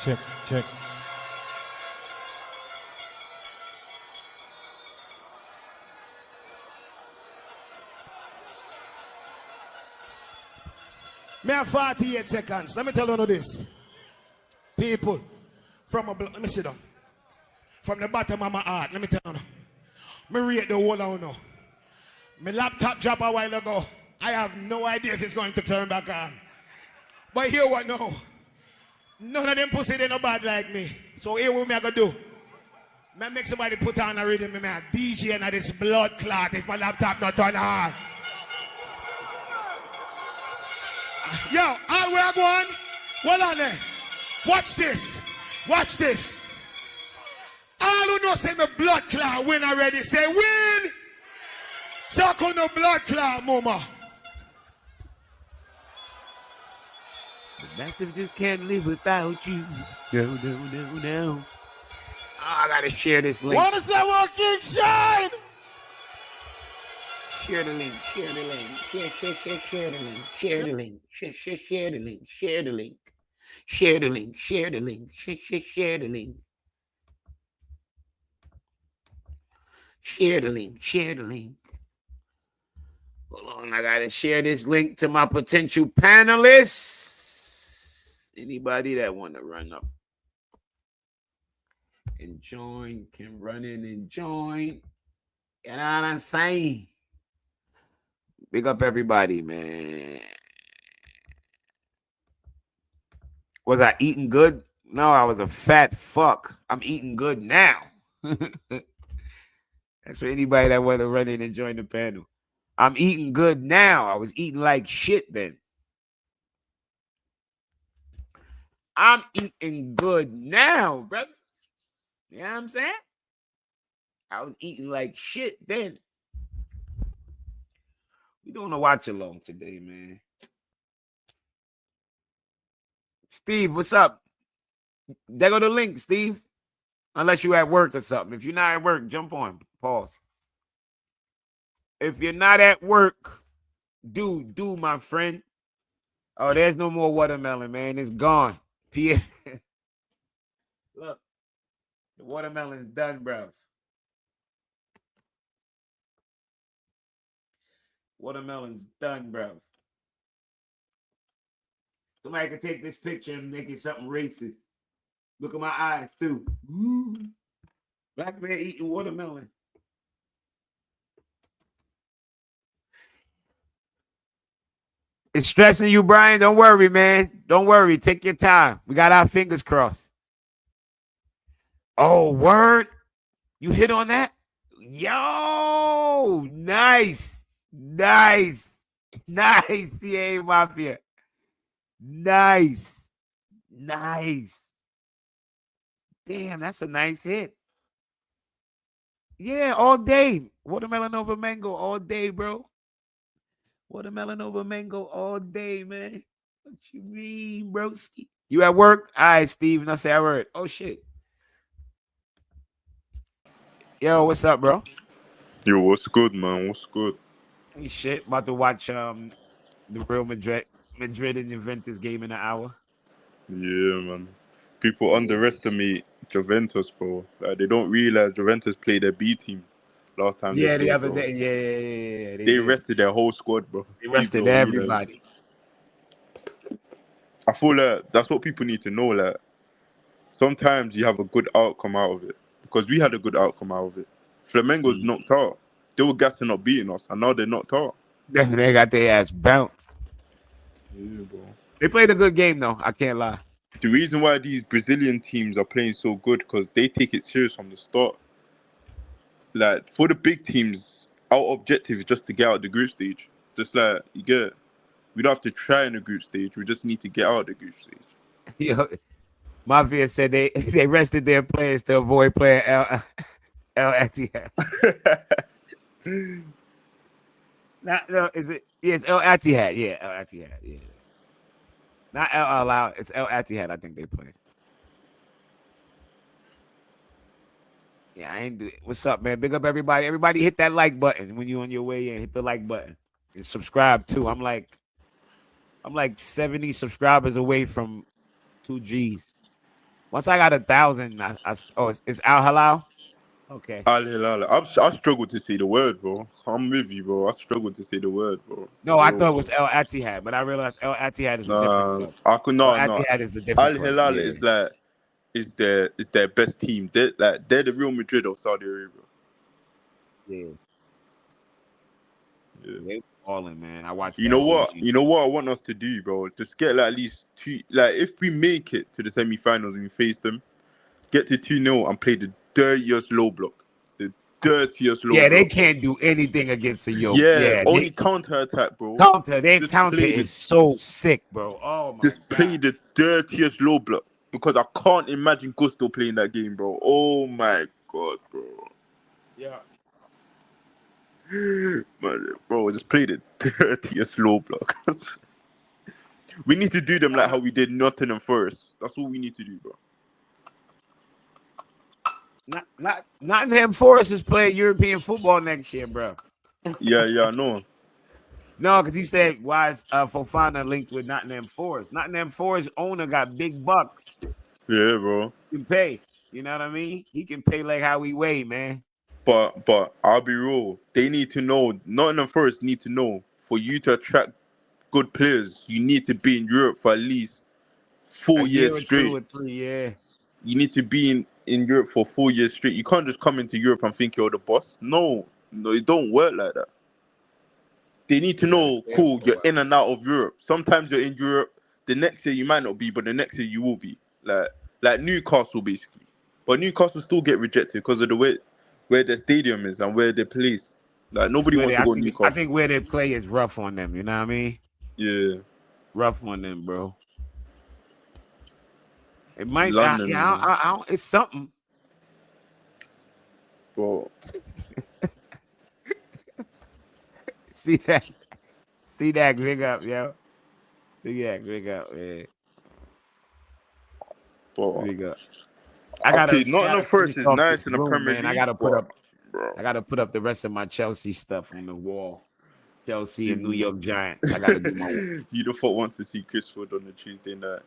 Check, check. Me have 48 seconds. Let me tell you this. People, let me sit down. From the bottom of my heart, let me tell you. Me rate the whole out now. My laptop dropped a while ago. I have no idea if it's going to turn back on. But here what now? None of them pussy they no bad like me. So here what me I gonna do? Me make somebody put on a rhythm, me a DJ and this blood clot if my laptop not turn on. Yo, all we are going. Hold on there. Watch this. Watch this. All who know say me blood clot win already. Say win. Suck on the blood clot, mama. The massive just can't live without you. No, no, no, no. Oh, I gotta share this link. What is that walking shine? Share the link, share the link, share the link, share the link, share the link, share the link, share the link, share the link, share the link, share the link, share the link. Hold on, I gotta share this link to my potential panelists. Anybody that want to run up and join can run in and join. You know what I'm saying? Big up everybody, man. Was I eating good? No, I was a fat fuck. I'm eating good now. That's for anybody that want to run in and join the panel. I'm eating good now. I was eating like shit then. I'm eating good now, brother. You know what I'm saying? I was eating like shit then. We doing a watch along today, man. Steve, what's up? There go the link, Steve. Unless you at work or something. If you're not at work, jump on. Pause. If you're not at work, do, my friend. Oh, there's no more watermelon, man. It's gone. Look, the watermelon's done, bro. Watermelon's done, bro. Somebody can take this picture and make it something racist. Look at my eyes, too. Black man eating watermelon. It's stressing you, Brian. Don't worry, man. Don't worry. Take your time. We got our fingers crossed. Oh, word. You hit on that? Yo, nice. Nice. Nice, CA Mafia. Nice. Nice. Damn, that's a nice hit. Yeah, all day. Watermelon over mango all day, bro. Watermelon over mango all day, man. What you mean, broski? You at work? All right, Steve. And I say I work. Oh, shit. Yo, what's up, bro? Yo, what's good, man? What's good? Hey, shit. About to watch the Real Madrid and Juventus game in an hour. Yeah, man. People underestimate Juventus, bro. Like, they don't realize Juventus played their B team last time. Yeah, they the played, other bro. day. Yeah. They rested their whole squad, bro. They rested People don't everybody. realize. I feel like that's what people need to know. Like, sometimes you have a good outcome out of it. Because we had a good outcome out of it. Flamengo's knocked out. They were gassing up beating us, and now they're knocked out. They got their ass bounced. Yeah, bro. They played a good game, though. I can't lie. The reason why these Brazilian teams are playing so good because they take it serious from the start. Like, for the big teams, our objective is just to get out the group stage. Just like, you get it? We don't have to try in the group stage. We just need to get out the group stage. Yo, Mafia said they rested their players to avoid playing El Attiyah. No, is it? Yeah, it's El Attiyah. Yeah, El Attiyah. Yeah. Not El Allow. It's El Attiyah. I think they play. Yeah, I ain't do it. What's up, man? Big up everybody. Everybody hit that like button when you on your way in. Hit the like button and subscribe too. I'm like 70 subscribers away from 2 G's. Once I got 1,000, it's Al Halal. Okay. Al Hilal. I struggle to say the word, bro. I'm with you, bro. I struggle to say the word, bro. No, I For real, thought it bro. was El Attihad, but I realized El Attihad is a different club. I could El no. Attihad is a different Al club. Hilal Yeah. is like is their best team. They're the Real Madrid of Saudi Arabia. Yeah. Yeah. They balling, man. I watched You that know whole what? season. You know what I want us to do, bro? Just get like at least two. Like if we make it to the semi-finals and we face them, get to 2-0 and play the dirtiest low block. The dirtiest low Yeah, they block, bro. can't do anything against a yoke. Yeah, Yeah, only they counter attack, bro. counter. Their Just counter play the is so sick, bro. Oh my just play god. the dirtiest low block because I can't imagine Gusto playing that game, bro. Oh my god, bro. Yeah. Man, bro, just play the dirtiest low block. We need to do them like how we did Nottingham Forest. That's all we need to do, bro. Nottingham Forest is playing European football next year, bro. Yeah, I know. No, because he said why is Fofana linked with Nottingham Forest? Nottingham Forest owner got big bucks. Yeah, bro. He can pay. You know what I mean? He can pay like how we weigh, man. But I'll be real. They need to know. Nottingham Forest need to know. For you to attract good players, you need to be in Europe for at least A 4 years year or 2 straight. or 3, yeah. You need to be in Europe for 4 years straight. You can't just come into Europe and think you're the boss. No, it don't work like that. They need to You gotta know, stay up cool, for a you're while. in and out of Europe. Sometimes you're in Europe. The next year you might not be, but the next year you will be. Like Newcastle, basically. But Newcastle still get rejected because of the way where the stadium is and where they place. Like nobody wants to go to I Newcastle. think where they play is rough on them. You know what I mean? Yeah, Rough on them, bro. It might. London, It's something. bro. See that? See that? Big up, yo. See that? Big up, man. Bro. Big up. Okay, Nottingham Finish Forest is off this nice in the room, Premier man. I League, gotta put but up. bro. I gotta put up the rest of my Chelsea stuff on the wall. Chelsea and New Mhm. York Giants. I gotta do my work. You the fuck wants to see Chris Wood on the Tuesday night.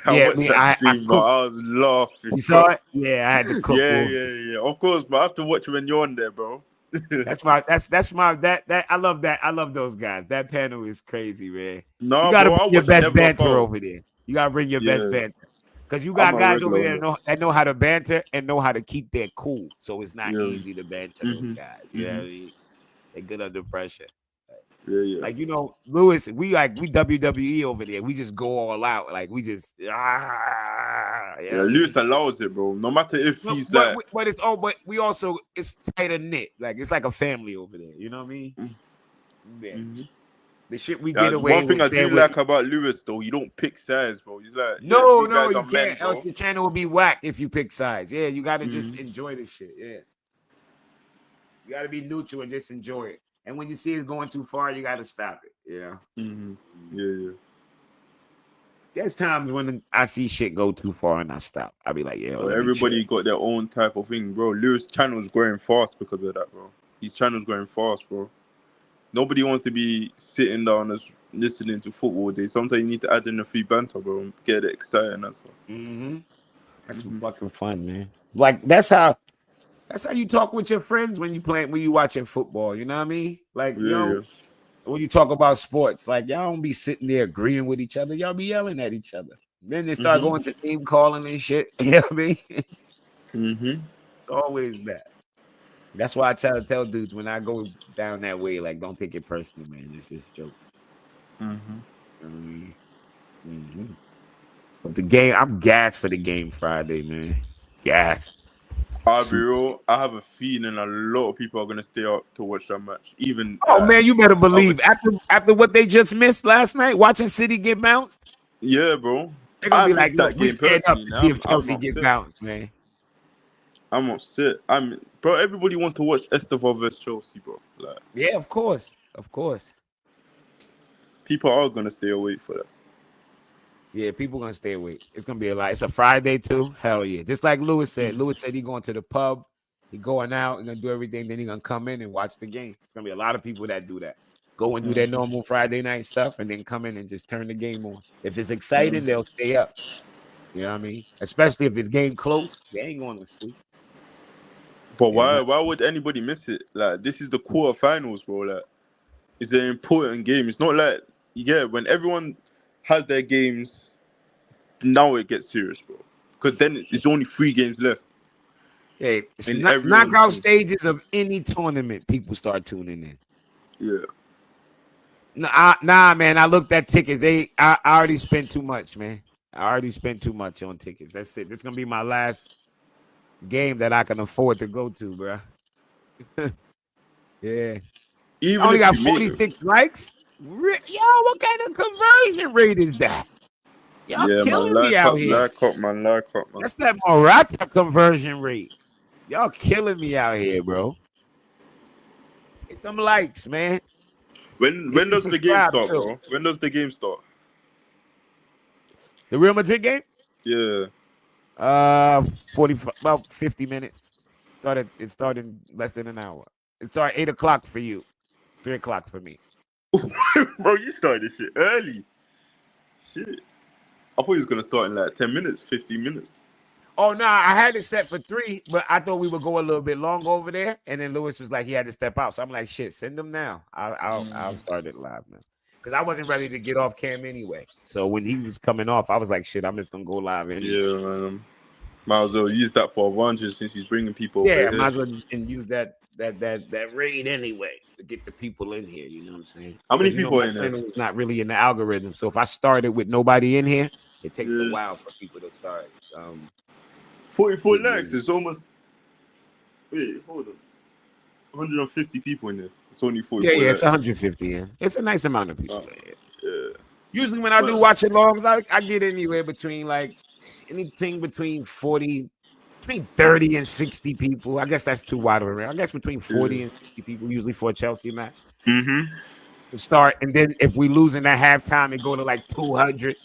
I Yeah, watched that I stream, but cooked. I was laughing. You saw it? Yeah, I had to cook. Yeah. Of course, but I have to watch when you're on there, bro. That's my that I love that. I love those guys. That panel is crazy, man. You Nah, gotta bro, I bring your watch best never banter foul. over there. You gotta bring your best Yeah, banter. Because you I'm got a guys over regular there on it. that know how to banter and know how to keep their cool. So it's not Yeah. easy to banter those guys. You know what I mean? They're good under pressure. Yeah. Like, you know, Lewis, we WWE over there. We just go all out. Like we just you know what I Lewis mean? allows it, bro. No matter if he's like, But we also it's tighter knit. Like it's like a family over there. You know what I mean? Yeah. The shit we get away one thing with I do saying with like about Lewis though, he don't pick sides, bro. He's like, yeah, no, you guys you are men, can't. Else bro. the channel will be whacked if you pick sides. Yeah, you gotta just enjoy the shit. Yeah. You gotta be neutral and just enjoy it. And when you see it going too far, you gotta stop it. You know? Yeah. There's times when I see shit go too far and I stop. I'll be like, yeah, But let me chill. everybody got their own type of thing, bro. Lewis' channel's growing fast because of that, bro. His channel's growing fast, bro. Nobody wants to be sitting down and listening to football day. Sometimes you need to add in a few banter, bro, and get it exciting. That's all. That's some fucking fun, man. Like that's how you talk with your friends when you watching football. You know what I mean? Like Yeah. when you talk about sports, like y'all don't be sitting there agreeing with each other. Y'all be yelling at each other. Then they start going to name calling and shit. You know what I mean? It's always that. That's why I try to tell dudes when I go down that way, like, don't take it personal, man. It's just jokes. But the game, I'm gassed for the game Friday, man. Gas. I'll be real. I have a feeling a lot of people are gonna stay up to watch that match. Even Man, you better believe after what they just missed last night, watching City get bounced. Yeah, bro. They're gonna I be like, missed look, that we game stand up personally. to see if I'm Chelsea get upset. bounced, man. I'm upset. Bro. Everybody wants to watch Estevao versus Chelsea, bro. Like, Yeah, of course. people are gonna stay awake for that. Yeah, people gonna stay awake. It's gonna be a lot. It's a Friday too. Hell yeah. Just like Lewis said. Lewis said he going to the pub. He going out and gonna do everything. Then he gonna come in and watch the game. It's gonna be a lot of people that do that. Go and do their normal Friday night stuff and then come in and just turn the game on. If it's exciting, they'll stay up. You know what I mean? Especially if it's game close, they ain't going to sleep. But Yeah, why would anybody miss it? Like, this is the quarterfinals, bro. Like, it's an important game. It's not like, when everyone has their games, now it gets serious, bro. Because then it's only 3 games left hey, it's in not everyone's knockout thing. stages of any tournament. People start tuning in. Yeah. Nah, man. I looked at tickets. I already spent too much, man. I already spent too much on tickets. That's it. This is gonna be my last game that I can afford to go to, bro. Yeah. I Even only if got you make it. 46 likes. Yo, what kind of conversion rate is that? Y'all Yeah, man. killing me out here. Like up, man. Like up, man. That's that Morata conversion rate. Y'all killing me out here, bro. Hit them likes, man. When Hit the does the game subscribe start, too. bro? When does the game start? The Real Madrid game? Yeah. 45, about 50 minutes. It started in less than an hour. It started 8 o'clock for you, 3 o'clock for me. Bro, you started this shit early. Shit. I thought he was gonna start in like 10 minutes, 15 minutes. Oh no, I had it set for 3, but I thought we would go a little bit long over there. And then Lewis was like, he had to step out. So I'm like, shit, send them now. I'll start it live now. Because I wasn't ready to get off cam anyway. So when he was coming off, I was like, shit, I'm just gonna go live anyway. Yeah, man. Might as well use that for advantage since he's bringing people Yeah, over might as here. well and use that raid anyway to get the people in here. You know what I'm saying? How many Because people my are in there? channel is not really in the algorithm. So if I started with nobody in here, it takes a Yeah. while for people to start. 44 likes. It's almost. Wait, hold on. 150 people in there. It's only 44 Yeah, it's likes. 150 in. It's a nice amount of people in here. Yeah. Usually when I do watch alongs, I get anywhere between like anything between 30 and 60 people. I guess that's too wide of a range. I guess between 40 and 60 people usually for a Chelsea match. Mm-hmm. To start, and then if we losing at halftime, it go to like 200.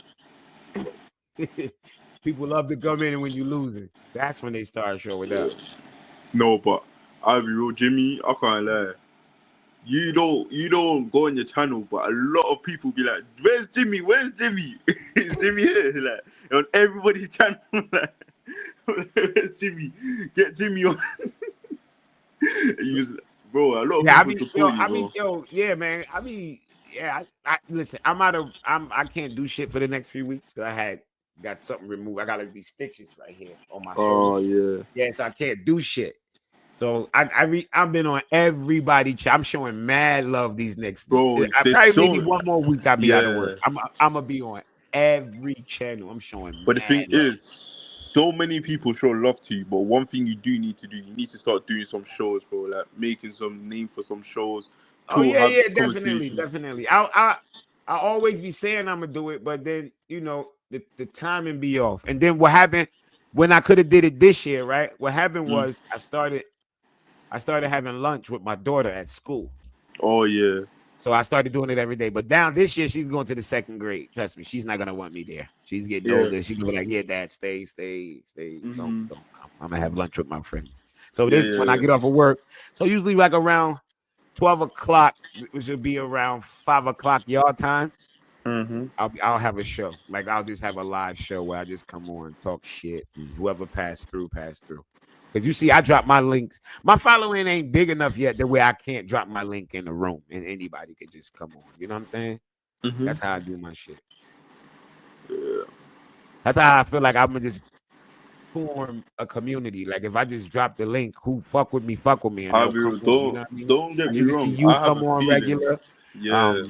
People love to come in, and when you losing, that's when they start showing up. No, but I'll be real, Jimmy. I can't lie. You don't go on your channel, but a lot of people be like, "Where's Jimmy? Where's Jimmy? Is Jimmy here?" Like on everybody's channel, like, "Where's Jimmy? Get Jimmy on." Bro, a lot of people support you, bro. Yeah, man. I listen. I can't do shit for the next few weeks because I got something removed. I got like these stitches right here on my Oh shoulder. yeah. Yeah, so I can't do shit. So I've been on everybody. I'm showing mad love these next. Bro, I probably maybe one more week I'll be out of work. yeah. I'm gonna be on every channel. I'm showing. But the thing love. is, so many people show love to you. But one thing you do need to do, you need to start doing some shows, bro. Like making some name for some shows. Oh To have yeah, conversations. definitely. I always be saying I'm gonna do it, but then the timing be off. And then what happened when I could have did it this year, right? What happened was I started having lunch with my daughter at school. Oh yeah. So I started doing it every day. But down this year, she's going to the 2nd grade. Trust me, she's not gonna want me there. She's getting older. She's gonna be like, "Yeah, Dad, stay. Don't come. I'm gonna have lunch with my friends." So when I get off of work, so usually like around 12 o'clock, which would be around 5 o'clock y'all time. I'll have a show. Like I'll just have a live show where I just come on, talk shit, and whoever passed through. Because you see, I drop my links. My following ain't big enough yet the way I can't drop my link in the room and anybody could just come on. You know what I'm saying? That's how I do my shit. Yeah. That's how I feel like I'm gonna just form a community. Like if I just drop the link, who fuck with me, and they'll come on. You know what I mean? Don't get Like me you can wrong. see you I have come a on feeling. regular. Yeah.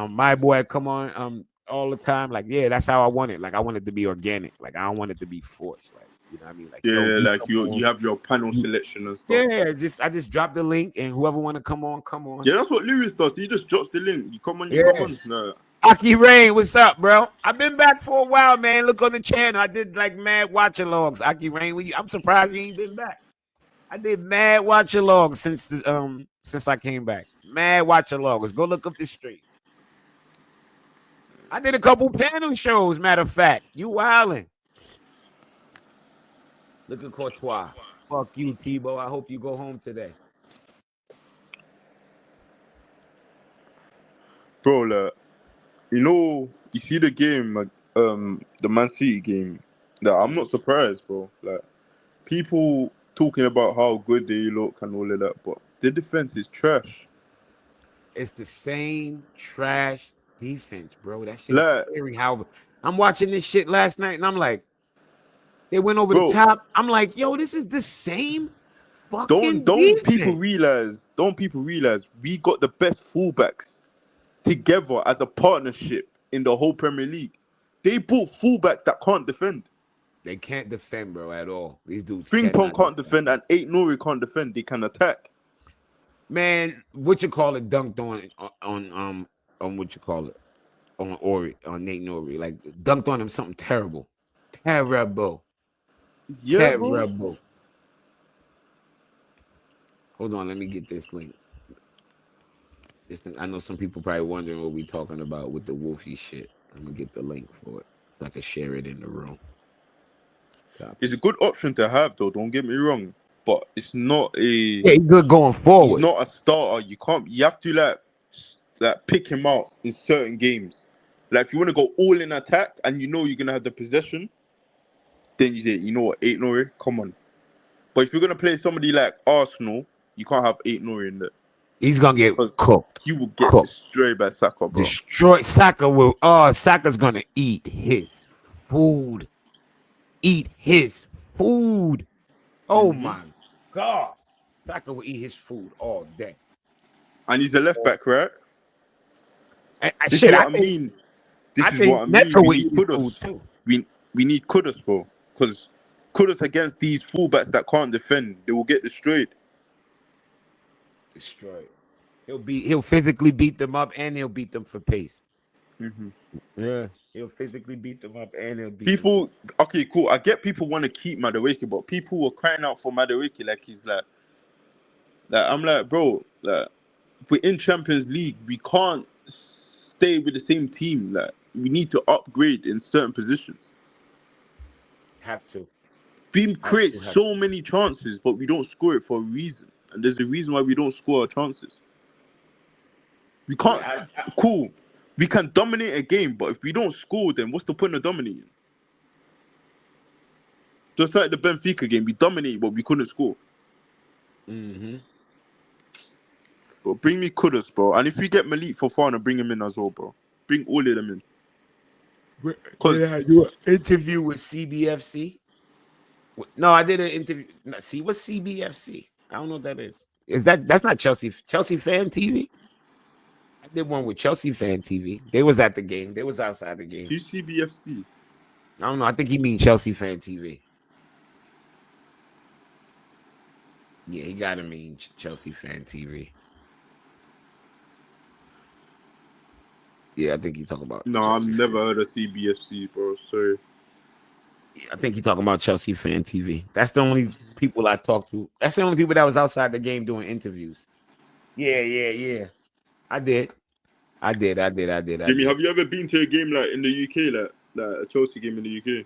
My boy come on all the time. Like, yeah, that's how I want it. Like I want it to be organic. Like I don't want it to be forced. Like, you know what I mean? Like, Yeah, like you have your panel selection and stuff. Yeah, I just drop the link and whoever want to come on. Yeah, that's what Lewis does. He just drops the link. You come on, you come on. No. Aki Rain, what's up, bro? I've been back for a while, man. Look on the channel. I did like mad watch alongs. Aki Rain, I'm surprised you ain't been back. I did mad watch alongs since I came back. Mad watch alongs. Go look up the stream. I did a couple panel shows, matter of fact. You wildin'. Look at Courtois. Fuck you, Tebow. I hope you go home today. Bro, like, you see the game, the Man City game Nah, I'm not surprised, bro. Like, people talking about how good they look and all of that, but the defense is trash. It's the same trash defense, bro. That shit is Like, scary. How I'm watching this shit last night, and I'm like, they went over the bro, top. I'm like, yo, this is the same don't fucking don't people defense. realize? Don't people realize we got the best fullbacks together as a partnership in the whole Premier League? They bought fullbacks that can't defend. They can't defend, bro, at all. These dudes Frimpong cannot can't defend. defend, and Eight Nori can't defend. They can attack. Man, what you call it dunked on what you call it on Ori on Nate Nori, like dunked on him something terrible, terrible, Yeah, bro. terrible. Hold on, let me get this link. This thing, I know some people probably wondering what we talking about with the Wolfie shit. Let me get the link for it so I can share it in the room. Copy. It's a good option to have, though. Don't get me wrong, but it's not a. Yeah, he's good going He's forward. not a starter. You can't. You have to like pick him out in certain games. Like, if you want to go all in attack and you know you're gonna have the possession, then you say, you know what, Eight Nori, come on. But if you're gonna play somebody like Arsenal, you can't have Eight Nori in there. He's gonna get Because cooked. you will get Cooked. destroyed by Saka, bro. Destroy Saka will. Oh, Saka's gonna eat his food. Eat his food. Oh my god, Saka will eat his food all day. And he's a left back, right? This Shit, is I what I mean. This is think what I mean. Neto We will need eat his food Kudus. too. We need Kudus, bro. Because Kudus against these fullbacks that can't defend, they will get destroyed. Destroyed. He'll physically beat them up and he'll beat them for pace. Yeah, he'll physically beat them up and he'll beat People, okay, cool. I get people want to keep Madueke, but people were crying out for Madueke like he's like I'm like, bro, like, we're in Champions League. We can't stay with the same team. Like, we need to upgrade in certain positions. Have to. We create so many chances, but we don't score it for a reason. And there's a reason why we don't score our chances. We can't. Cool. We can dominate a game, but if we don't score, then what's the point of dominating? Just like the Benfica game, we dominated, but we couldn't score. But bring me Kudus, bro. And if we get Malik Fofana, bring him in as well, bro. Bring all of them in. Did I do an interview with CBFC? No, I did an interview. See, what's CBFC? I don't know what that is. That's not Chelsea Fan TV? I did one with Chelsea Fan TV. They was at the game. They was outside the game. Who's CBFC? I don't know. I think he means Chelsea Fan TV. Yeah, he gotta mean Chelsea Fan TV. Yeah, I think he's talking about. No, I've never heard of CBFC, bro. Sorry. Yeah, I think he's talking about Chelsea Fan TV. That's the only people I talked to. That's the only people that was outside the game doing interviews. Yeah. I did. Jimmy, have you ever been to a game like in the UK, like a Chelsea game in the UK?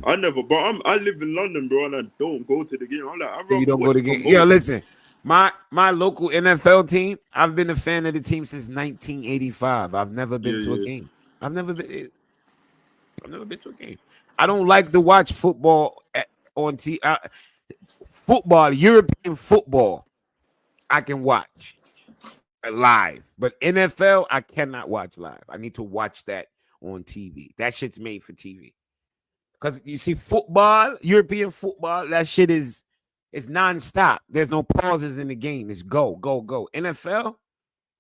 I never, but I live in London, bro, and I don't go to the game. I'm like, I rather You don't go to the game. Yeah, listen. My local NFL team, I've been a fan of the team since 1985. I've never been to a game. I've never been to a game. I don't like to watch football on TV. Football, European football, I can watch live, but NFL, I cannot watch live. I need to watch that on TV. That shit's made for TV. Because you see, football, European football, that shit is nonstop. There's no pauses in the game. It's go. NFL,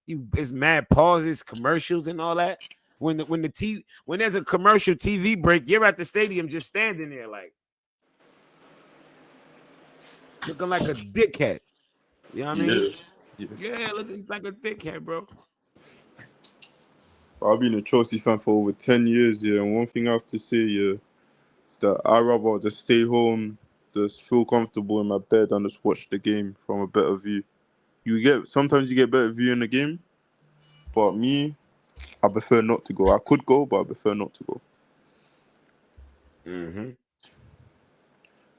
it's mad pauses, commercials, and all that. When there's a commercial TV break, you're at the stadium just standing there like looking like a dickhead. You know what I mean? Yeah, looking like a dickhead, bro. I've been a Chelsea fan for over 10 years, and one thing I have to say, is that I'd rather just stay home, just feel comfortable in my bed and just watch the game from a better view. Sometimes you get better view in the game, but me, I prefer not to go. I could go, but I prefer not to go.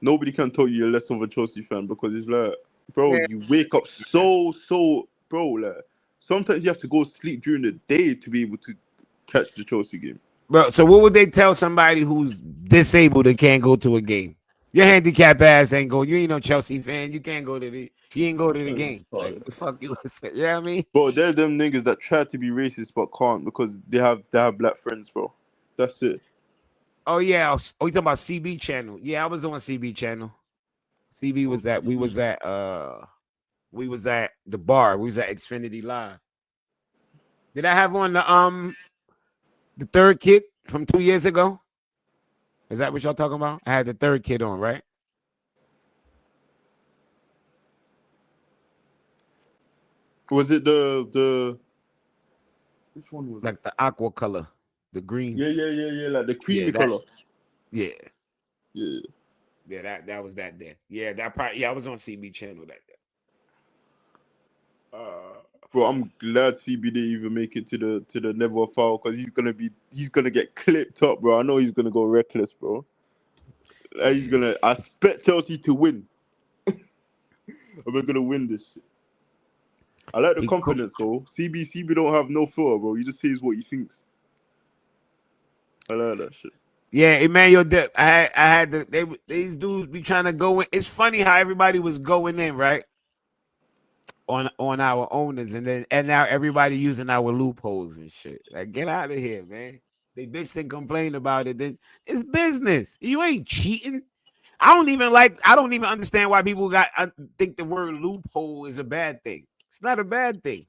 Nobody can tell you you're less of a Chelsea fan because it's like, bro, you wake up so, bro, like, sometimes you have to go sleep during the day to be able to catch the Chelsea game. Bro, so what would they tell somebody who's disabled and can't go to a game? Your handicap ass ain't go. You ain't no Chelsea fan. You can't go to the. You ain't go to the game. Like the fuck you gonna say? Yeah, I mean. Bro, they're them niggas that try to be racist but can't because they have black friends, bro. That's it. Oh yeah. Oh, you talking about CB channel? Yeah, I was on CB channel. CB was at. We was at. We was at the bar. We was at Xfinity Live. Did I have on the third kid from 2 years ago? Is that what y'all talking about? I had the third kid on, right? Was it the which one was it? Like the aqua color, the green. Yeah, like the creamy that- color. Yeah. Yeah. That was that day. Yeah, that part. Yeah, I was on CB channel that day. Bro, I'm glad CB didn't even make it to the never foul because he's gonna get clipped up, bro. I know he's gonna go reckless, bro. Like, I expect Chelsea to win. We're gonna win this shit. I like the confidence though. CB don't have no filter, bro. He just says what he thinks. I like that shit. Yeah, Emmanuel Dip. I had these dudes be trying to go in. It's funny how everybody was going in, right? On our owners, and now everybody using our loopholes and shit. Like, get out of here, man. They bitch and complain about it. Then it's business. You ain't cheating. I don't even understand why people think the word loophole is a bad thing. It's not a bad thing.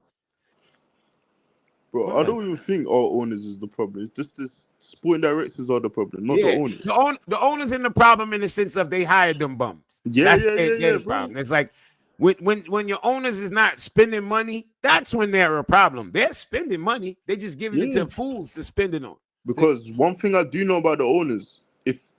Bro, I don't even think our owners is the problem. It's just the sporting directors are the problem, not the owners. The owners in the problem in the sense of they hired them bums. Yeah, the problem. It's like when your owners is not spending money, that's when they're a problem. They're spending money. They just giving it to fools to spend it on. Because one thing I do know about the owners, if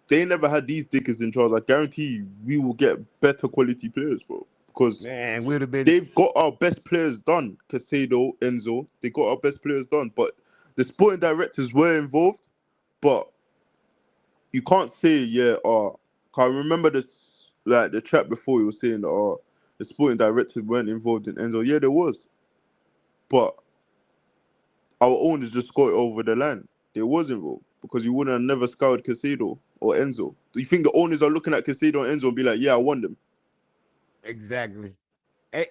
they never had these dickers in charge, I guarantee you we will get better quality players, bro. Because they've got our best players done. Casado, Enzo, they got our best players done. But the sporting directors were involved. But you can't say, I remember the chat before he was saying the sporting directors weren't involved in Enzo. Yeah, there was. But our owners just got it over the line. They was involved. Because you wouldn't have never scouted Casado or Enzo. Do you think the owners are looking at Casado and Enzo and be like, yeah, I want them? Exactly.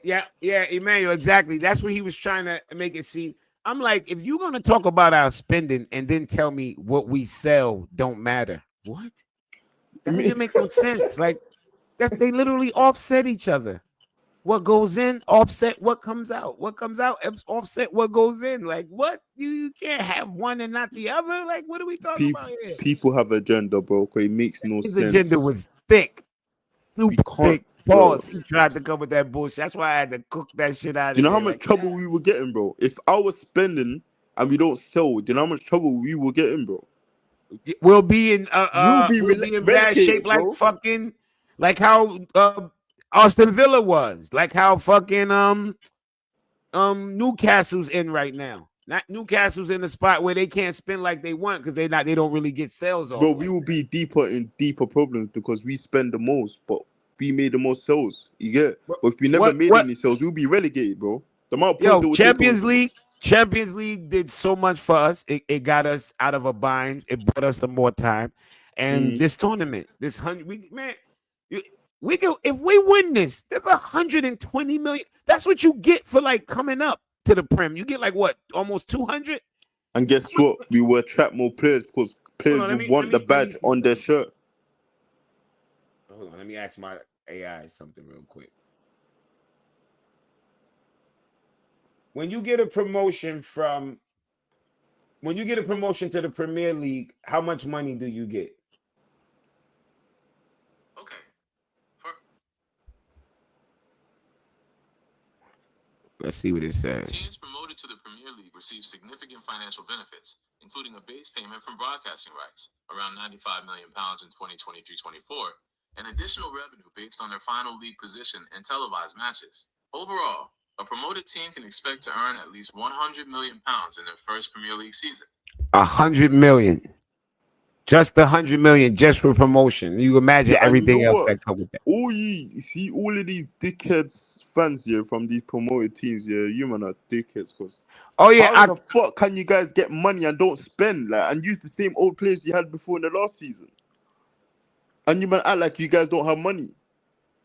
Yeah, Emmanuel, exactly. That's what he was trying to make it seem. I'm like, if you're going to talk about our spending and then tell me what we sell don't matter, what? That doesn't make no sense. Like, they literally offset each other. What goes in, offset what comes out. What comes out, offset what goes in. Like, what? You can't have one and not the other? Like, what are we talking about here? People have agenda, bro. It makes no sense. His agenda was thick. Super thick. Pause. He tried to come with that bullshit. That's why I had to cook that shit out of Do you know how much trouble we were getting, bro? If I was spending and we don't sell, do you know how much trouble we were getting, bro? We'll be in bad shape, like bro. Fucking like how Aston Villa was, like how fucking Newcastle's in right now. Not Newcastle's in the spot where they can't spend like they want because they don't really get sales off. Bro, we will be deeper problems because we spend the most, but we made the most sales. You get it? But if we never made any sales, we'll be relegated, bro. The amount of Champions League did so much for us. It got us out of a bind. It brought us some more time. And this tournament, we go if we win this, there's 120 million. That's what you get for like coming up to the Prem. You get like what, almost 200. And guess what? We will attract more players because players will want the badge on their shirt. Hold on, let me ask my AI something real quick. When you get a promotion to the Premier League, how much money do you get? Okay. Let's see what it says. Teams promoted to the Premier League receive significant financial benefits, including a base payment from broadcasting rights, around £95 million in 2023-24, and additional revenue based on their final league position in televised matches. Overall, a promoted team can expect to earn at least £100 million in their first Premier League season. 100 million. Just 100 million just for promotion. You imagine everything else that comes with that. All of these dickheads fans here from these promoted teams, yeah, you man are dickheads. Cause Oh yeah, how the fuck can you guys get money and don't spend like and use the same old players you had before in the last season? And you man act like you guys don't have money.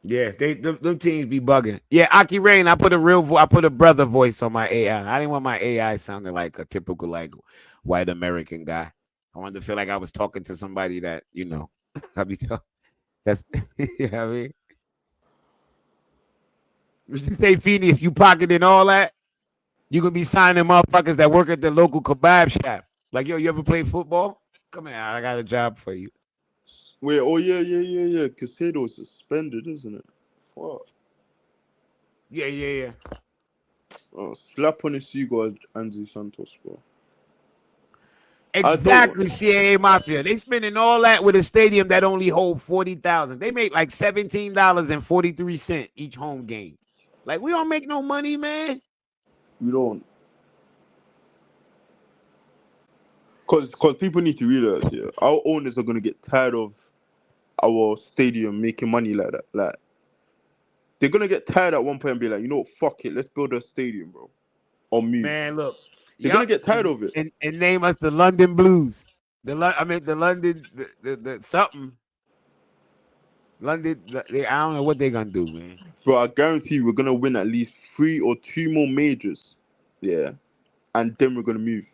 yeah, them teams be bugging. Yeah, Aki Rain, I put a brother voice on my AI. I didn't want my AI sounding like a typical like white American guy. I wanted to feel like I was talking to somebody that I be that's you know what I mean. Would you say Phineas, you pocketing all that? You gonna be signing motherfuckers that work at the local kebab shop. Like, yo, you ever play football? Come here, I got a job for you. Wait, oh yeah. Casado's suspended, isn't it? Fuck. Yeah. Oh, slap on his ego, Andy Santos, bro. I don't. Exactly, CAA Mafia. They spending all that with a stadium that only hold 40,000. They make like $17.43 each home game. Like, we don't make no money, man. We don't. Cause people need to realize here, our owners are gonna get tired of our stadium making money like that. Like they're gonna get tired at one point and be like, you know what, fuck it, let's build a stadium, bro. Or move. Man, look. They're gonna Yep. get tired of it. And name us the London Blues. The London the something. London, I don't know what they're gonna do, man. Bro, I guarantee you we're gonna win at least 3 or 2 more majors. Yeah. And then we're gonna move.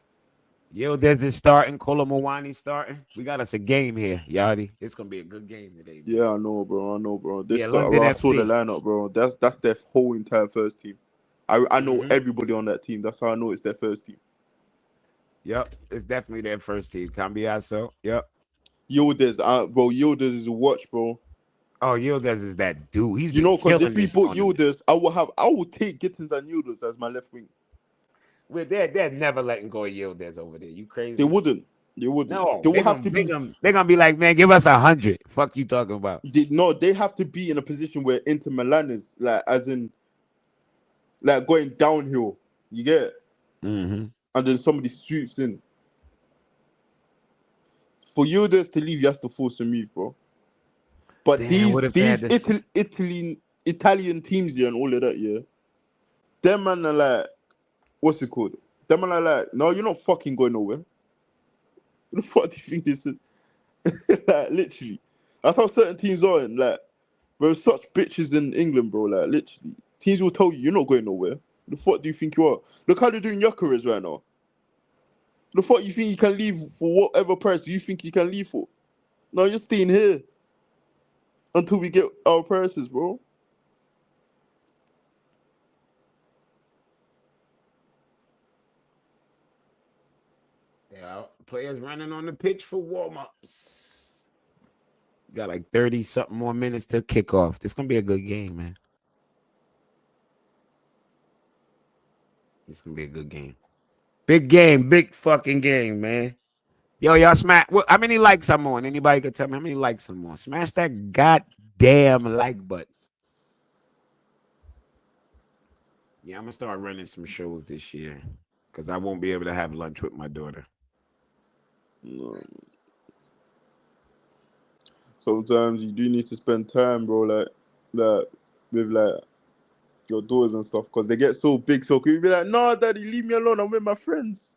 Yildiz is starting, Kolomowani starting. We got us a game here, Yardi. It's gonna be a good game today, bro. Yeah, I know, bro. This Yeah, start, London I saw FC. the lineup, bro. That's their whole entire first team. I know everybody on that team. That's how I know it's their first team. Yep, it's definitely their first team. Cambiaso. Yep. Yildiz, Yildiz is a watch, bro. Oh, Yildiz is that dude. He's because if we put tournament. Yildiz, I will take Gittins and Yildiz as my left wing. Well, they're never letting go of Yildiz over there. You crazy? They wouldn't. No, they will have to be. They're gonna be like, man, give us 100. Fuck you talking about? They have to be in a position where Inter Milan is like, as in, like going downhill. You get it? Mm-hmm. And then somebody sweeps in. For Yildiz to leave, you have to force a move, bro. But Damn, these Italian teams there and all of that, yeah. Them man are like, what's it called? Them man are like, no, you're not fucking going nowhere. What the fuck do you think this is? Like, literally. That's how certain teams are in. Like, bro, such bitches in England, bro. Like, literally. Teams will tell you, you're not going nowhere. What the fuck do you think you are? Look how they're doing Gyökeres right now. The fuck you think you can leave for whatever price do you think you can leave for? No, you're staying here. Until we get our prices, bro. Yeah, players running on the pitch for warm-ups. Got like 30-something more minutes to kick off. This gonna be a good game, man. This gonna be a good game. Big game, big fucking game, man. Yo, y'all smash. How many likes I'm on? Anybody can tell me how many likes I'm on? Smash that goddamn like button. Yeah, I'm gonna start running some shows this year because I won't be able to have lunch with my daughter. No. Sometimes you do need to spend time, bro, like with like your daughters and stuff, because they get so big so quick. You be like, no, daddy, leave me alone. I'm with my friends.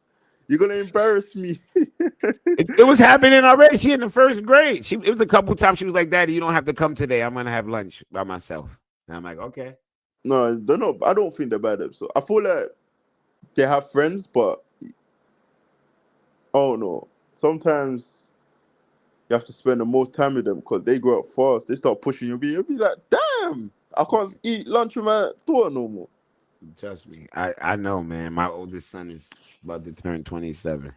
You're gonna embarrass me. It was happening already. She in the first grade. It was a couple times she was like, Daddy, you don't have to come today. I'm gonna have lunch by myself. And I'm like, okay. No, they're not. I don't think they're bad. So I feel like they have friends, but oh no. Sometimes you have to spend the most time with them because they grow up fast. They start pushing you. You'll be like, damn, I can't eat lunch with my daughter no more. Trust me. I know, man. My oldest son is about to turn 27.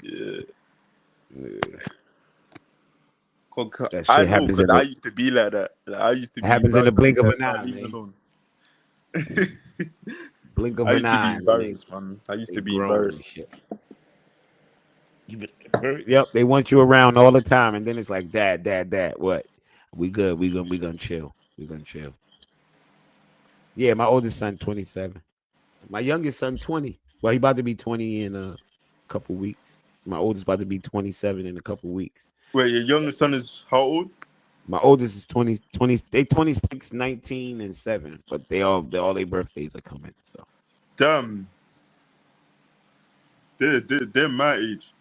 Yeah. That I shit know happens because I used to be like that. Like, I used to be happens in the blink of like, an eye, leave me man. alone. Blink of I an used to be eye. embarrassed, man. I used to be embarrassed. Shit. Yep, they want you around all the time, and then it's like, Dad, what? We good. We gonna chill. We gonna chill. Yeah, my oldest son 27. My youngest son 20. Well, he about to be 20 in a couple weeks. My oldest about to be 27 in a couple weeks. Wait, your youngest son is how old? My oldest is 20. They 26, 19, and 7, but they all their birthdays are coming. So Damn, they're my age.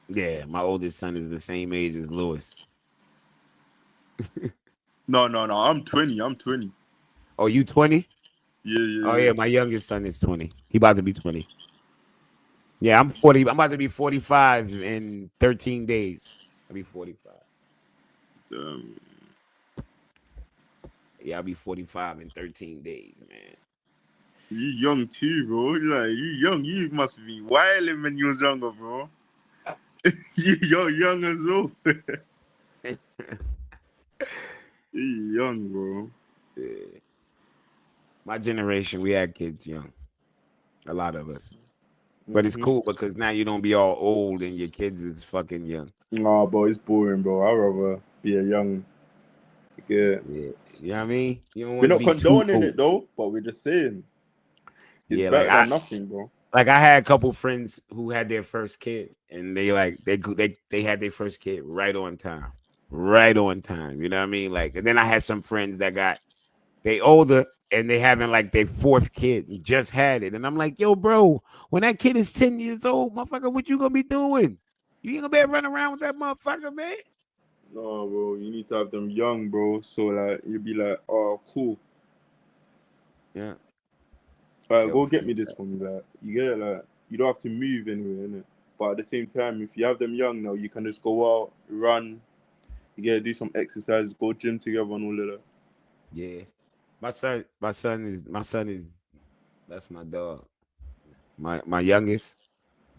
yeah, my oldest son is the same age as Lewis. No, I'm 20. I'm 20. Oh, you 20? Yeah, Oh yeah, yeah, yeah. my youngest son is 20. He about to be 20. Yeah, I'm 40. I'm about to be 45 in 13 days. I'll be 45. Damn. Yeah, I'll be 45 in 13 days, man. You young too, bro. Like you young. You must be wilding when you was younger, bro. You're young as well. You young, bro. Yeah. My generation, we had kids young. A lot of us. But it's cool because now you don't be all old and your kids is fucking young. Nah, bro, it's boring, bro. I'd rather be a young. Yeah. Yeah. You know what I mean? You don't We're want to not be too condoning old. it though, but we're just saying it's Yeah, better than nothing, bro. like I had a couple friends who had their first kid and they had their first kid right on time. Right on time. You know what I mean? Like, and then I had some friends that they older and they having like their fourth kid and just had it. And I'm like, yo, bro, when that kid is 10 years old, motherfucker, what you gonna be doing? You ain't gonna be running around with that motherfucker, man. No, bro, you need to have them young, bro. So like you'll be like, oh, cool. Yeah. Go get me this for me, like you get it, like you don't have to move anywhere, innit? But at the same time, if you have them young now, you can just go out, run, you gotta do some exercise, go gym together and all of that. Yeah. My son is that's my dog. My youngest,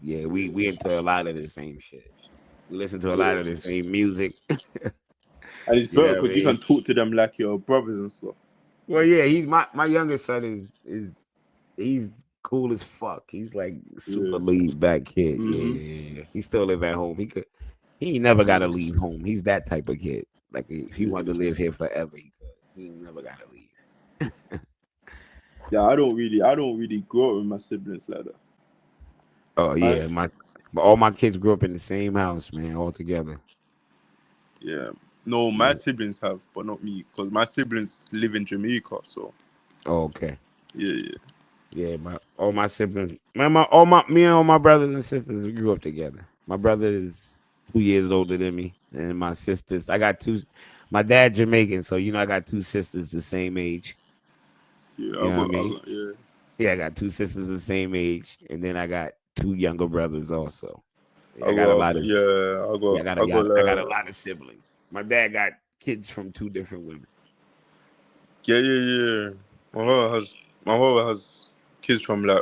yeah, we into a lot of the same shit. We listen to a lot of the same music. And it's You better know what I because you can mean? talk to them like your brothers and stuff. Well, yeah, he's my youngest son is he's cool as fuck. He's like super Yeah. laid back kid. Yeah, Mm-hmm. yeah, yeah. He still live at home. He ain't never gotta leave home. He's that type of kid. Like if he wanted to live here forever, he could. He ain't never gotta leave. Yeah, I don't really grow up with my siblings like that. Oh I yeah, all my kids grew up in the same house, man, all together. Yeah. No, my Yeah. siblings have, but not me, because my siblings live in Jamaica. So Oh, okay. yeah, yeah. Yeah, all my siblings, all my me and all my brothers and sisters, we grew up together. My brother is 2 years older than me, and my sisters, I got two. My dad Jamaican, so I got two sisters the same age. Yeah, You know what I mean? yeah. Yeah, I got two sisters the same age, and then I got two younger brothers also. Yeah, I I got a got, lot of yeah, I got a lot of siblings. My dad got kids from two different women. yeah, yeah, yeah. My brother has kids from like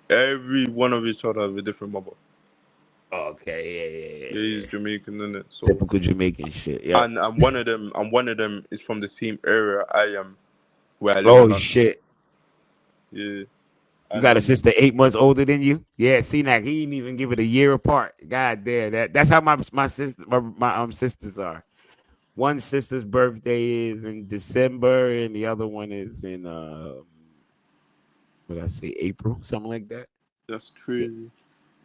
every one of his children have a different mother. Okay, Yeah, yeah, he's yeah. Jamaican, isn't it? So Typical Jamaican shit. Yep. and one of them is from the same area I am, where I live in Oh London. shit. Yeah, You and got a sister 8 months older than you? Yeah, see now he didn't even give it a year apart. God damn, that's how my sister my sisters are. One sister's birthday is in December and the other one is in what did I say, April, something like that. that's Yeah, crazy.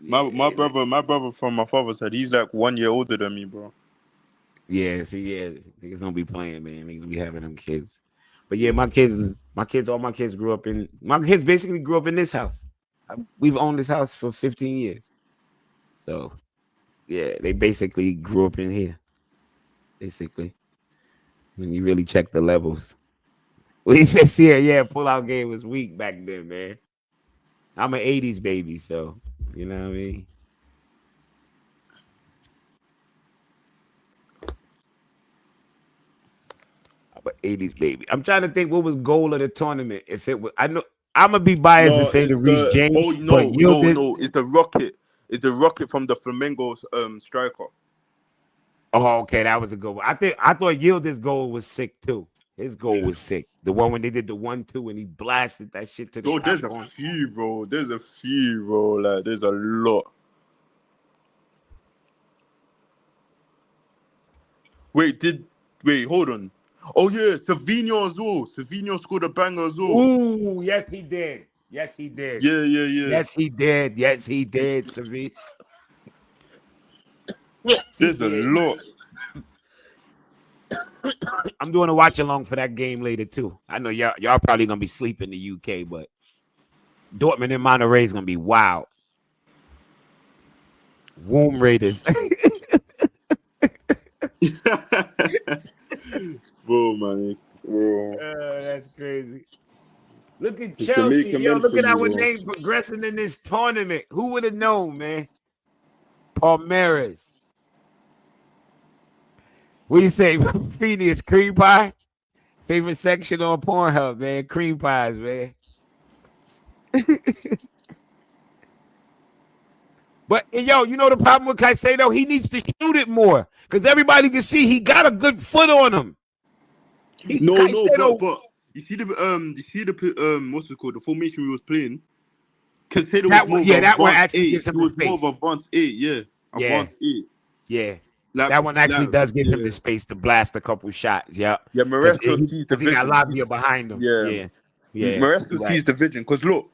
yeah, My brother from my father's side, he's like 1 year older than me, bro. yeah. See, yeah, niggas don't be playing, man. Niggas be having them kids. But yeah, Yeah, all my kids grew up in my kids basically grew up in this house. We've owned this house for 15 years. So yeah, they basically grew up in here. Basically, when you really check the levels. Well, he says, yeah, pull-out game was weak back then, man. I'm an 80s baby, so you know what I mean? I'm an 80s baby. I'm trying to think what was goal of the tournament. If it was, I know I'm gonna be biased and no, say the it's Reese the James, but no, you did. no, it's the rocket. It's the rocket from the Flamingos striker. Oh, okay, that was a good one. I thought Yildiz goal was sick too. His goal was sick. The one when they did the 1-2 and he blasted that shit to the Bro, top there's a corner. few, bro. There's a few, bro. Like, there's a lot. Wait, hold on. Oh yeah, Savinho as well. Savinho scored a banger as well. Ooh, yes, he did. Yes, he did. Yeah, yeah, yeah. Yes, he did. Yes, he did, Savi. Yes, he There's a did. lot. I'm doing a watch along for that game later too. I know y'all probably gonna be sleeping in the UK, but Dortmund and Monterey is gonna be wild. Womb Raiders. Bro, man. Bro. That's crazy. Look at It's Chelsea. Jamaican Yo, men look for at you, our bro. name progressing in this tournament. Who would have known, man? Palmeiras. What do you say? Phineas, cream pie? Favorite section on Pornhub, man. Cream pies, man. But yo, you know the problem with Caicedo? He needs to shoot it more because everybody can see he got a good foot on him. No, Caicedo, but you see the what's it called? The formation we was playing. Casado was that more one, of yeah, a that one advanced actually eight. gives him He the was more of space. a advanced eight, yeah. Yeah, Advanced eight. yeah. That one actually does give him the yeah. space to blast a couple shots. Yeah, Yeah, because Maresco sees the he got vision. Lavia behind him. Yeah. Yeah, yeah. Maresco Right. sees the vision. Because look,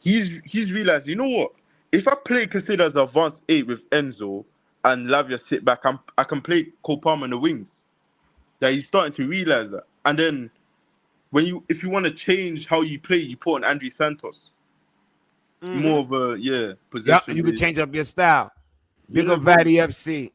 he's realized, you know what? If I play Casado as advanced eight with Enzo and Lavia sit back, I can play Cole Palmer in the wings. That he's starting to realize that. And then if you want to change how you play, you put on Andrew Santos. More of a Yep, possession you can based. change up your style. Big Yeah, up bro. Fatty FC.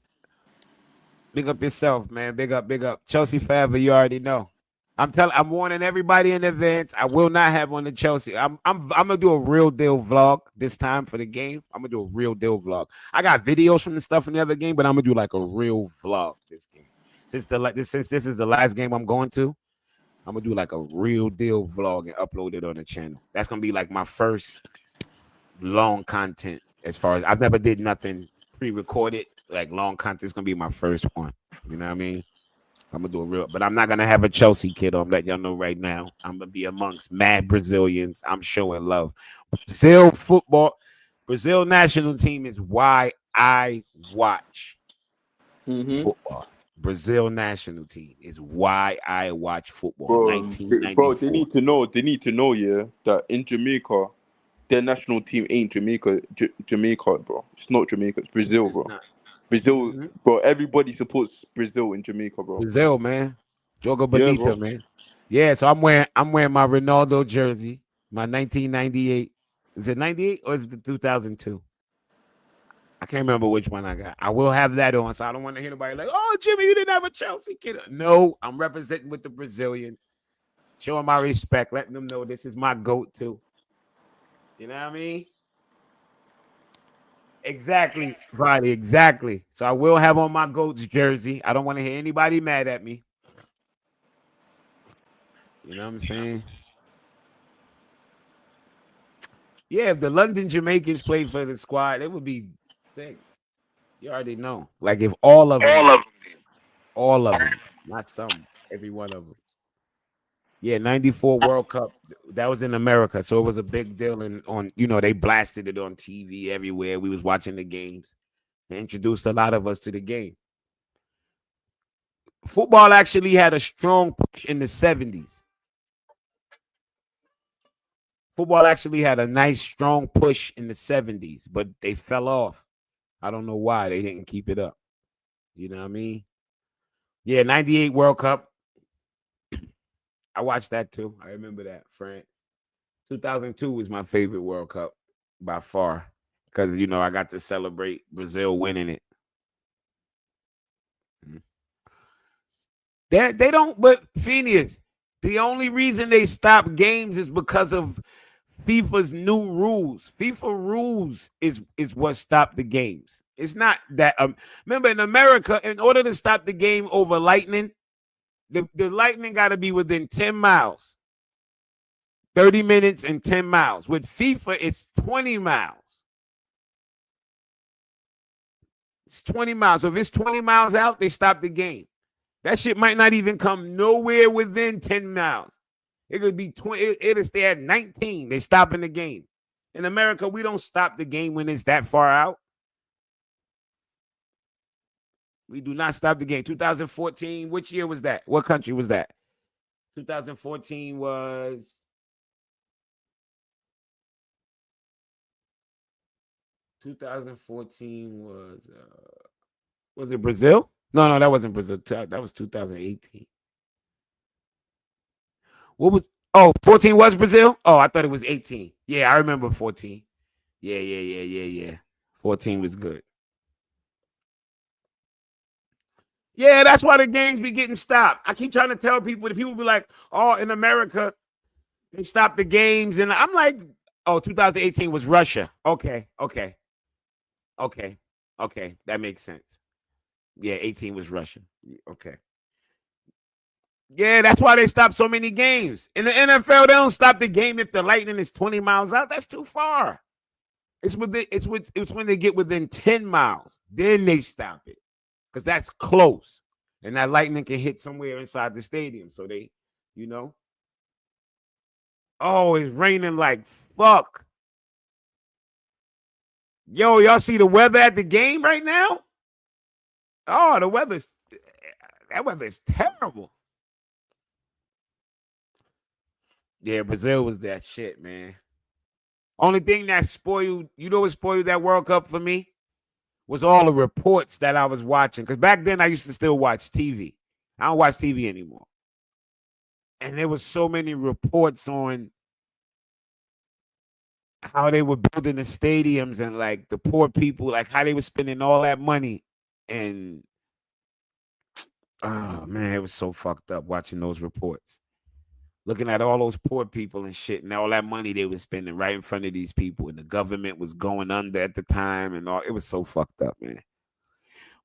Big up yourself, man. Big up, big up. Chelsea forever. You already know. I'm warning everybody in advance. I will not have on the Chelsea. I'm gonna do a real deal vlog this time for the game. I'm gonna do a real deal vlog. I got videos from the stuff in the other game, but I'm gonna do like a real vlog this game. Since this is the last game I'm going to, I'm gonna do like a real deal vlog and upload it on the channel. That's gonna be like my first long content as far as I've never did nothing pre-recorded like long content. It's gonna be my first one. You know what I mean? I'm gonna do a real, but I'm not gonna have a Chelsea kid. I'm letting y'all know right now. I'm gonna be amongst mad Brazilians. I'm showing love. Brazil football, Brazil national team is why I watch football. Brazil national team is why I watch football. Bro, they 1994. need to know. They need to know, yeah, that in Jamaica, their national team ain't Jamaica. Jamaica, bro. It's not Jamaica. It's Brazil, It's bro. not. Brazil, bro. Everybody supports Brazil in Jamaica, bro. Brazil, man. Jogo Yeah, Bonito, bro. man. Yeah, so I'm wearing my Ronaldo jersey, my 1998. Is it 98 or is it 2002? I can't remember which one I got. I will have that on, so I don't want to hear anybody like, "Oh, Jimmy, you didn't have a Chelsea kid." No, I'm representing with the Brazilians, showing my respect, letting them know this is my goat too. You know what I mean? Exactly, Vadi, exactly. So I will have on my goats jersey. I don't want to hear anybody mad at me. You know what I'm saying? Yeah, if the London Jamaicans played for the squad, it would be sick. You already know. Like if all of them did. All of them. Not some. Every one of them. Yeah, 94 World Cup. That was in America. So it was a big deal they blasted it on TV everywhere. We was watching the games. They introduced a lot of us to the game. Football actually had a strong push in the 70s. Football actually had a nice strong push in the 70s, but they fell off. I don't know why they didn't keep it up. You know what I mean? Yeah, 98 World Cup. I watched that too. I remember that, France. 2002 was my favorite World Cup by far because, I got to celebrate Brazil winning it. They don't, but Phineas, the only reason they stop games is because of FIFA's new rules. FIFA rules is what stopped the games. It's not that. Remember, in America, in order to stop the game over lightning, the lightning got to be within 10 miles, 30 minutes and 10 miles. With FIFA, it's 20 miles. It's 20 miles. So if it's 20 miles out, they stop the game. That shit might not even come nowhere within 10 miles. It could be 20. It'll stay at 19. They stopping the game. In America, we don't stop the game when it's that far out. We do not stop the game. 2014, which year was that? What country was that? 2014 was 2014 was it Brazil? No, that wasn't Brazil. That was 2018. What was? Oh, 14 was Brazil? Oh, I thought it was 18. Yeah, I remember 14. Yeah. 14 was good. Yeah, that's why the games be getting stopped. I keep trying to tell people, the people be like, oh, in America, they stopped the games. And I'm like, oh, 2018 was Russia. Okay. That makes sense. Yeah, 18 was Russia. Okay. Yeah, that's why they stopped so many games. In the NFL, they don't stop the game if the lightning is 20 miles out. That's too far. It's when they get within 10 miles, then they stop it. Because that's close. And that lightning can hit somewhere inside the stadium. So they, you know. Oh, it's raining like fuck. Yo, y'all see the weather at the game right now? Oh, that weather is terrible. Yeah, Brazil was that shit, man. Only thing that spoiled, you know what spoiled that World Cup for me? Was all the reports that I was watching. Because back then I used to still watch TV. I don't watch TV anymore. And there was so many reports on how they were building the stadiums and like the poor people, like how they were spending all that money. And oh man, it was so fucked up watching those reports. Looking at all those poor people and shit and all that money they were spending right in front of these people. And the government was going under at the time and all. It was so fucked up, man.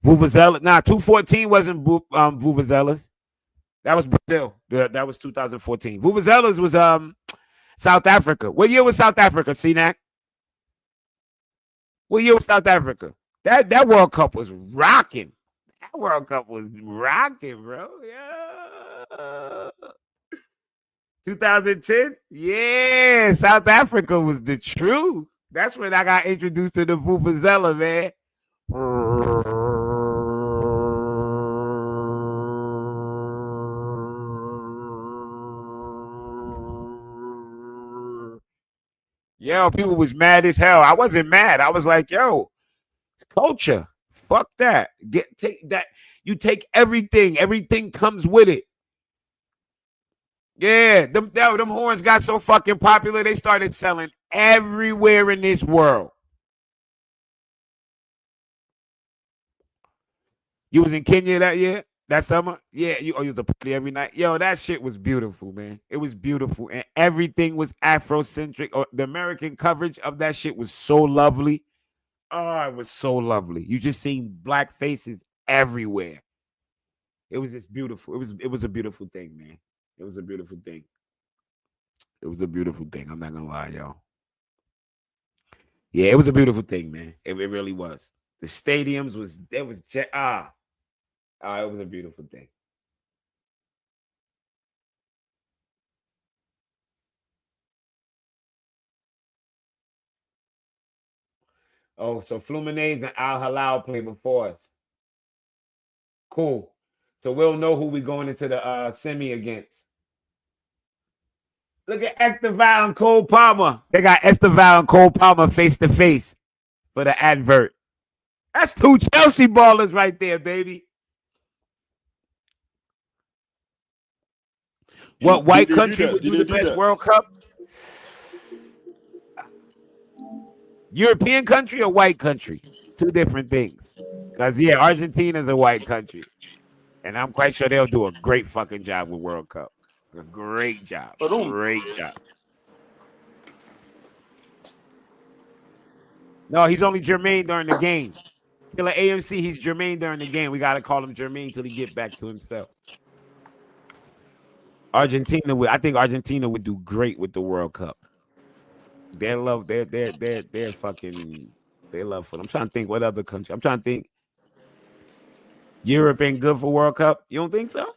Vuvuzela, 214 wasn't Vuvuzelas. That was Brazil. That was 2014. Vuvuzelas was South Africa. What year was South Africa, CNAC? What year was South Africa? That World Cup was rocking. That World Cup was rocking, bro. Yeah. 2010? Yeah, South Africa was the truth. That's when I got introduced to the Vuvuzela, man. Yo, people was mad as hell. I wasn't mad. I was like, yo, culture. Fuck that. Take that. You take everything. Everything comes with it. Yeah, them horns got so fucking popular, they started selling everywhere in this world. You was in Kenya that year? That summer? Yeah, you was a party every night. Yo, that shit was beautiful, man. It was beautiful. And everything was Afrocentric. The American coverage of that shit was so lovely. Oh, it was so lovely. You just seen black faces everywhere. It was just beautiful. It was a beautiful thing, man. It was a beautiful thing. It was a beautiful thing. I'm not gonna lie, y'all. Yeah, it was a beautiful thing, man. It really was. The stadiums it was it was a beautiful thing. Oh, so Fluminense and Al Hilal play before us. Cool. So we'll know who we're going into the semi against. Look at Esteval and Cole Palmer. They got Esteval and Cole Palmer face to face for the advert. That's two Chelsea ballers right there, baby. What white country would do the best World Cup? European country or white country? It's two different things. Because, yeah, Argentina's a white country. And I'm quite sure they'll do a great fucking job with World Cup. A great job. Great job. No, he's only Jermaine during the game. Killer AMC, he's Jermaine during the game. We got to call him Jermaine till he get back to himself. I think Argentina would do great with the World Cup. They love their fucking they love foot. I'm trying to think what other country. I'm trying to think. Europe ain't good for World Cup. You don't think so?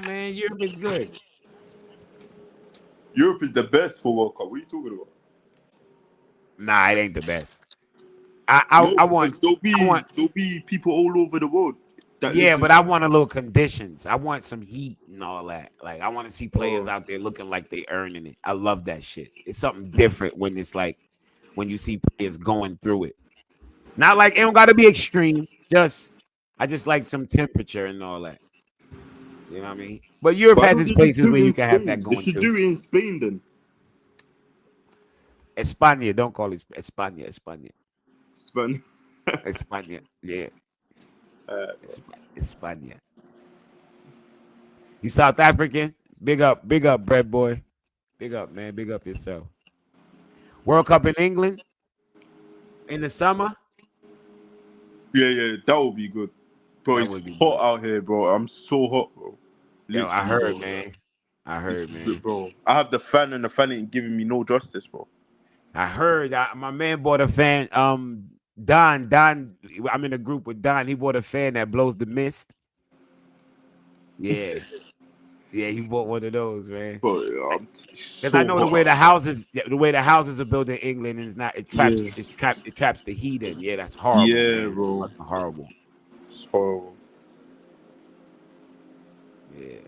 Man, Europe is good. Europe is the best for World Cup. What are you talking about? Nah, it ain't the best. I want there'll be people all over the world. Yeah, but I want a little conditions. I want some heat and all that. Like I want to see players out there looking like they earning it. I love that shit. It's something different when it's like when you see players going through it. Not like it don't got to be extreme. I just like some temperature and all that. You know what I mean? But Europe Why has don't its they just places do where it you in can have that Spain? They going should too. do it in Spain then. España, don't call it España. Spain. España. Yeah. Uh, España. You South African? Big up, bread boy. Big up, man. Big up yourself. World Cup in England in the summer. yeah, that would be good. Bro, That it's would be hot good. out here, bro. I'm so hot, bro. Yo, I Literally, heard, bro. man. I heard, man. Bro, I have the fan and the fan ain't giving me no justice, bro. I heard. My man bought a fan. Don. I'm in a group with Don. He bought a fan that blows the mist. Yeah, yeah. He bought one of those, man. Bro, I'm Because I so know hot out the way the houses are built in England is not. here. It traps the heat in. Yeah, that's horrible, Yeah, man. bro. Fucking horrible. It's horrible. Yeah.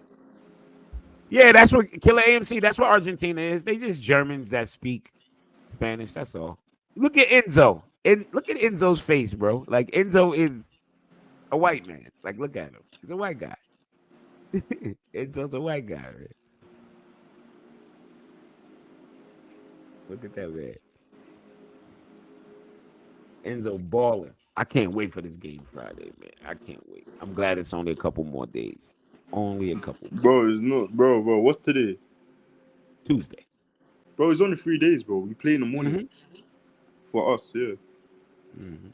Yeah, that's what Killer AMC. That's what Argentina is. They just Germans that speak Spanish. That's all. Look at Enzo. And look at Enzo's face, bro. Like Enzo is a white man. Like, look at him. He's a white guy. Enzo's a white guy, man. Look at that man. Enzo balling. I can't wait for this game Friday, man. I can't wait. I'm glad it's only a couple more days. Only a couple more. Bro, it's not, bro. What's today? Tuesday. Bro, it's only 3 days, bro. We play in the morning Mm-hmm. for us, yeah. Mm-hmm.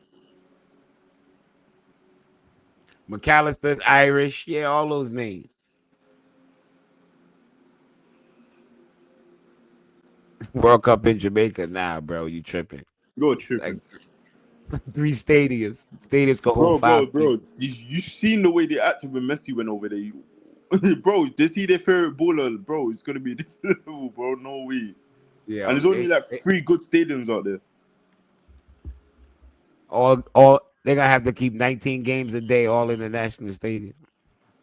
McAllister's Irish. Yeah, all those names. World Cup in Jamaica. Nah, bro, you tripping. You're It's tripping. like 3 stadiums. Stadiums can hold Bro. 5 people. You seen the way they acted when Messi went over there. Bro, they see their favorite baller, bro. It's gonna be a different level, bro. No way. Yeah, And there's only like 3 good stadiums out there. all they're gonna have to keep 19 games a day, all in the national stadium.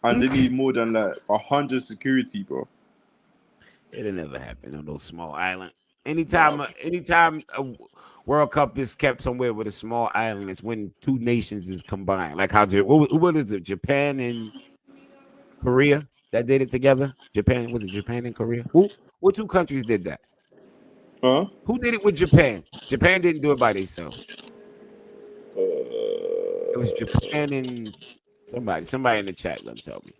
And they need more than like 100 security, bro. It'll never happen on those small islands. Anytime a World Cup is kept somewhere with a small island, it's when 2 nations is combined. Like how what is it? Japan and Korea that did it together. Japan was it Japan and Korea? What 2 countries did that? Huh? Who did it with Japan? Japan didn't do it by themselves. It was Japan and somebody in the chat. Let me tell me.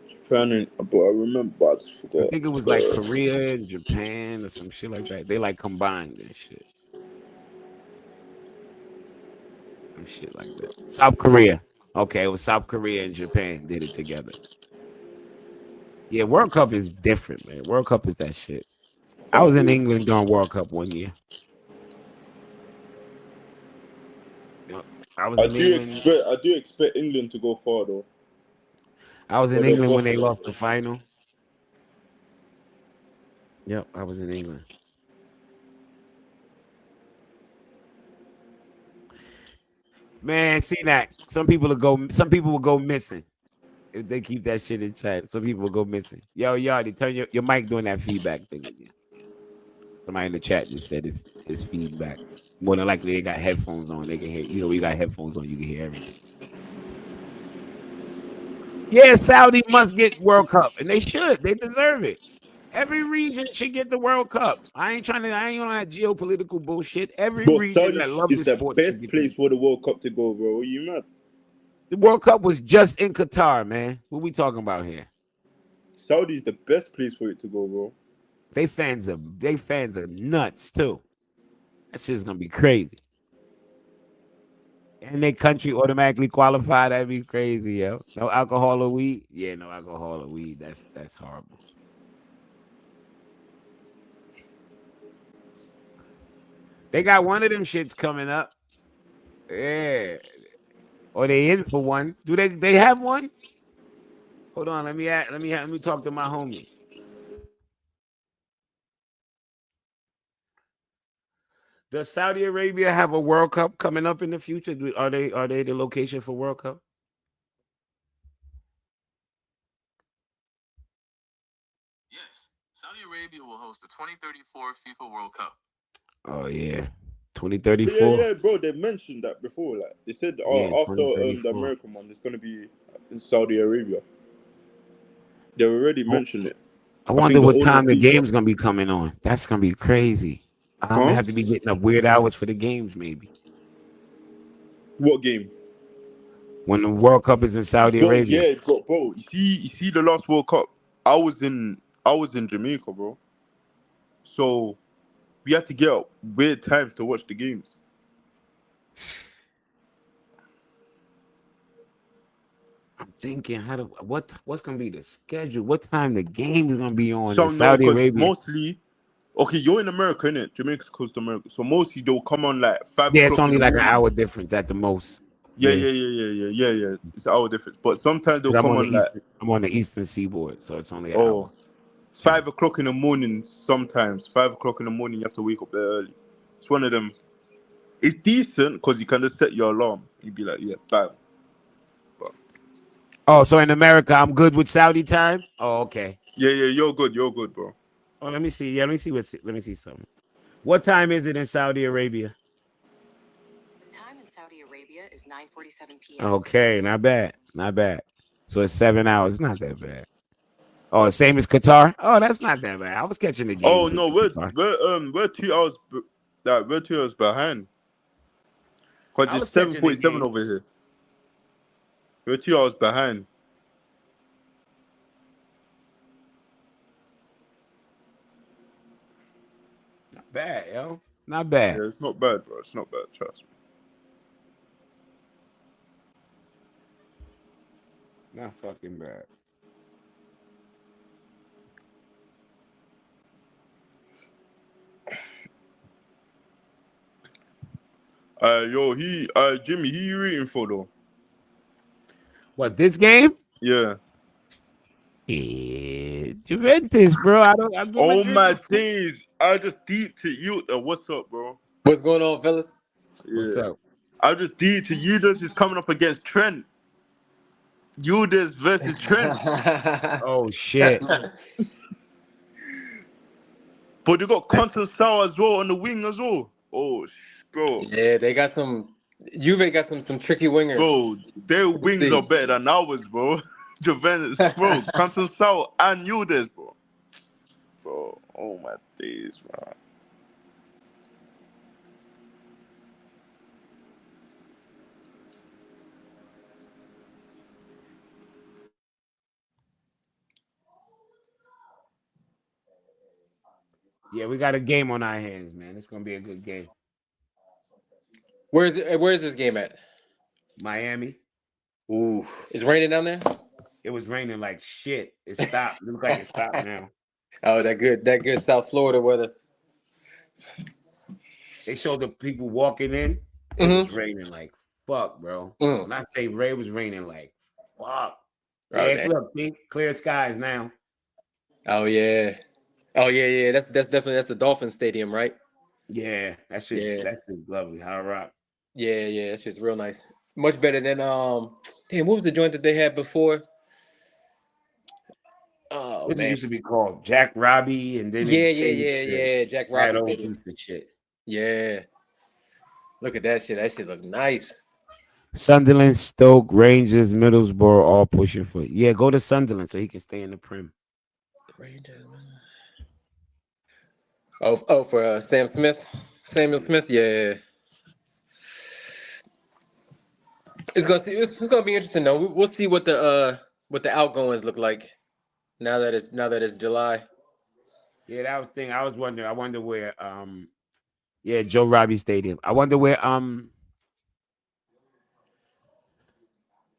Japan, but I remember, but I just I forgot. think it was like Korea and Japan or some shit like that. They like combined and shit. Some shit like that. South Korea. Okay, it was South Korea and Japan did it together. Yeah, World Cup is different, man. World Cup is that shit. I was in England during World Cup one year. I was in England. I do expect England to go far though. I was in England when they lost the final. Yep, I was in England. Man, see that. Some people will go missing if they keep that shit in chat. Some people will go missing. Yo, Yardy, turn your mic doing that feedback thing again. Somebody in the chat just said it's feedback. More than likely they got headphones on. They can hear, you got headphones on, you can hear everything. Yeah, Saudi must get World Cup, and they should. They deserve it. Every region should get the World Cup. I ain't on that geopolitical bullshit. Every region that loves is the the sport should best get place for the World Cup to go, bro. Are you mad? The World Cup was just in Qatar, man. What we talking about here? Saudi is the best place for it to go, bro. They fans are nuts too. That shit's gonna be crazy. And their country automatically qualified. That'd be crazy, yo. No alcohol or weed. Yeah, no alcohol or weed. That's horrible. They got one of them shits coming up. Yeah. Or they in for one. Do they have one? Hold on, let me talk to my homie. Does Saudi Arabia have a World Cup coming up in the future? Are they the location for World Cup? Yes, Saudi Arabia will host the 2034 FIFA World Cup. Oh yeah, 2034. Yeah, bro. They mentioned that before. Like they said, Yeah, after the American one, it's gonna be in Saudi Arabia. They already mentioned it. I I wonder think the what owner time the FIFA. game's gonna be coming on. That's gonna be crazy. I'm gonna Huh? have to be getting up weird hours for the games, maybe. What game? When the World Cup is in Saudi Bro, Arabia. yeah, bro. You see the last World Cup. I was in Jamaica, bro. So we had to get up weird times to watch the games. I'm thinking what's gonna be the schedule? What time the game is gonna be on in So no, Saudi because Arabia? mostly, okay, you're in America, innit? Jamaica's close to America. So mostly they'll come on like five Yeah, it's o'clock in only the like an morning. hour difference at the most. Yeah, Yeah, yeah, yeah, yeah, yeah, yeah, yeah. It's an hour difference. But sometimes they'll because come on like I'm on the eastern seaboard, so it's only an oh hour. Yeah. 5 o'clock in the morning. Sometimes 5 o'clock in the morning, you have to wake up there early. It's one of them. It's decent because you can just set your alarm. You'd be like, yeah, bam. But Oh, so in America, I'm good with Saudi time. Oh, okay. yeah, yeah, you're good, bro. Oh, let me see. Yeah, let me see something. What time is it in Saudi Arabia? The time in Saudi Arabia is 9:47 p.m. Okay, not bad. Not bad. So it's 7 hours. It's not that bad. Oh, same as Qatar? Oh, that's not that bad. I was catching the Oh games with no, we're Qatar. we're 2 hours, we're 2 hours behind. Cause I was it's catching the 7:47 game. over here. We're 2 hours behind. Not bad, yo. Not bad. Yeah, it's not bad, bro. It's not bad. Trust me. Not fucking bad. Jimmy, he you rooting for though? What, this game? Yeah. Yeah, Juventus, bro. I'm the Oh Madrid. my days! I just deep to you. What's up, bro? What's going on, fellas? What's Yeah. up? I just deep to Eudes is coming up against Trent. Eudes versus Trent. Oh shit. But they got Conceição as well on the wing as well. Oh, bro, Yeah, they got some. Juve got some tricky wingers. bro, their We'll wings are see. better than ours, bro. Juventus, bro, Conceição and Eudes, bro. Bro, oh my days, bro. Yeah, we got a game on our hands, man. It's gonna be a good game. Where's this game at? Miami. Ooh, it's raining down there. It was raining like shit. It stopped. It looks like it stopped now. Oh, that good South Florida weather. They showed the people walking in. It was Mm-hmm. raining like fuck, bro. Mm. When I say rain, it was raining like fuck. Oh, Yeah, damn. look, see, clear skies now. Oh yeah. Oh yeah. That's definitely the Dolphin Stadium, right? Yeah, that's just Yeah. lovely. Hard rock. Yeah. It's just real nice. Much better than Damn, what was the joint that they had before? Oh What's it man. used to be called? Jack Robbie, and then Yeah, it yeah, changed yeah, to yeah. Jack that Robbie old Stadium. piece of shit. Yeah. Look at that shit. That shit looks nice. Sunderland, Stoke, Rangers, Middlesbrough, all pushing for. Yeah, go to Sunderland so he can stay in the Prem. Oh, for Sam Smith, Samuel Smith. Yeah, it's gonna be interesting though. We'll see what the outgoings look like now that it's July. Yeah, that was the thing. I was wondering. I wonder where yeah, Joe Robbie Stadium. I wonder where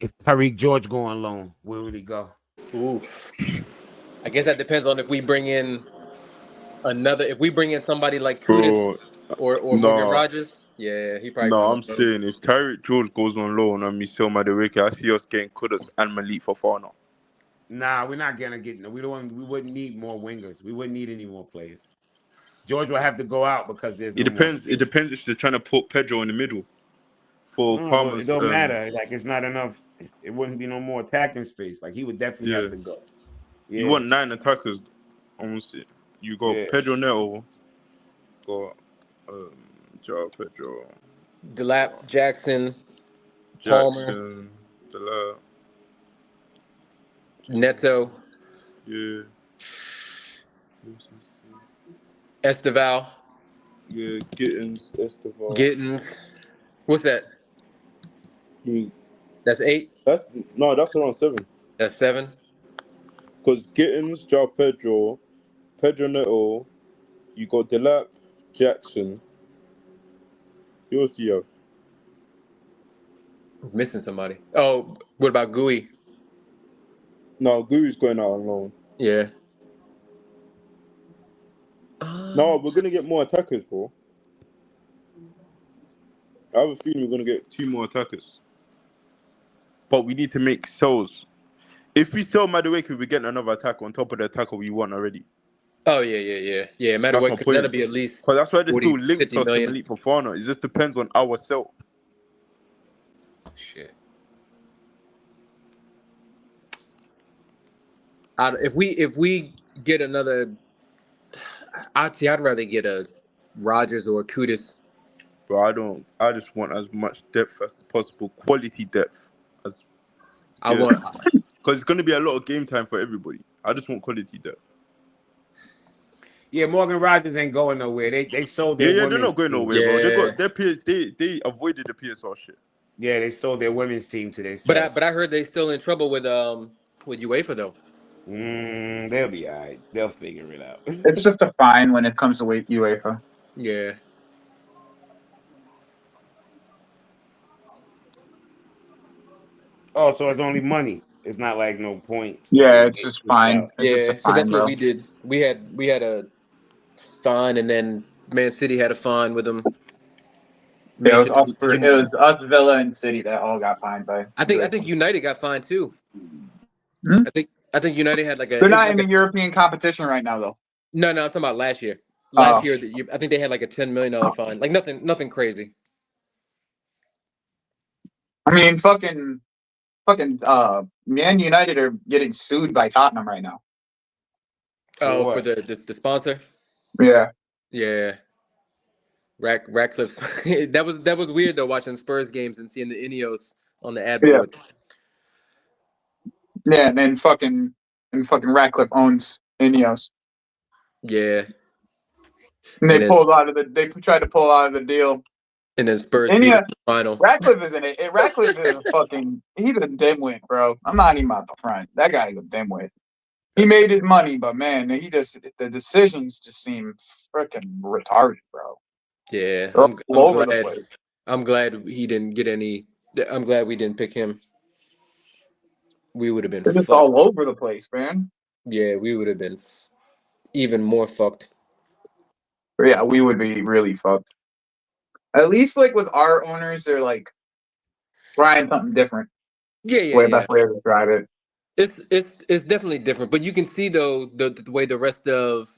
if Tariq George go on loan, where would he go? Ooh, I guess that depends on if we bring in if we bring in somebody like Kudus Bro, or Morgan nah, Rogers. Yeah, he probably nah. going on I'm loan. saying if Tyreek George goes on loan and Michel Madueke, I see us getting Kudus and Malik Fofana. Nah, we're not gonna get. We don't. We wouldn't need more wingers. We wouldn't need any more players. George will have to go out because there's It no more depends. It space. depends if they're trying to put Pedro in the middle for No, it Palmer's. don't matter. Like it's not enough. It wouldn't be no more attacking space. Like he would definitely Yeah, have to go. you Yeah, want 9 attackers. Almost it. You got yeah. Pedro Neto, got Joao Pedro, Delap, Jackson, Palmer, Jackson, Dela. Neto. Yeah. Esteval, Yeah, Gittins, Esteval. Gittins. What's that? Mm, That's 8. That's around 7. That's 7. Because Gittins, João Pedro, Pedro Neto, you got Delap, Jackson. Who else do you have? I'm missing somebody. Oh, what about Gui? No, Guru's going out on loan. Yeah. No, we're gonna get more attackers, bro. I have a feeling we're gonna get 2 more attackers. But we need to make sells. If we sell Madueke, we get another attacker on top of the attacker we want already. Oh yeah. Matter That's what, my because that'll point. be at least Because that's why they 40, still linked 50 us to million. Malik Fofana. It just depends on our sell. Shit. If we get another, I'd rather get a Rogers or a Kudus. But I just want as much depth as possible, quality depth. I want. Because it's gonna be a lot of game time for everybody. I just want quality depth. Yeah, Morgan Rogers ain't going nowhere. They sold their They're women's not going team. nowhere, bro. They Yeah. got their they avoided the PSR shit. Yeah, they sold their women's team to themselves. But I heard they still in trouble with UEFA though. They'll be all right. They'll figure it out. It's just a fine when it comes to UEFA. Yeah. Oh, so it's only money. It's not like no points. Yeah, it's just fine. It's Yeah, just a because that's fine, what bro. we did. We had a fine, and then Man City had a fine with them. Yeah, it was us, Villa, and City that all got fined by. I think United got fined too. Hmm? I think United had like a. They're not in the European competition right now, though. No, I'm talking about last year. Oh. Year, I think they had like a $10 million fine. Like nothing crazy. I mean, fucking, Man United are getting sued by Tottenham right now. For the sponsor. Yeah. Yeah. Ratcliffe. that was weird though, watching Spurs games and seeing the Ineos on the ad board. Yeah, and then fucking Ratcliffe owns Ineos. Yeah. And they tried to pull out of the deal. And then Spurs beat them in the final. Ratcliffe isn't it. Ratcliffe is he's a dimwit, bro. I'm not even out the front. That guy's a dimwit. He made his money, but man, the decisions just seem freaking retarded, bro. Yeah. I'm glad he didn't get any. I'm glad we didn't pick him. We would have been just all over the place, man. Yeah, we would have been even more fucked. But yeah, we would be really fucked. At least like with our owners, they're like trying something different. Yeah. Best way to describe it. It's definitely different, but you can see though the way the rest of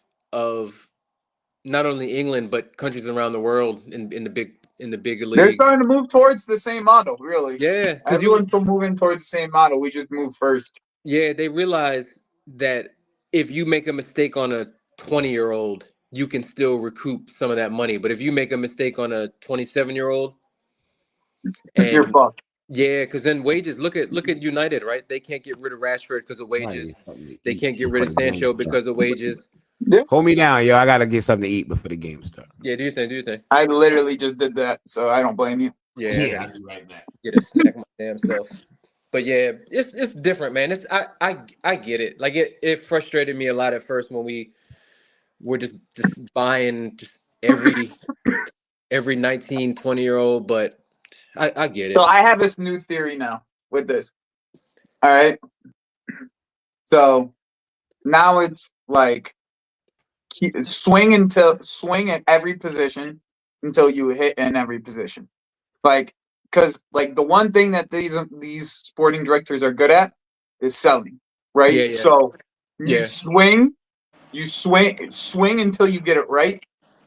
not only England but countries around the world in the big league. They're starting to move towards the same model, really. Yeah, because everyone's moving towards the same model. We just move first. Yeah, they realize that if you make a mistake on a 20-year-old, you can still recoup some of that money. But if you make a mistake on a 27-year-old, you're fucked. Yeah, because then wages. Look at United, right? They can't get rid of Rashford because of wages. They can't get rid of Sancho because of wages. Yeah. Hold me down, yo. I gotta get something to eat before the game starts. Yeah, do you think? I literally just did that, so I don't blame you. Yeah, I'll be right back. Get a snack my damn self. But yeah, it's different, man. I get it. Like it frustrated me a lot at first when we were just buying just every 19, 20-year-old, but I get it. So I have this new theory now with this. All right. So now it's like swing at every position until you hit in every position. Like, because like the one thing that these sporting directors are good at is selling, right? Yeah. So you swing until you get it right.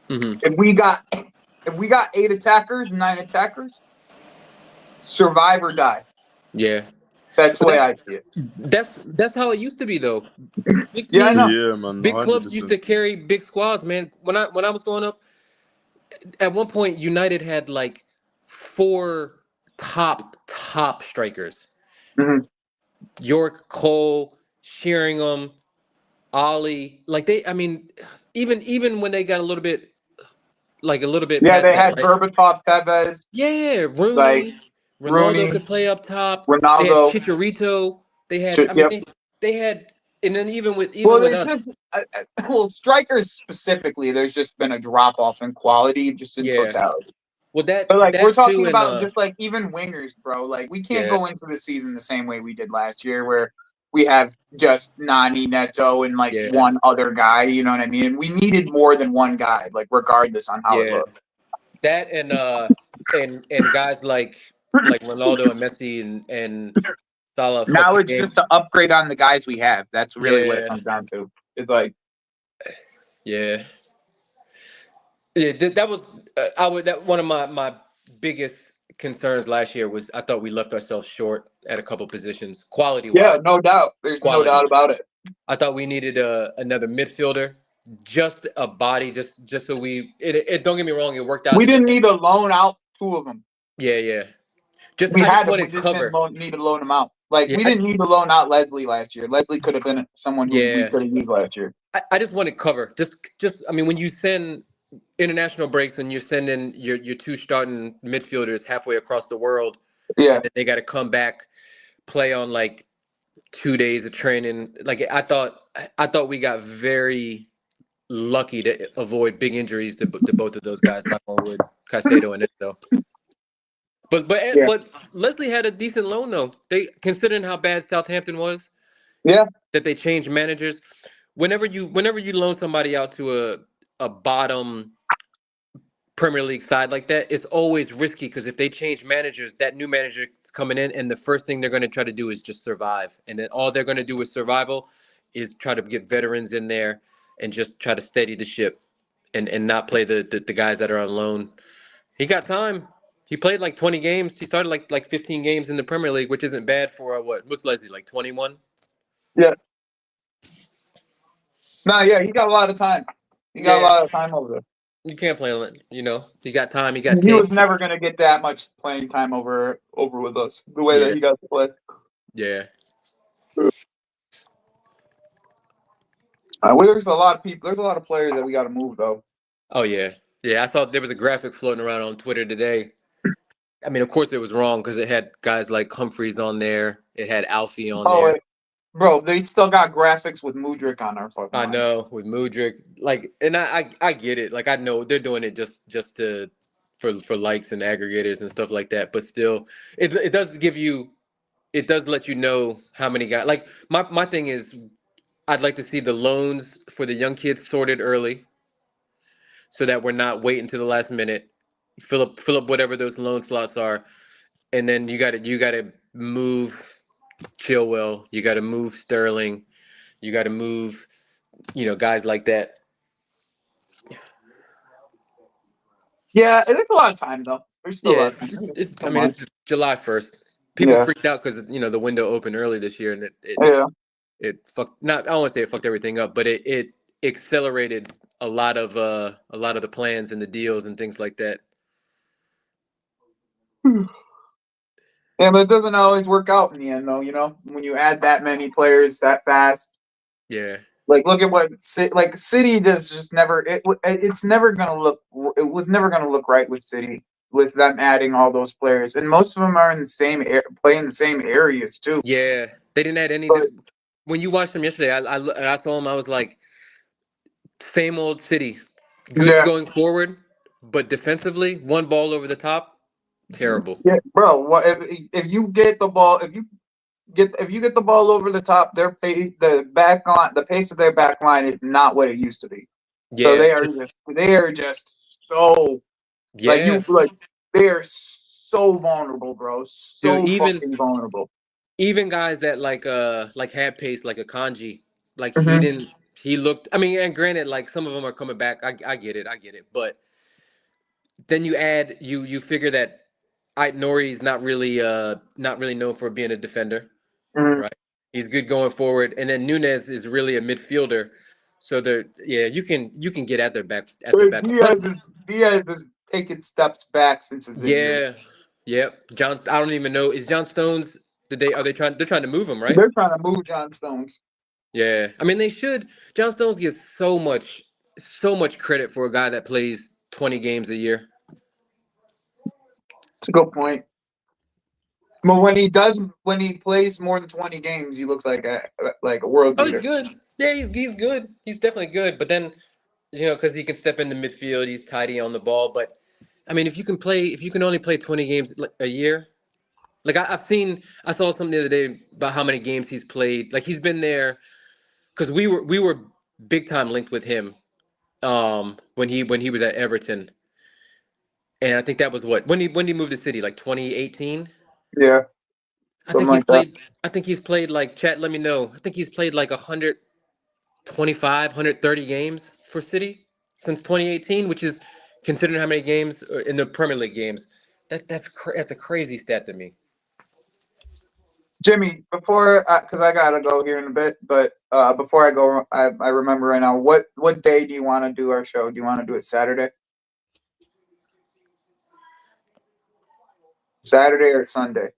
Mm-hmm. If we got 8 attackers, 9 attackers, survive or die. Yeah. That's the way I see it. That's how it used to be though. Big Yeah, I know. Yeah, man. Big 100%. clubs used to carry big squads, man. When I was growing up, at one point United had like 4 top strikers. Mm-hmm. York, Cole, Sheringham, Ollie, like I mean, even when they got a little bit Yeah, past they that, had right? Berbatov, Tevez, Yeah, like Rooney, Ronaldo Rooney, could play up top. They had Ronaldo. Chicharito. They had, I mean, Yep. they had, and then even Well, with there's us, just strikers specifically. There's just been a drop off in quality, just in yeah. totality. Well, But like we're that too, talking and about just like even wingers, bro. Like we can't yeah, go into the season the same way we did last year, where we have just Nani, Neto, and like yeah, one other guy. You know what I mean? And we needed more than one guy, like regardless on how it yeah. looked. That and guys like Ronaldo and Messi and Salah fucked Now the it's game. just to upgrade on the guys we have. That's really what it Yeah, comes down to. It's like, yeah. Yeah, that was I would that one of my biggest concerns last year was I thought we left ourselves short at a couple positions, quality yeah, wise. no doubt. There's no Quality. doubt about it. I thought we needed another midfielder, just a body, just so we. It don't get me wrong, it worked out We in the didn't end. need to loan out two of them. Yeah, yeah. Just We I just had them. We wanted just didn't cover. need to loan them out. Like Yeah, we didn't need to loan out Leslie last year. Leslie could have been someone who we yeah. could have used last year. I just wanted cover. Just. I mean, when you send international breaks and you're sending your two starting midfielders halfway across the world, Yeah, and then they got to come back, play on like 2 days of training. Like I thought we got very lucky to avoid big injuries to both of those guys. Knock on wood, Caicedo and Enzo. yeah, But Leslie had a decent loan though. They considering how bad Southampton was, yeah. that they changed managers. Whenever you loan somebody out to a bottom Premier League side like that, it's always risky because if they change managers, that new manager is coming in, and the first thing they're going to try to do is just survive. And then all they're going to do with survival is try to get veterans in there and just try to steady the ship and not play the guys that are on loan. He got time. He played like 20 games. He started like 15 games in the Premier League, which isn't bad for what's Leslie like 21? Yeah. No, yeah, he got a lot of time. He got a Yeah, lot of time over there. you can't play on it. He got time. He got He was tape. never going to get that much playing time over with us. The way that Yeah, he got to play. yeah. There's a lot of people. There's a lot of players that we got to move though. Oh yeah, yeah. I saw there was a graphic floating around on Twitter today. I mean, of course it was wrong because it had guys like Humphreys on there. It had Alfie on Oh, there. wait. Bro, they still got graphics with Mudryk on our fucking I line. know with Mudryk, like, and I get it. Like I know they're doing it just to for likes and aggregators and stuff like that. But still, it does give you, it does let you know how many guys. Like my thing is, I'd like to see the loans for the young kids sorted early, so that we're not waiting to the last minute. Fill up whatever those loan slots are, and then you gotta move Chilwell. You gotta move Sterling. You gotta move guys like that. Yeah, it is a lot of time though. There's still a Yeah, lot of time. it's I Come mean on. it's July 1st. People Yeah, freaked out because the window opened early this year, and yeah. it fucked, not, I don't want to say it fucked everything up, but it accelerated a lot of the plans and the deals and things like that. Yeah, but it doesn't always work out in the end, though. You know, when you add that many players that fast, Yeah, like look at what City does. Just never. It's never gonna look. It was never gonna look right with City with them adding all those players, and most of them are in the same playing the same areas too. yeah. They didn't add any. But When you watched them yesterday, I saw them. I was like, same old City, good yeah, going forward, but defensively, one ball over the top, terrible. yeah, bro. What if you get the ball? If you get the ball over the top, the pace of their back line is not what it used to be. So Yeah, they are just so yeah, they are so vulnerable, bro. dude. So fucking vulnerable. Even guys that like had pace, like a Kanji, like he Mm-hmm. didn't. He looked. I mean, and granted, like some of them are coming back. I get it. I get it. But then you figure that Ait Nori's not really known for being a defender, Mm-hmm. right? He's good going forward, and then Nunez is really a midfielder. So you can get at their back Plus, Diaz is taking steps back since his injury. yeah, yep. John, I don't even know, is John Stones. Did they are they trying? They're trying to move him, right? They're trying to move John Stones. Yeah, I mean they should. John Stones gets so much credit for a guy that plays 20 games a year. It's a good point. But when he plays more than 20 games, he looks like a world Oh, he's beater. good. Yeah, he's good. He's definitely good. But then, because he can step into midfield, he's tidy on the ball. But I mean, if you can only play 20 games a year, like I saw something the other day about how many games he's played. Like he's been there because we were big time linked with him when he was at Everton, and I think that was when he moved to City, like 2018. Yeah, something like that. I think he's played like chat. Let me know. I think he's played like 125, 130 games for City since 2018, which is considering how many games in the Premier League games. That's a crazy stat to me. Jimmy, before because I gotta go here in a bit, but before I go, I remember right now. What day do you want to do our show? Do you want to do it Saturday? Saturday or Sunday?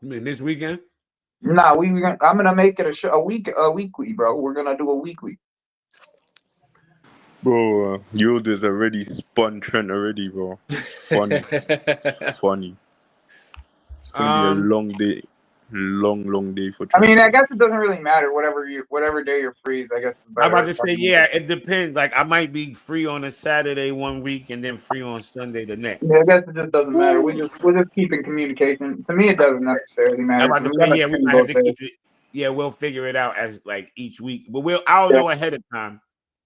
You mean this weekend? Nah, I'm gonna make it a weekly, bro. We're gonna do a weekly. Bro, Yildiz already spun Trent already, bro. Funny. Funny. It's gonna be a long day. Long day for I Trent. mean, I guess it doesn't really matter. Whatever day you're free is, I guess, I'm better. about to say, yeah, it depends. Like I might be free on a Saturday one week and then free on Sunday the next. Yeah, I guess it just doesn't matter. We're just keeping communication. To me, it doesn't necessarily matter. I'm about to We're say, gonna yeah, we stream might have both to days. keep it. Yeah, we'll figure it out as like each week, but I'll Yeah. know ahead of time.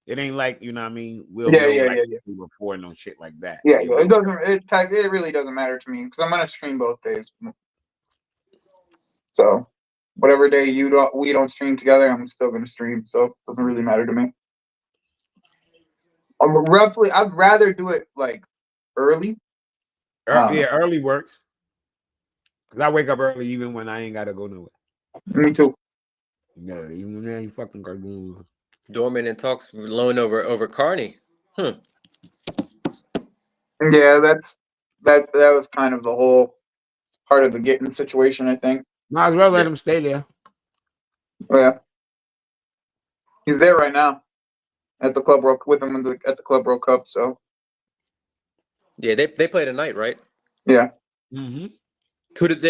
It ain't like what I mean. We'll Yeah, know yeah, like yeah. before no shit like that. Yeah, It yeah. will. It really doesn't matter to me because I'm gonna stream both days. So whatever day we don't stream together, I'm still gonna stream. So it doesn't really matter to me. Roughly, I'd rather do it like early. Yeah, early works. Cause I wake up early even when I ain't gotta go nowhere. Me too. No, even when I ain't fucking gotta go. Dorman and talks loan over Carney. Yeah, that was kind of the whole part of the getting situation, I think. Might as well let Yeah. him stay there. Yeah, he's there right now at the Club World with him at the Club World Cup. So Yeah, they play tonight, right? yeah, Mm-hmm. Who did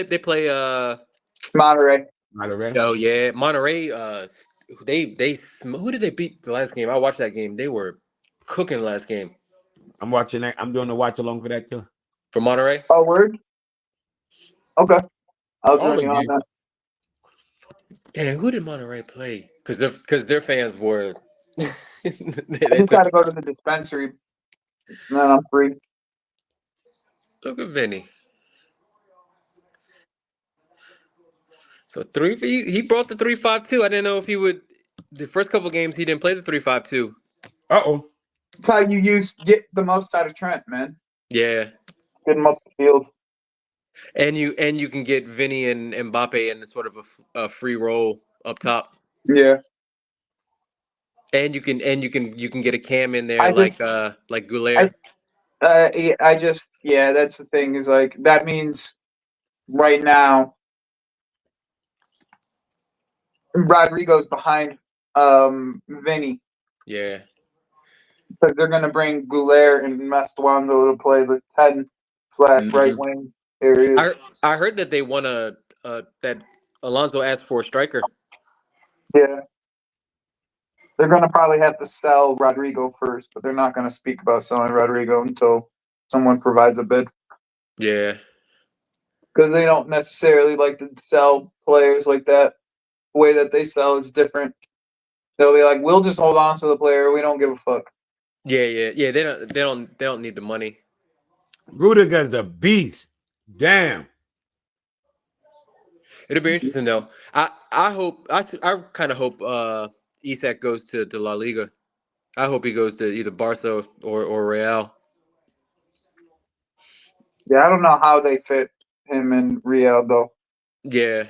they play? Monterey. Oh yeah, Monterey. Who did they beat the last game? I watched that game. They were cooking last game I'm watching that. I'm doing the watch along for that too. for Monterey. Oh, word. Okay, I'll All join the you on games. that. Damn, who did Monterey play? Because their fans were. I they just got to took. go to the dispensary, and then I'm free. Look at Vinny. So he brought the 3-5-2. I didn't know if he would. The first couple games he didn't play the 3-5-2. Uh-oh. That's how you get the most out of Trent, man. Yeah, Get him up the field. and you can get Vinny and Mbappe in sort of a free roll up top, Yeah, and you can get a Cam in there I just, like Goulet. yeah, that's the thing. Is like that means right now Rodrigo's behind Vinny Yeah. because they're gonna bring Goulet and Mastuando to play the 10/right Hmm. wing areas. I heard that they want that Alonso asked for a striker. Yeah, they're gonna probably have to sell Rodrigo first, but they're not gonna speak about selling Rodrigo until someone provides a bid Yeah. because they don't necessarily like to sell players like that. The way that they sell is different. They'll be like, "We'll just hold on to the player. We don't give a fuck." Yeah. They don't need the money. Rudiger's a beast. Damn. It'll be interesting though. I kind of hope Isak goes to La Liga. I hope he goes to either Barca or Real. Yeah, I don't know how they fit him in Real though. Yeah.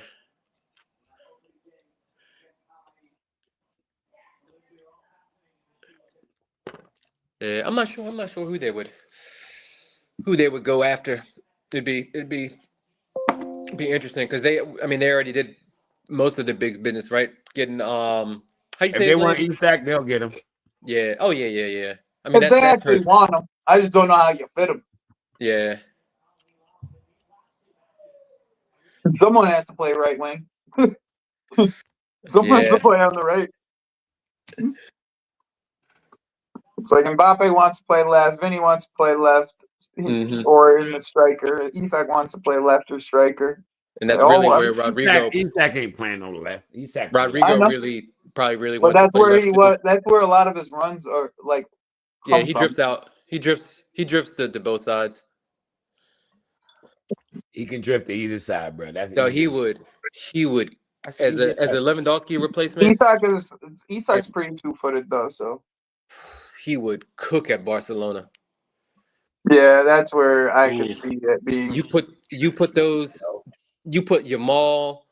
Yeah, I'm not sure. I'm not sure who they would go after. It'd be interesting because they. I mean, they already did most of the big business, right? Getting how you If say they his want name? Isak, they'll get him. Yeah. Oh yeah. I mean If they that actually hurts. want him, I just don't know how you fit him. Yeah. Someone has to play right wing. Someone has to Yeah. play on the right. It's like Mbappe wants to play left, Vinny wants to play left, Hmm. or in the striker. Isak wants to play left or striker. And that's Oh, really where Rodrigo Isak ain't playing on the left. Isak play right. I Rodrigo know, really probably but wants to that's play where left he too. was. That's where a lot of his runs are like Yeah, come he from. drifts out. He drifts to both sides. He can drift to either side, bro. That's No, easy. he would That's as easy. a Lewandowski replacement, Isak's pretty 2-footed though, so he would cook at Barcelona. yeah, that's where I could Ooh. see it being. You put Yamal,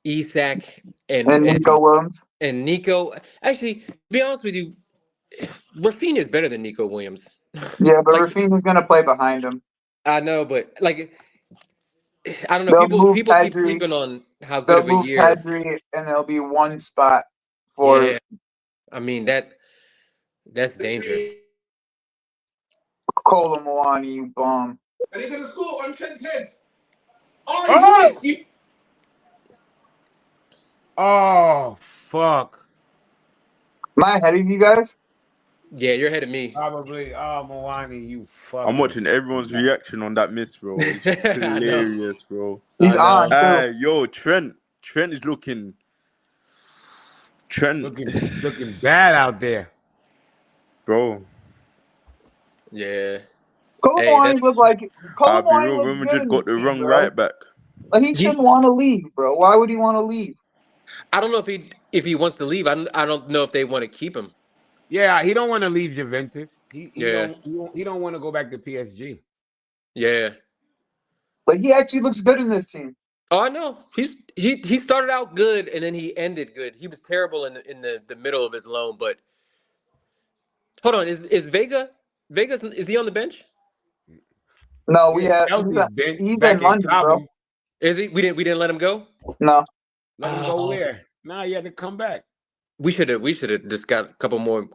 Isak, And Nico Williams. and Nico. Actually, to be honest with you, Rafinha is better than Nico Williams. Yeah, but Like Rafinha's gonna play behind him. I know, but like I don't know. They'll move People keep Pedri. sleeping on how good They'll of a move year. Pedri, and there'll be one spot for Yeah, I mean that's dangerous. Colomwani, you bum. Are they gonna score on 10-10? Oh! Oh, fuck. Am I ahead of you guys? Yeah, you're ahead of me. Probably. Oh, Moani, you I'm fucking. watching everyone's reaction on that miss, bro. It's I know. hilarious, bro. He's I know. on too. Yo, Trent. Trent is looking. Trent, Looking bad out there. bro. Yeah. Hey, Colomwani looked like I'll be Colomwani real. looks Real good Madrid in got this the team, wrong bro. right back. Like he he, shouldn't want to leave, bro. Why would he want to leave? I don't know if he wants to leave. I don't know if they want to keep him. Yeah, he don't want to leave Juventus. He Yeah. he don't want to go back to PSG. Yeah. Like he actually looks good in this team. Oh, I know. He started out good and then he ended good. He was terrible in the middle of his loan, but hold on, is Vega's is he on the bench? No, we Yeah, have Chelsea's bench he's back in in London, bro. Cobham. Is he? We didn't let him go. No, Let him go where? Nah, he had to come back. We should have just got a couple more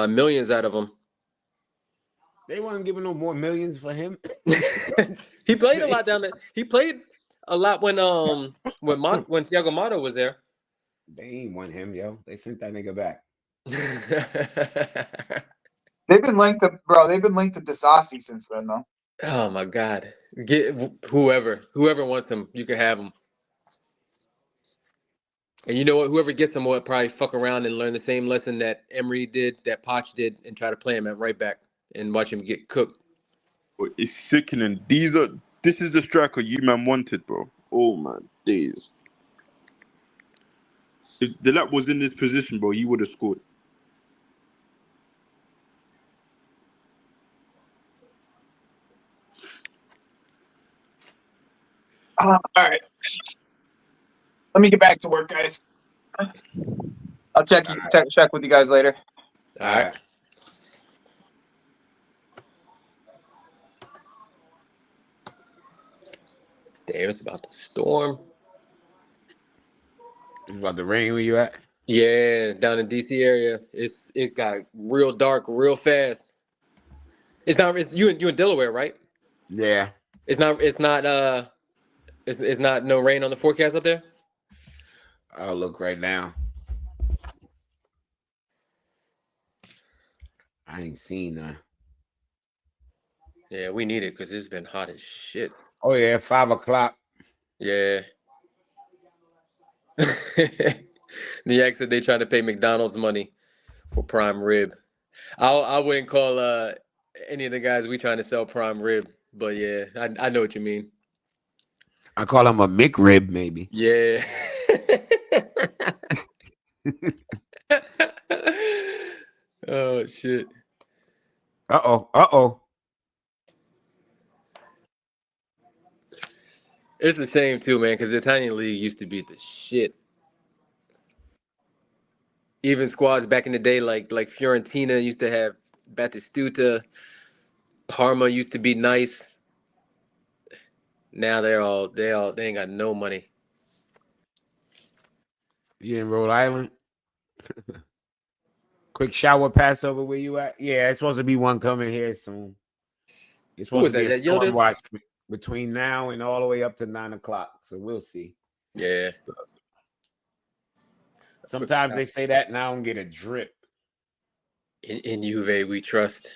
millions out of him. They weren't giving no more millions for him. He played a lot down there. He played a lot when Thiago Motta was there. They ain't want him, yo. They sent that nigga back. they've been linked to Disasi since then, though. Oh my God! Get whoever wants him, you can have him. And you know what? Whoever gets him will probably fuck around and learn the same lesson that Emery did, that Poch did, and try to play him at right back and watch him get cooked. It's sickening. This is the striker you man wanted, bro. Oh my days. If the lap was in this position, bro, he would have scored. All right, let me get back to work, guys. I'll check with you guys later. All right. Damn, it's about to storm. It's about to rain where you at? Yeah, down in DC area, it got real dark real fast. It's not. You in Delaware, right? Yeah. It's not. It's not no rain on the forecast up there. I'll look right now. I ain't seen none. Yeah, we need it because it's been hot as shit. Oh yeah, 5 o'clock. Yeah. The ex said they trying to pay McDonald's money for prime rib. I wouldn't call any of the guys we trying to sell prime rib, but yeah, I know what you mean. I call him a McRib, maybe. Yeah. Oh shit. Uh-oh. It's a shame too, man, because the Italian league used to be the shit. Even squads back in the day, like Fiorentina used to have Batistuta. Parma used to be nice. Now they ain't got no money. You in Rhode Island? Quick shower pass over where you at? Yeah, it's supposed to be one coming here soon. It's Who supposed is to be that? a That storm Yildiz? watch between now and all the way up to 9 o'clock. So we'll see. Yeah. Sometimes they say that, and I don't get a drip. In Juve, we trust.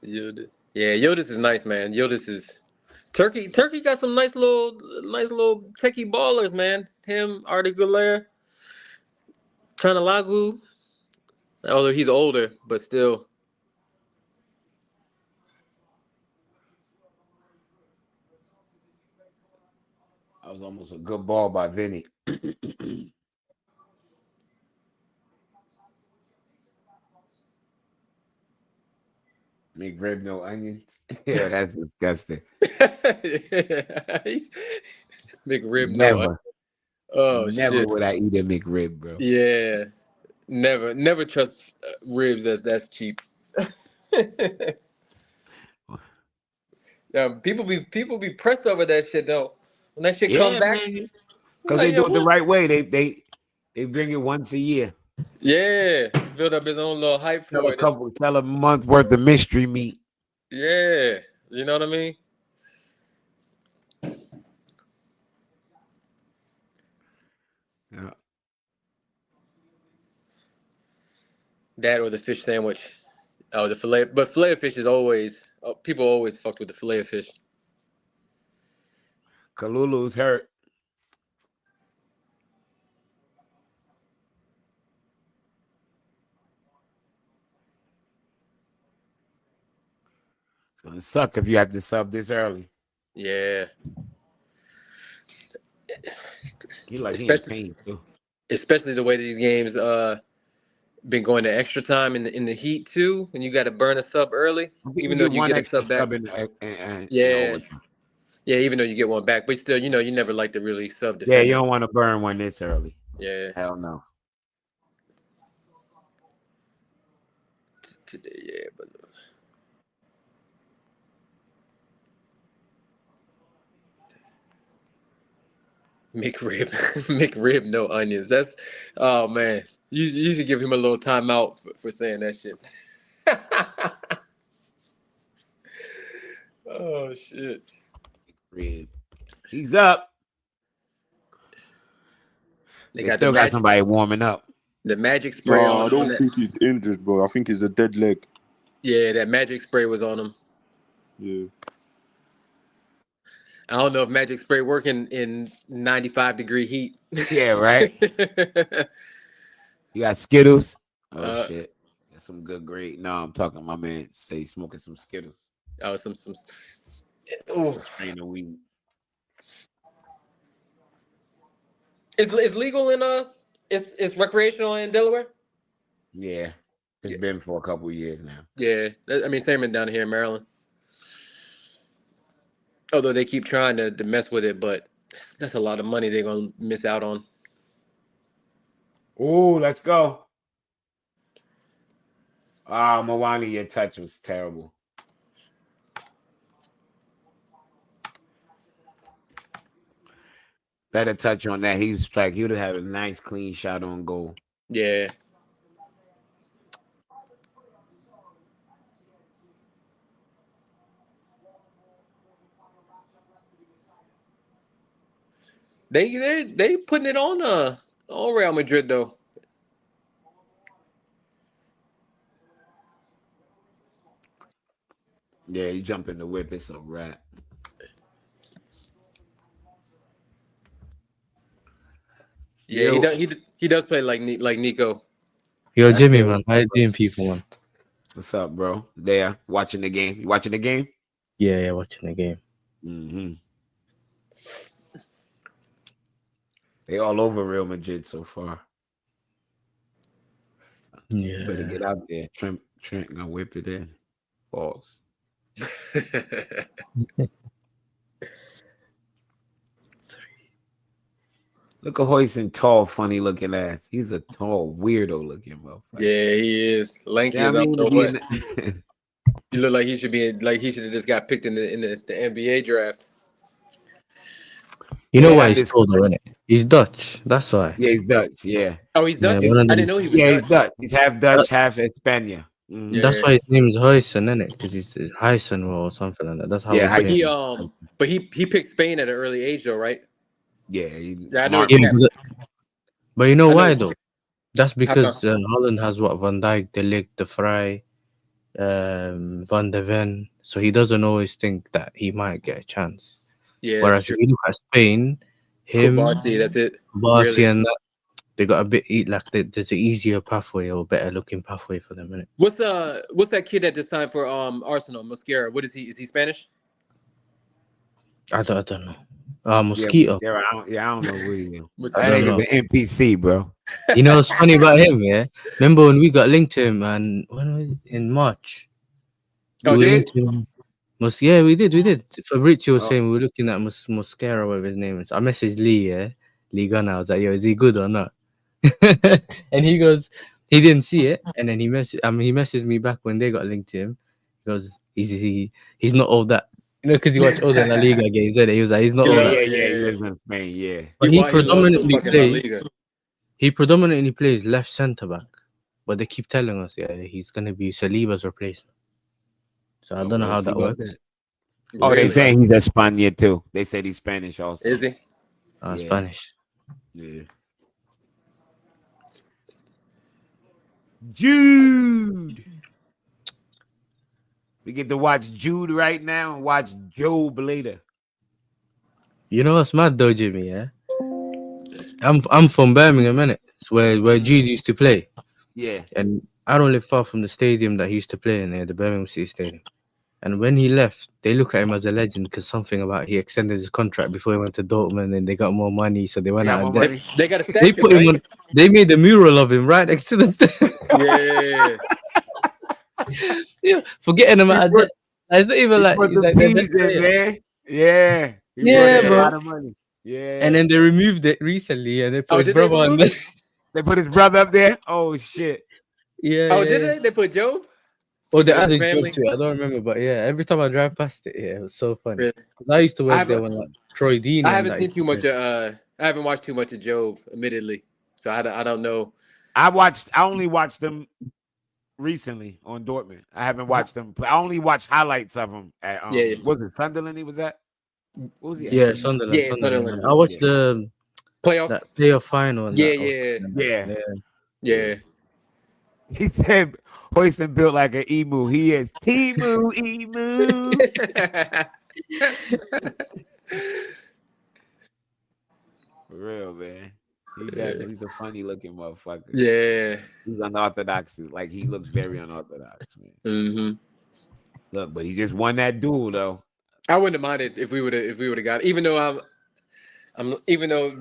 Yildiz. Yeah, Yildiz is nice, man. Yildiz is Turkey. Turkey got some nice little techie ballers, man. Him, Arda Güler, Chanalaglu. Although he's older, but still. That was almost a good ball by Vinny. McRib, no onions. Yeah, that's disgusting. McRib, no. Never. Oh Never shit. would I eat a McRib, bro. Yeah. Never trust ribs that's cheap. People be pressed over that shit though. When that shit comes Yeah, back, man. I'm Because like, they yo, do it the what? right way. They bring it once a year. Yeah, build up his own little hype for it. Sell a month worth of mystery meat. Yeah, you know what I mean? Yeah. That or the fish sandwich. Oh, the fillet, but fillet of fish is always people always fucked with the fillet of fish. Kalulu's hurt. It's gonna suck if you have to sub this early. Yeah, He in especially pain too. especially the way these games been going to extra time in the heat too, and you got to burn a sub early, even though get you one get a extra sub back. sub in Yeah, yeah, even though you get one back, but still, you never like to really sub defend. Yeah, you don't want to burn one this early. Yeah, hell no. Today, yeah, but McRib, McRib, no onions. That's oh man, you should give him a little timeout for saying that shit. Oh shit. McRib. He's up. They still got somebody warming up. The magic spray No, on I don't that. think he's injured, bro. I think he's a dead leg. Yeah, that magic spray was on him. Yeah. I don't know if magic spray working in 95-degree heat. Yeah, right. You got Skittles. Oh shit. That's some good grade. No, I'm talking my man say smoking some Skittles. Oh, some strain of weed. It's legal in it's recreational in Delaware? Yeah. It's been for a couple of years now. Yeah. I mean, same down here in Maryland. Although they keep trying to mess with it, but that's a lot of money they're gonna miss out on. Oh, let's go. Mawani, your touch was terrible. Better touch on that. He would have had a nice clean shot on goal. Yeah. They putting it on Real Madrid though. Yeah, you jump in the whip, it's a wrap. Yeah, he does play like Nico. Yo, Jimmy, man, how you doing, people, man? What's up, bro? There, watching the game. You watching the game? Yeah, watching the game. Mm-hmm. They all over Real Madrid so far. Yeah. Better get out there. Trent gonna whip it in. Pause. Look at Hoyson, tall, funny looking ass. He's a tall, weirdo looking motherfucker. Yeah, he is. Lanky as up so what? He look like he should have just got picked in the NBA draft. You know They why have he's this. told though, innit? He's Dutch. That's why. Yeah, he's Dutch. Yeah, Oh, he's Yeah, Dutch. one of I them. didn't know he was yeah, he's Dutch. Dutch. He's half Dutch, That, half Espana. that's Yeah, why his name is Huysen, innit? Because he's Huysen or something like that. That's how Yeah, we but say it. he picked Spain at an early age though, right? Yeah, he's Yeah, I know smart. his Yeah, cap. but you know I know. why though? That's How come? because Holland has what Van Dijk, De Ligt, De Vrij, Van de Ven. So he doesn't always think that he might get a chance. Yeah, that's Whereas true. if you look at Spain, him, Kubasi, that's it. Barsi, Really. and that, they got a bit there's an easier pathway or better looking pathway for them, innit? What's that kid that just signed for Arsenal? Mosquera. What is he? Is he Spanish? I don't know. Yeah, Mosquito. I don't know who he is. What's I That his don't nigga's know. name? an NPC, bro. You know what's funny about him? Yeah, remember when we got linked to him, and when was it? In March, we Oh, You were did we? did? linked to him. Yeah, we did. Fabrizio was Oh, saying we were looking at Mosquera, whatever his name is. I messaged Lee, yeah, Lee Gunner. I was like, "Yo, is he good or not?" And he goes, he didn't see it, and then he messaged me back when they got linked to him. He goes, he's not all that, because he watched all the La Liga games, and he was like, he's not He all yeah, that. yeah, loves, yeah. He yeah. lives in Spain. Yeah. But He loves some fucking La Liga. he predominantly plays left centre back. But they keep telling us, yeah, he's gonna be Saliba's replacement. So I Oh, don't know we'll how see that about works. that. Oh, they Really? saying he's Espana too. They said he's Spanish also. Is he? Yeah. Spanish. Yeah. Jude. We get to watch Jude right now and watch Job later. You know what's mad though, Jimmy? Yeah, I'm from Birmingham, innit? It's where Jude used to play, Yeah. and I don't live far from the stadium that he used to play in there, the Birmingham City Stadium. And when he left, they look at him as a legend because something about he extended his contract before he went to Dortmund, and they got more money, so they They went got out more of debt. money. They got a They statue, put him right? on. They made a mural of him right next to the. Yeah. Yeah, forgetting him out of debt. It's not even He like put it's the like they're debt P's in, players. man. Yeah. He brought Yeah, in a bro. lot of money. Yeah. And then they removed it recently, and they put Oh, his did they brother on remove there. it? They put his brother up there. Oh shit. Yeah, Oh, yeah, did yeah. they? They put Job? Or they Job's added Job family? to it. I don't remember, but yeah, every time I drive past it, yeah, it was so funny. Really? 'Cause I used to I work there haven't. when like Troy Dean I and haven't that. seen too much. I haven't watched too much of Job, admittedly. So I don't know. I only watched them recently on Dortmund. I haven't watched them. I only watched highlights of him at Yeah, was it Sunderland he was at? What was he at? Yeah, Sunderland. yeah, Sunderland I watched Yeah. playoffs. that playoff final and Yeah, that. yeah, Yeah. yeah. He said Hoyson built like an emu. He is Timu Emu. For real, man. He's a funny looking motherfucker. Yeah. He's unorthodox. Like he looks very unorthodox, man. Mm-hmm. Look, but he just won that duel though. I wouldn't have minded if we would have got it. Even though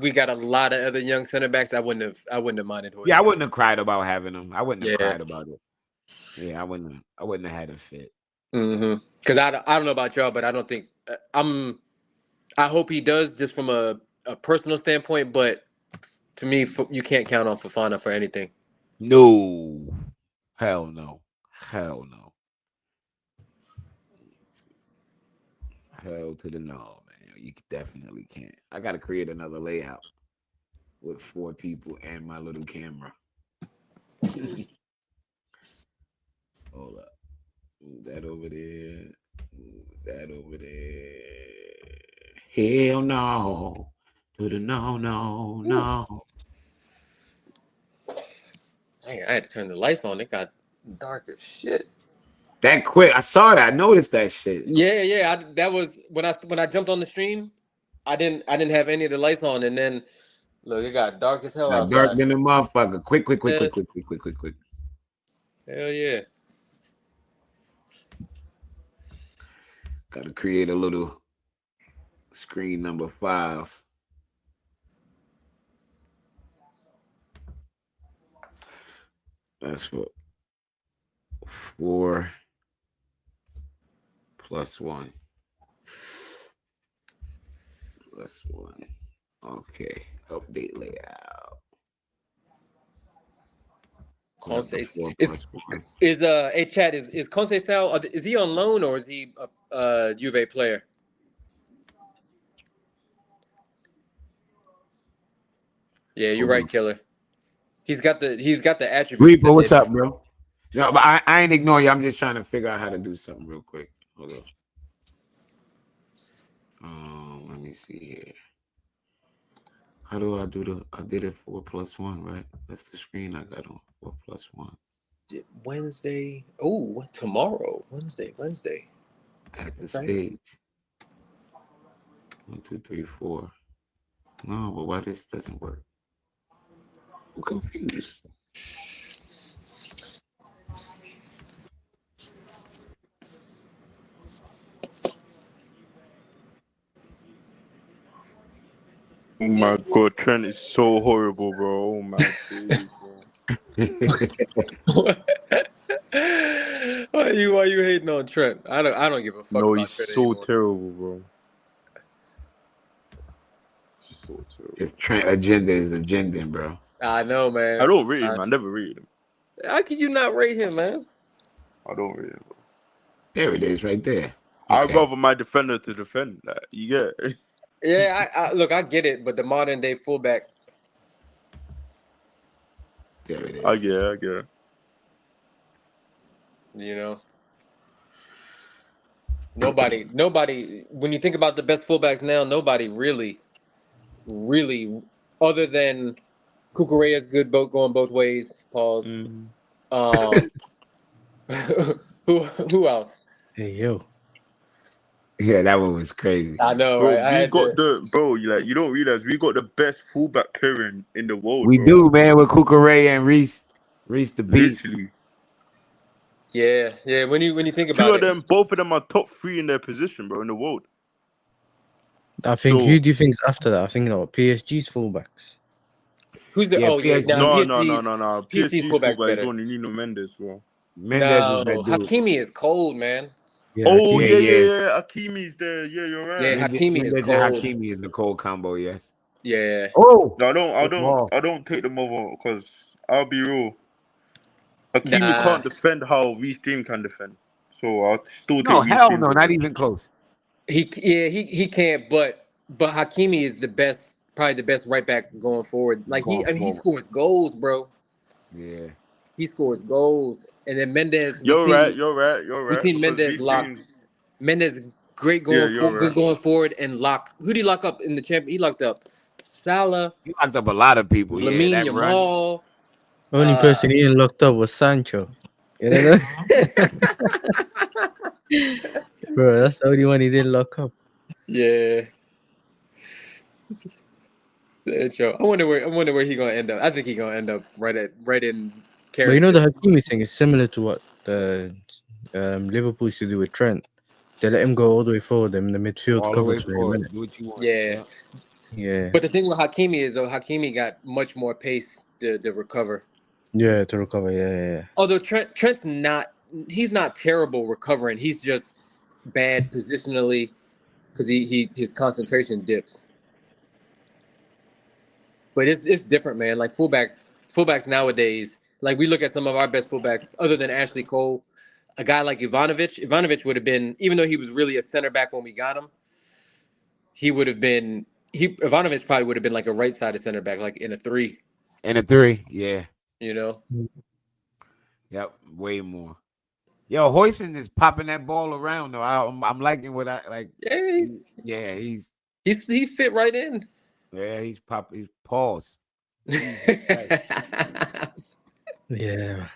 we got a lot of other young center backs, I wouldn't have minded. Yeah, I wouldn't have cried about having him. I wouldn't have Yeah. cried about it. Yeah, I wouldn't have had a fit. Mm-hmm. Because I don't know about y'all, but I don't think I hope he does just from a personal standpoint. But to me, you can't count on Fofana for anything. No. Hell no. Hell no. Hell to the no, man. You definitely can't. I gotta create another layout with 4 people and my little camera. Hold up. Move that over there. Move that over there. Hell no. To the no. Dang, I had to turn the lights on. It got dark as shit. That quick. I saw that. I noticed that shit. Yeah. That was when I jumped on the stream. I didn't have any of the lights on, and then look, it got dark as hell outside. Dark than a motherfucker. Quick. Hell yeah. Gotta create a little screen number 5. That's for 4 plus 1. Plus 1. Okay. Update layout. Conce Is hey Chad, is Conceição, is he on loan, or is he a Juve player? Yeah, you're right, Killer. He's got the attributes. Reaper, that what's they- up, bro? No, but I ain't ignore you. I'm just trying to figure out how to do something real quick. Hold on. Let me see here. How do I do I did it 4+1, right? That's the screen I got on. 4+1. Wednesday. Oh, tomorrow. Wednesday. At the Okay. stage. 1, 2, 3, 4. No, but why this doesn't work? I'm confused. Oh my god, Trent is so horrible, bro. Oh my days, bro. why you hating on Trent? I don't give a fuck No, about he's Trent so anymore. terrible, bro. So terrible. If Trent agenda is agenda, bro. I know, man. I don't rate him. I never rated him. How could you not rate him, man? I don't rate him, bro. There it is, right there. I'd Okay. rather my defender to defend. Like, you get it? Yeah, I look, I get it, but the modern day fullback. There it is. I get it. You know, nobody. When you think about the best fullbacks now, nobody really, other than Kukureya's good going both ways. Pause. Who else? Hey yo. Yeah, that one was crazy. I know, Bro, right? I we had got to, you don't realize we got the best fullback pair in the world. We bro. do, man, with Kukureya and Reese the Beast. Literally. yeah. When you think about Two of it, them, both of them are top 3 in their position, bro, in the world. I think So- who do you think's after that? I think PSG's fullbacks. who's the? Yeah, Oh yeah, PSG. now No. PSG's PSG's fullback's fullback is better. only Nino Mendes, bro. Mendes No, was that dude. Hakimi is cold, man. Yeah, Oh Hakimi. yeah. Hakimi's there. Yeah, you're right. Yeah, Hakimi is Mendes cold. and Hakimi is the cold combo, yes. Yeah. Oh, No, Ball. I don't take them over because I'll be real. Hakimi Nah. can't defend how Reece James can defend, so I'll still take No, Reece hell James no, over not him. even close. He can't, but Hakimi is the best, probably the best right back going forward. Like he Forward. scores goals, bro. Yeah. He scores goals, and then Mendes. You're right. We seen Because Mendes Reece lock. James, Mendes great yeah, going you're good right. going forward and lock. Who did he lock up in the champion? He locked up Salah, He locked up a lot of people. Yeah, Lamine that run. Yamal. Only person he ain't locked up was Sancho. You know? Bro, that's the only one he didn't lock up. Yeah. Sancho. I wonder where he gonna end up. I think he gonna end up right in But you know character. the Hakimi thing is similar to what the Liverpool used to do with Trent. They let him go all the way forward, and the midfield All the way covers for him. forward. Innit? Do what you want. Yeah. Yeah. But the thing with Hakimi is though, Hakimi got much more pace to recover. Yeah, to recover. Yeah. Although Trent's he's not terrible recovering. He's just bad positionally because his concentration dips. But it's different, man. Like fullbacks nowadays, like we look at some of our best fullbacks, other than Ashley Cole, a guy like Ivanovic. Ivanovic would have been, even though he was really a center back when we got him, Ivanovic probably would have been like a right-sided center back, like in a 3. And a 3, yeah. You know? Yep, way more. Yo, Hoyson is popping that ball around though. I'm liking what I like. Yeah, he's he fit right in. Yeah, he's paused. Yeah.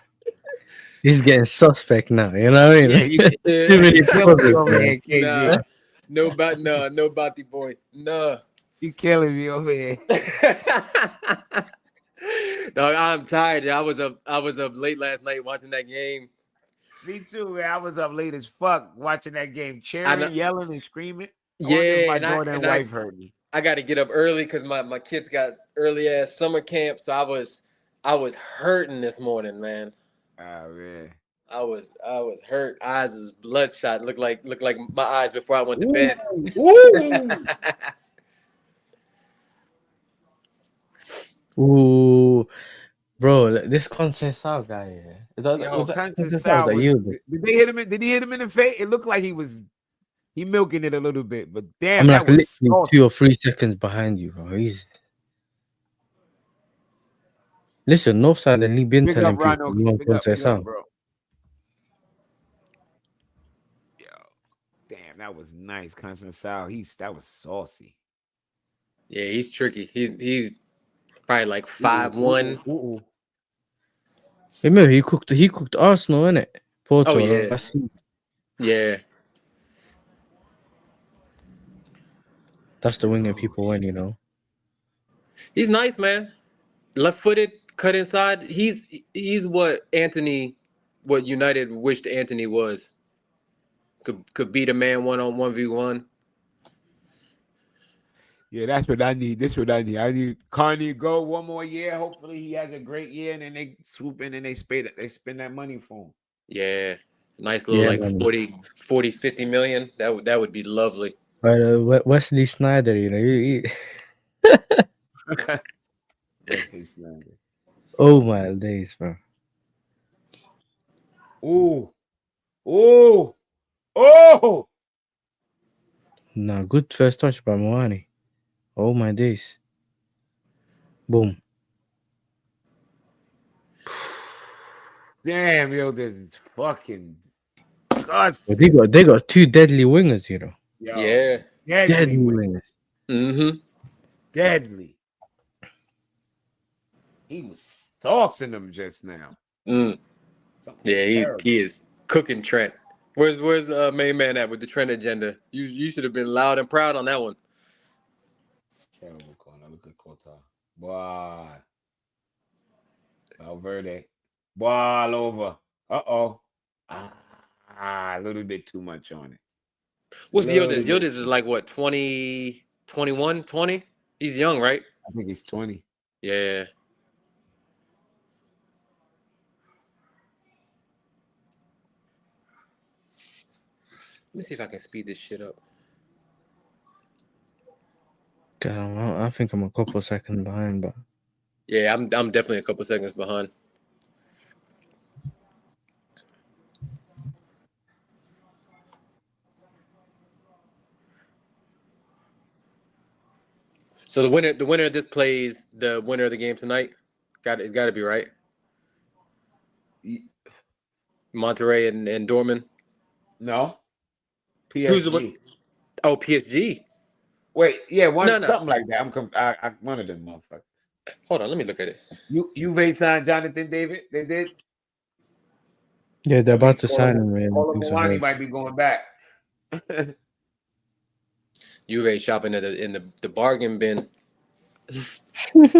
He's getting suspect now, you know what I mean? Yeah, Too many killing pauses, me over man. here, KG. No Bati boy. No. You killing me over here. Dog, I'm tired. I was up late last night watching that game. Me too, man. I was up late as fuck watching that game, cheering, yelling, and screaming. Yeah, my daughter and wife heard me. I got to get up early because my kids got early ass summer camp, so I was hurting this morning, man. Oh man, I was hurt. Eyes was bloodshot. Looked like my eyes before I went to bed. Ooh, bro, this Conceição guy. Did they hit him? Did he hit him in the face? It looked like he milking it a little bit, but damn, I'm that like was literally 2 or 3 seconds behind you, bro. Listen, Northside and Lee been Big telling up, people Rano. you want Big up, Conceição. bro. Yo, damn, that was nice. Conceição, that was saucy. Yeah, he's tricky. He's probably like 5'1". Ooh. Remember he cooked Arsenal, innit? Porto. Oh yeah, last season. yeah. That's the winger people want, you know. He's nice, man. Left-footed, cut inside. He's what United wished Anthony was. Could beat a man 1-on-1v1. Yeah, that's what I need. This is what I need. I need Carney go one more year. Hopefully he has a great year, and then they swoop in and they spend that money for him. Yeah. Nice little Yeah, 40, 50 million. That would be lovely. But Wesley Sneijder, you know, Wesley Sneijder. oh my days, bro. Oh. Nah, good first touch by Moani. Oh my days. Boom. Damn, yo, this is fucking guts. But they got two deadly wingers, you know. Yo, Yeah. deadly wingers. Mm-hmm. Deadly. He was saucing them just now. Mm. Yeah, he is cooking Trent. Where's main man at with the Trent agenda? You should have been loud and proud on that one. Terrible corner. Look at Kota. Boy. Valverde. Ball over. Uh-oh. A little bit too much on it. What's Yildiz? Yildiz is like what, 20, 21, 20? He's young, right? I think he's 20. Yeah. Let me see if I can speed this shit up. Damn, I think I'm a couple seconds behind, but Yeah, I'm definitely a couple seconds behind. So the winner of this plays the winner of the game tonight. It's got to be right. Monterrey and Dortmund. No. PSG. Who's the one? Oh, PSG. Wait, yeah, No. something like that. I'm one of them motherfuckers. Hold on, let me look at it. Juve signed Jonathan David. They did. yeah, they're about to sign him. Man. Colomboani might be going back. Juve shopping in the bargain bin. Let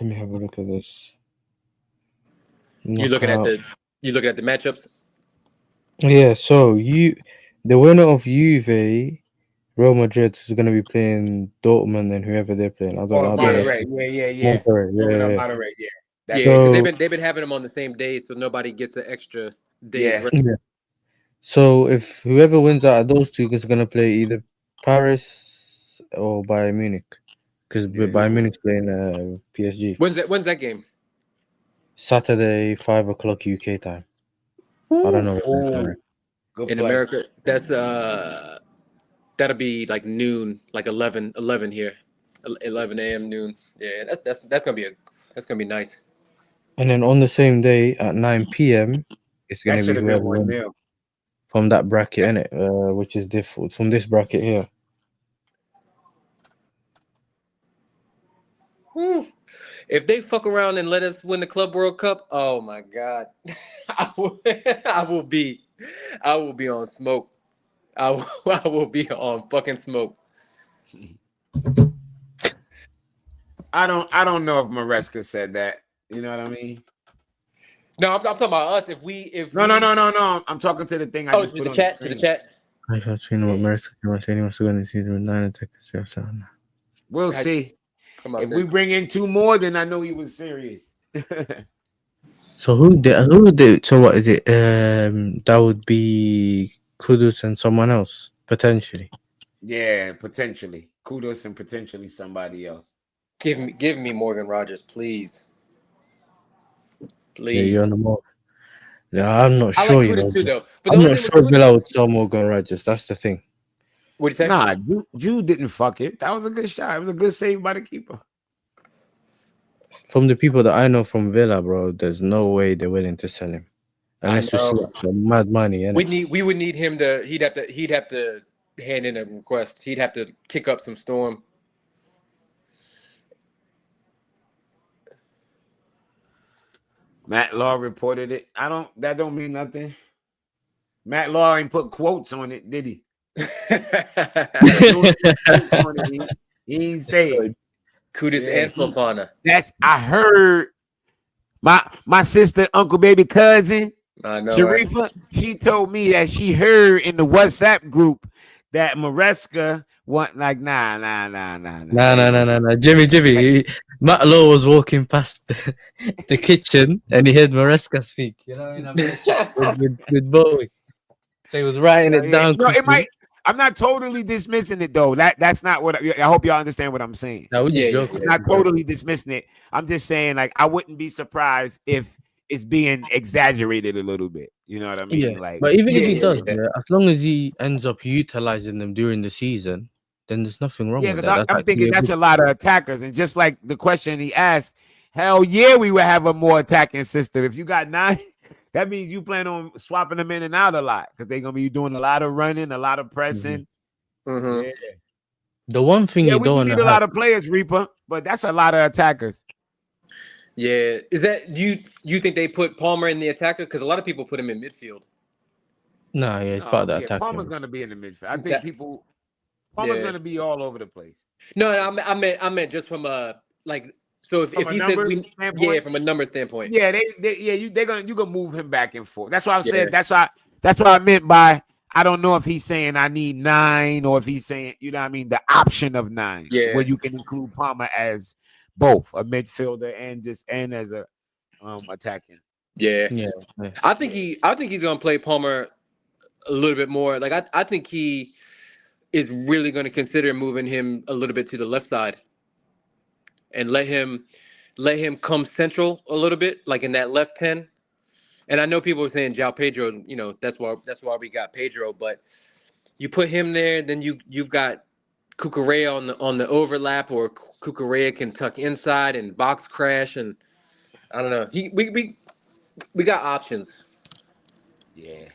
me have a look at this. You looking at the matchups? Yeah, so the winner of Juve, Real Madrid, is going to be playing Dortmund and whoever they're playing. I don't know. Monterrey. Yeah. Monterrey, yeah. Because they've been having them on the same day, so nobody gets an extra day. Yeah. So if whoever wins out of those two is going to play either Paris or Bayern Munich, because Bayern Munich's playing PSG. When's that game? Saturday, 5 o'clock UK time. I don't know. In America, that's that'll be like noon, like 11 here, 11 a.m. noon. Yeah, that's gonna be nice. And then on the same day at 9 p.m. it's gonna be whoever wins from that bracket, innit? Which is different from this bracket here. If they fuck around and let us win the Club World Cup, oh my God, I will be on smoke. I will be on fucking smoke. I don't know if Maresca said that. You know what I mean? No, I'm talking about us. No. I'm talking to the thing. To the chat. I thought you know what Maresca was saying. He wants to go and see the 9 attackers. We'll see. If we bring in 2 more, then I know he was serious. So who did? So what is it? That would be Kudus and someone else potentially. Yeah, potentially Kudus and potentially somebody else. Give me Morgan Rogers, please. Yeah, you're on the mark. Yeah, I'm not sure. I like Kudus too, though. But I'm not sure Villa would sell Morgan Rogers. That's the thing. What do you say? Nah, Jude didn't fuck it. That was a good shot. It was a good save by the keeper. From the people that I know from Villa, bro, there's no way they're willing to sell him I unless you know. slap some mad money, innit? We would need him to. He'd have to hand in a request. He'd have to kick up some storm. Matt Law reported it. That don't mean nothing. Matt Law ain't put quotes on it, did he? He ain't say it. Kudus and Fofana. I heard my sister, Uncle Baby cousin, I know, Sharifa, right? she told me that she heard in the WhatsApp group that Maresca want like nah. Nah. Jimmy. Matt Law was walking past the kitchen and he heard Maresca speak. You know what I mean? I'm in a chat with Bowie. So he was writing it down. No, it might. I'm not totally dismissing it though. That's not what I hope y'all understand what I'm saying. No, we're just joking. I'm not totally dismissing it. I'm just saying, like, I wouldn't be surprised if it's being exaggerated a little bit. You know what I mean? Yeah. Like, But even if he does, as long as he ends up utilizing them during the season, then there's nothing wrong with because that. I'm thinking that's a lot of attackers. And just like the question he asked, hell yeah, we would have a more attacking system. If you got 9, that means you plan on swapping them in and out a lot because they're gonna be doing a lot of running, a lot of pressing. Mm-hmm. Yeah. The one thing you don't need a lot of players, Reaper, but that's a lot of attackers. Yeah, is that you think they put Palmer in the attacker? Because a lot of people put him in midfield. No, yeah, it's part of the attack. Palmer's gonna be in the midfield. I think Palmer's gonna be all over the place. No, I meant just from a like. So if he says from a number standpoint, you gonna move him back and forth. That's why I said that's what I meant by I don't know if he's saying I need 9 or if he's saying, you know what I mean, the option of 9 where you can include Palmer as both a midfielder and as a attacking. Yeah. I think he's gonna play Palmer a little bit more. Like I think he is really gonna consider moving him a little bit to the left side and let him come central a little bit, like in that left 10. And I know people are saying João Pedro, you know, that's why we got Pedro, but you put him there, then you've got Cucurella on the overlap, or Cucurella can tuck inside and box crash, and I don't know. We got options. Yeah.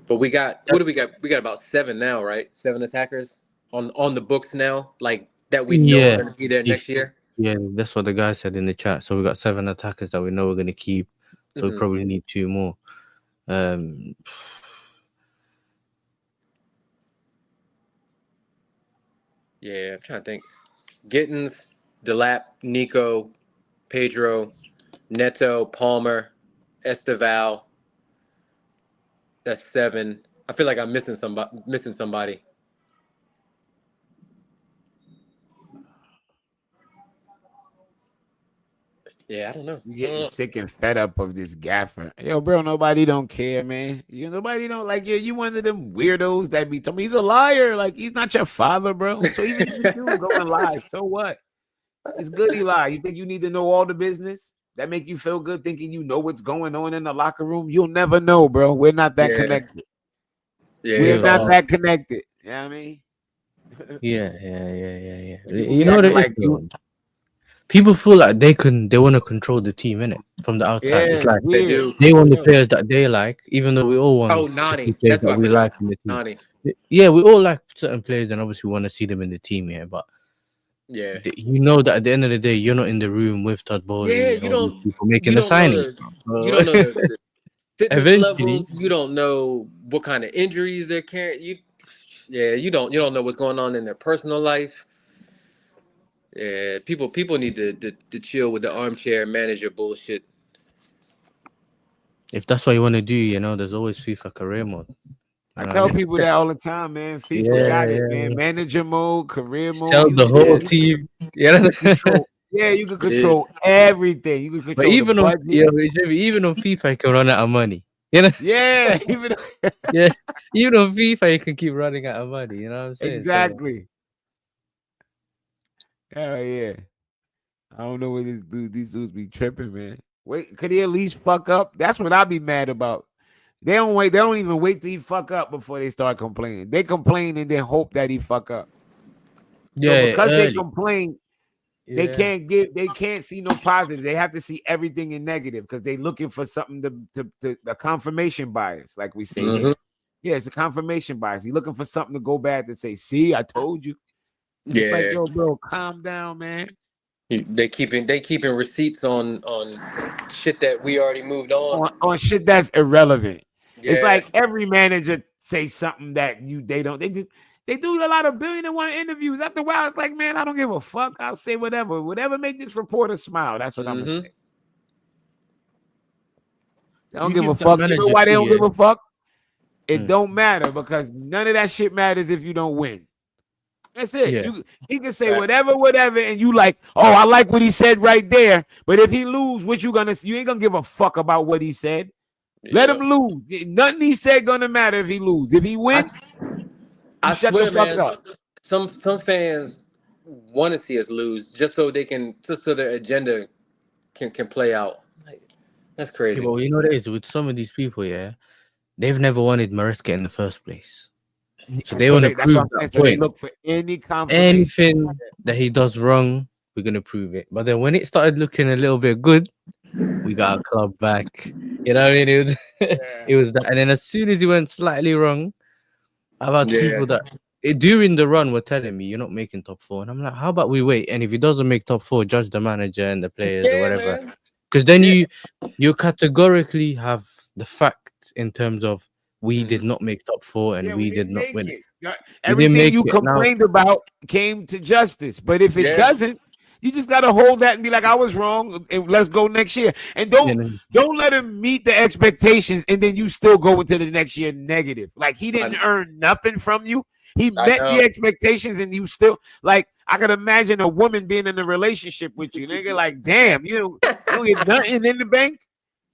But we got what do we got? We got about 7 now, right? 7 attackers on the books now, like that we know are going to be there next year. Yeah, that's what the guy said in the chat. So we got 7 attackers that we know we're going to keep. So we probably need 2 more. Yeah, I'm trying to think. Gittins, Delap, Nico, Pedro, Neto, Palmer, Esteval. That's 7. I feel like I'm missing somebody. Yeah, I don't know. You getting sick and fed up of this gaffer. Yo, bro, nobody don't care, man. Nobody don't like you. You one of them weirdos that be telling me he's a liar. Like, he's not your father, bro. So even if you do go and lie, so what? It's good he lie. You think you need to know all the business? That make you feel good thinking you know what's going on in the locker room? You'll never know, bro. We're not that connected. Yeah, we're not that connected. You know what I mean? Yeah. You know what it is? People feel like they want to control the team, innit? From the outside. It's like they want the players that they like, even though we all want Nani. Players that we like in the team. Nani. Yeah, we all like certain players and obviously want to see them in the team, but you know that at the end of the day, you're not in the room with Todd Bowley. Yeah, you don't people making a signing. You don't know the fitness levels. You don't know what kind of injuries they're carrying. You don't know what's going on in their personal life. Yeah, people need to chill with the armchair manager bullshit. If that's what you want to do, there's always FIFA career mode. I tell people that all the time, man. FIFA got it, man. Manager mode, career mode. Tell the whole team. You can control everything. You can control. But even on FIFA, you can run out of money. Yeah, even on FIFA, you can keep running out of money. You know what I'm saying? Exactly. Hell yeah. I don't know what these dudes be tripping, man. Wait, could he at least fuck up? That's what I'd be mad about. They don't even wait till he fuck up before they start complaining. They complain and then hope that he fuck up. Yeah, because they complain, They Yeah. can't see no positive. They have to see everything in negative because they're looking for something to a confirmation bias, like we say here. Yeah, it's a confirmation bias. You're looking for something to go back to say, see, I told you. It's like, Yeah, yo, bro, calm down, man. they keeping receipts on shit that we already moved on. On shit that's irrelevant. It's Yeah, like every manager say something that they do a lot of 1,000,000,001 interviews. After a while, it's like, man, I don't give a fuck. I'll say whatever make this reporter smile. That's what I'm gonna say. They don't You give a give that fuck. You know manager why they tea, don't yeah? give a fuck? It Mm. don't matter because none of that shit matters if you don't win. That's it. Yeah. He can say Facts. whatever, and you like, oh, I like what he said right there. But if he lose, what you ain't gonna give a fuck about what he said. Let Yeah. him lose. Nothing he said gonna matter if he lose. If he wins, I shut the swear, fuck man. up. Some fans want to see us lose just so their agenda can play out. Like, that's Yeah, crazy. but you know what it is with some of these people, yeah, they've never wanted Maresca in the first place. So they want to That's what prove I'm saying. that So they point. look for any confirmation. Anything that he does wrong, we're gonna prove it. But then when it started looking a little bit good, we got our club back. You know what I mean? It was it was that. And then as soon as he went slightly wrong, I've had Yeah. people that during the run were telling me you're not making top four. And I'm like, how about we wait? And if he doesn't make top four, judge the manager and the players or Yeah, whatever. man. Because then Yeah. you categorically have the fact in terms of we did Mhm. not make top four and Yeah, we we did didn't not make win. it. We didn't Everything make you it. Now, complained about came to justice. But if it Yeah. doesn't, you just gotta hold that and be like, I was wrong, and let's go next year. And you know, don't let him meet the expectations, and then you still go into the next year negative. Like he I, didn't earn nothing from you. He I met know. the expectations, and you still like. I could imagine a woman being in a relationship with you, nigga. Like, damn, you don't get nothing in the bank.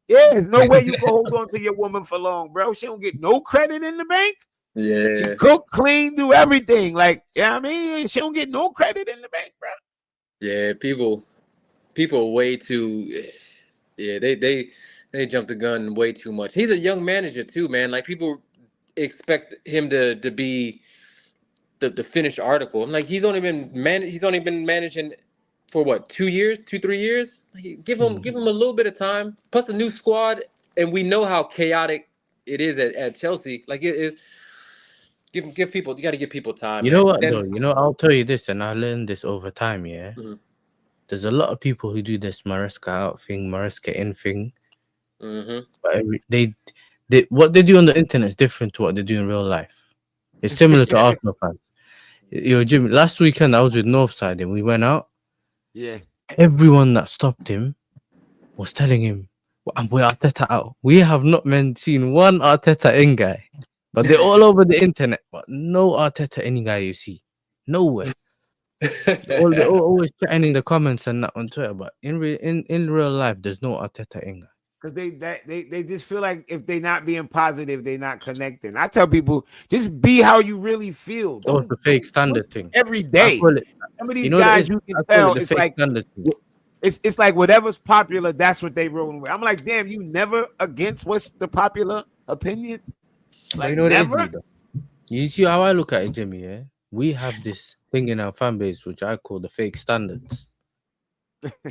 Yeah, there's no way you can hold on to your woman for long, bro. She don't get no credit in the bank. She Yeah. cook, clean, do everything. Like, yeah, I mean, she don't get no credit in the bank, bro. Yeah. People way too. Yeah. They jumped the gun way too much. He's a young manager too, man. Like people expect him to be the finished article. I'm like, he's only been managing for what, 2 years, 3 years. Like, give him a little bit of time. Plus a new squad, and we know how chaotic it is at Chelsea. Like it is. Give people. You got to give people time, you know man. what Then. though? You know, I'll tell you this, and I learned this over time. Yeah, Mhm. there's a lot of people who do this Maresca out thing, Maresca in thing. Mhm. But they what they do on the internet is different to what they do in real life. It's similar to Arsenal fans. Yo, Jim, last weekend I was with Northside and we went out. Yeah. Everyone that stopped him was telling him, we're Arteta out. We have not seen one Arteta in guy. But they're all over the internet. But no Arteta in guy you see. Nowhere. They're all always chatting in the comments and that on Twitter. But in real life, there's no Arteta in guy. Because they just feel like if they're not being positive, they're not connecting. I tell people, just be how you really feel. That was the Don't fake standard thing. every I day. call it, Some of you these know what it guys is? you can I call tell it the it's fake like standard thing. it's like whatever's popular, that's what they rolling with. I'm like, damn, you never against what's the popular opinion? But Like you know what it is, never? leader? You see how I look at it, Jimmy, yeah? We have this thing in our fan base which I call the fake standards.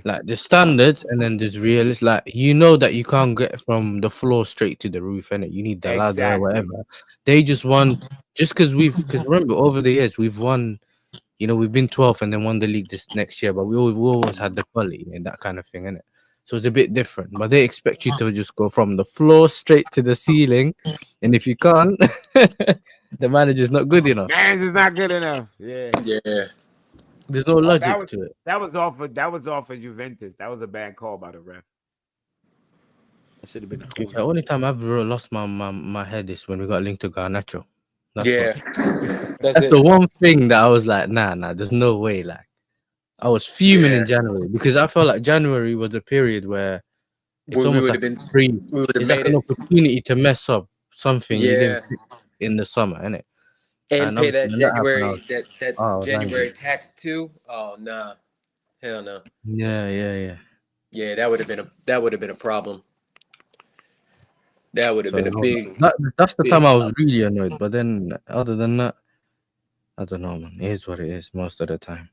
Like the standards and then there's realist. Like you know that you can't get from the floor straight to the roof, and you need the ladder or Exactly. whatever. They just want because remember over the years we've won, we've been 12th and then won the league this next year, but we always had the quality and that kind of thing, innit? So it's a bit different. But they expect you to just go from the floor straight to the ceiling. And if you can't, the manager's not good enough. Man, it's not good enough. Yeah. Yeah. There's no Oh, logic to it. that was off of Juventus. That was a bad call by the ref. That should have been a The corner. only time I've ever lost my head is when we got linked to Garnacho. That's Yeah. That's it. the one thing that I was like, nah, there's no way. Like, I was fuming in January because I felt like January was a period where it's we almost would like have been. free. We would have It's like made an it. opportunity to mess up something you Yeah. didn't fix in the summer, innit? And pay obviously that when that happened, I January was, that I was January angry. tax too. Oh nah. Hell no. Yeah. Yeah, that would have been a problem. That would have So been a that's the time big I was problem. really annoyed. But then, other than that, I don't know, man. It is what it is most of the time.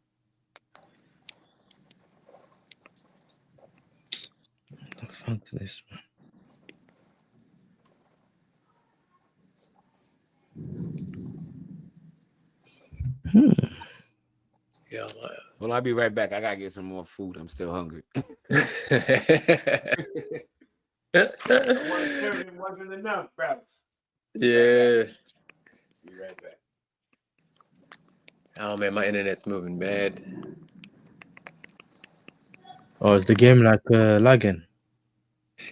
Fuck this, man. Yeah. Well, I'll be right back. I gotta get some more food. I'm still hungry. One serving wasn't enough, bro. Yeah. Be right back. Oh man, my internet's moving mad. Oh, is the game like lagging?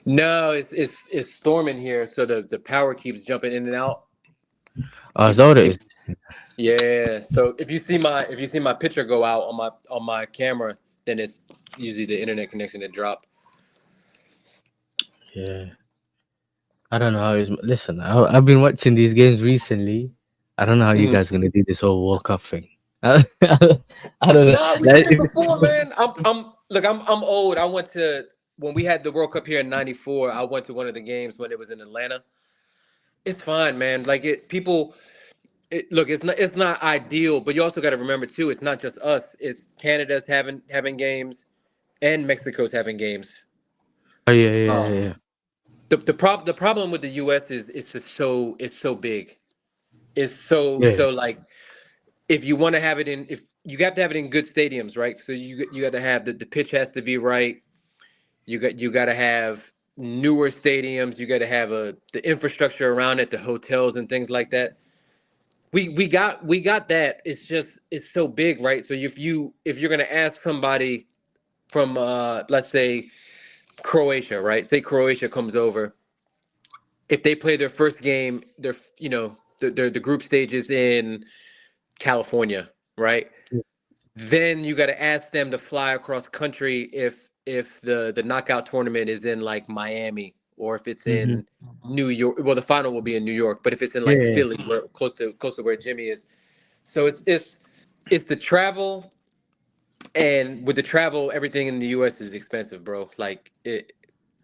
No, it's storming here, so the power keeps jumping in and out. Oh, is that what it is? Yeah. So if you see my picture go out on my camera, then it's usually the internet connection that dropped. Yeah. I don't know how it's. Listen, I've been watching these games recently. I don't know how you guys gonna do this whole World Cup thing. I don't know. No, we did it before, man. I'm old. I went to when we had the World Cup here in '94. I went to one of the games when it was in Atlanta. It's fine, man. Like look, it's not ideal, but you also got to remember too. It's not just us. It's Canada's having games, and Mexico's having games. Oh yeah. The problem with the U.S. is it's so big. It's so like if you want to have it in if you have to have it in good stadiums, right? So you got to have the pitch has to be right. You got to have newer stadiums. You got to have the infrastructure around it, the hotels and things like that. We got that. It's just it's so big, right? So if you're gonna ask somebody from let's say Croatia, right? Say Croatia comes over. If they play their first game, the group stages in California, right? Then you got to ask them to fly across country if the knockout tournament is in like Miami or if it's Mm-hmm. in New York. Well, the final will be in New York, but if it's in like Yeah. Philly, where close to where Jimmy is, so it's the travel, and with the travel, everything in the U.S. is expensive, bro. Like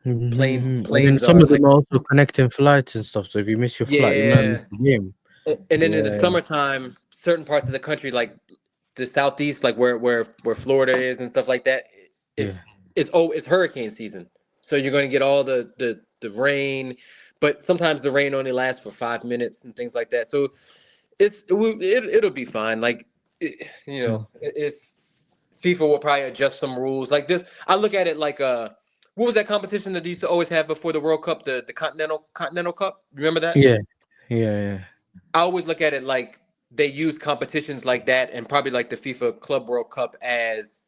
Mm-hmm. And then planes some are of like them are also connecting flights and stuff. So if you miss your flight, you might miss yeah. the game. And then in the Yeah. summertime, certain parts of the country, like the southeast, like where Florida is and stuff like that, Yeah. it's hurricane season. So you're going to get all the rain, but sometimes the rain only lasts for 5 minutes and things like that. So it'll be fine. Like it's FIFA will probably adjust some rules like this. I look at it like what was that competition that they used to always have before the World Cup, the Continental Cup? Remember that? Yeah. Yeah. I always look at it like they use competitions like that and probably like the FIFA Club World Cup as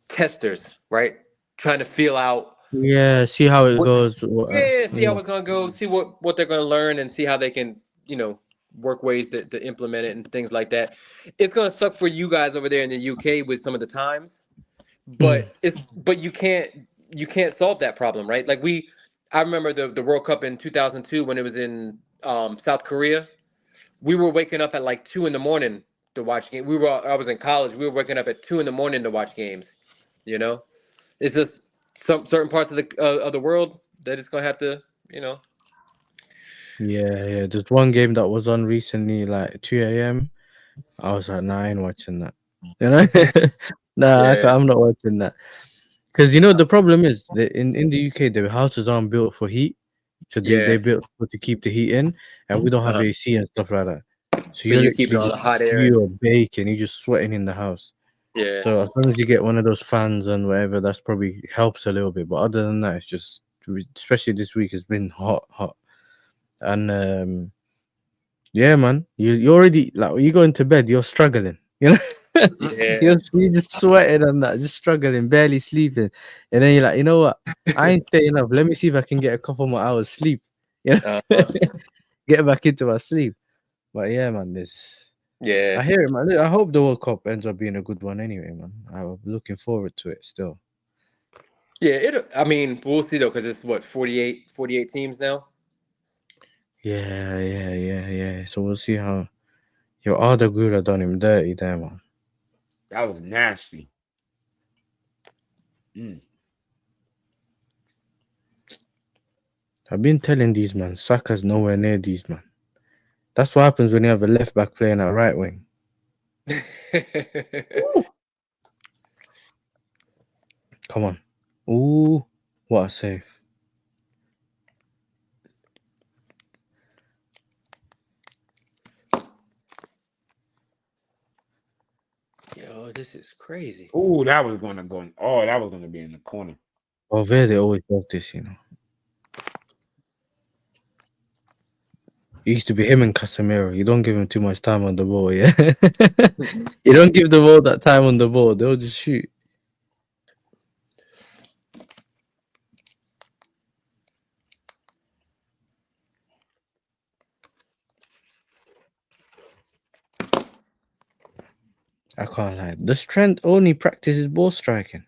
testers, right? Trying to feel out Yeah. See how it what, goes. see how it's gonna go, see what they're gonna learn, and see how they can, work ways to implement it and things like that. It's gonna suck for you guys over there in the UK with some of the times, but you can't solve that problem, right? Like I remember the World Cup in 2002 when it was in South Korea. We were waking up at like 2 a.m. to watch games. I was in college. We were waking up at 2 a.m. to watch games. You know, it's just some certain parts of the world that it's gonna have to, Yeah. There's one game that was on recently, like 2 a.m. I was like, nah, I ain't watching that. You know? Nah, Yeah. I'm not watching that. Because the problem is that in the UK, the houses aren't built for heat. So they Yeah. built to keep the heat in, and we don't have Uh-huh. AC and stuff like that. So So you're you're keeping literally all the just hot air you're baking, you're just sweating in the house. yeah. So as long as you get one of those fans and whatever, that's probably helps a little bit. But other than that, it's just especially this week, it's been hot, and yeah, man, you already like when you go into bed, you're struggling, Yeah. you're just sweating and that, just struggling, barely sleeping, and then you're like, you know what? I ain't staying up. Let me see if I can get a couple more hours sleep. Uh-huh. Get back into my sleep. But yeah, man, I Yeah. hear it, man. I hope the World Cup ends up being a good one anyway, man. I'm looking forward to it still. Yeah. I mean, we'll see though, because it's what 48 teams now. Yeah. So we'll see how your other Gura done him dirty there, man. That was nasty. I've been telling these man, Saka's nowhere near these man. That's what happens when you have a left back playing at right wing. Come on. Ooh. What a save. Yo, this is crazy. Ooh, that was gonna go. Oh, that was gonna be in the corner. Valverde always does this, you know. It used to be him and Casemiro. You don't give him too much time on the ball, yeah. You don't give the ball that time on the ball. They'll just shoot. I can't lie. Does Trent only practices ball striking?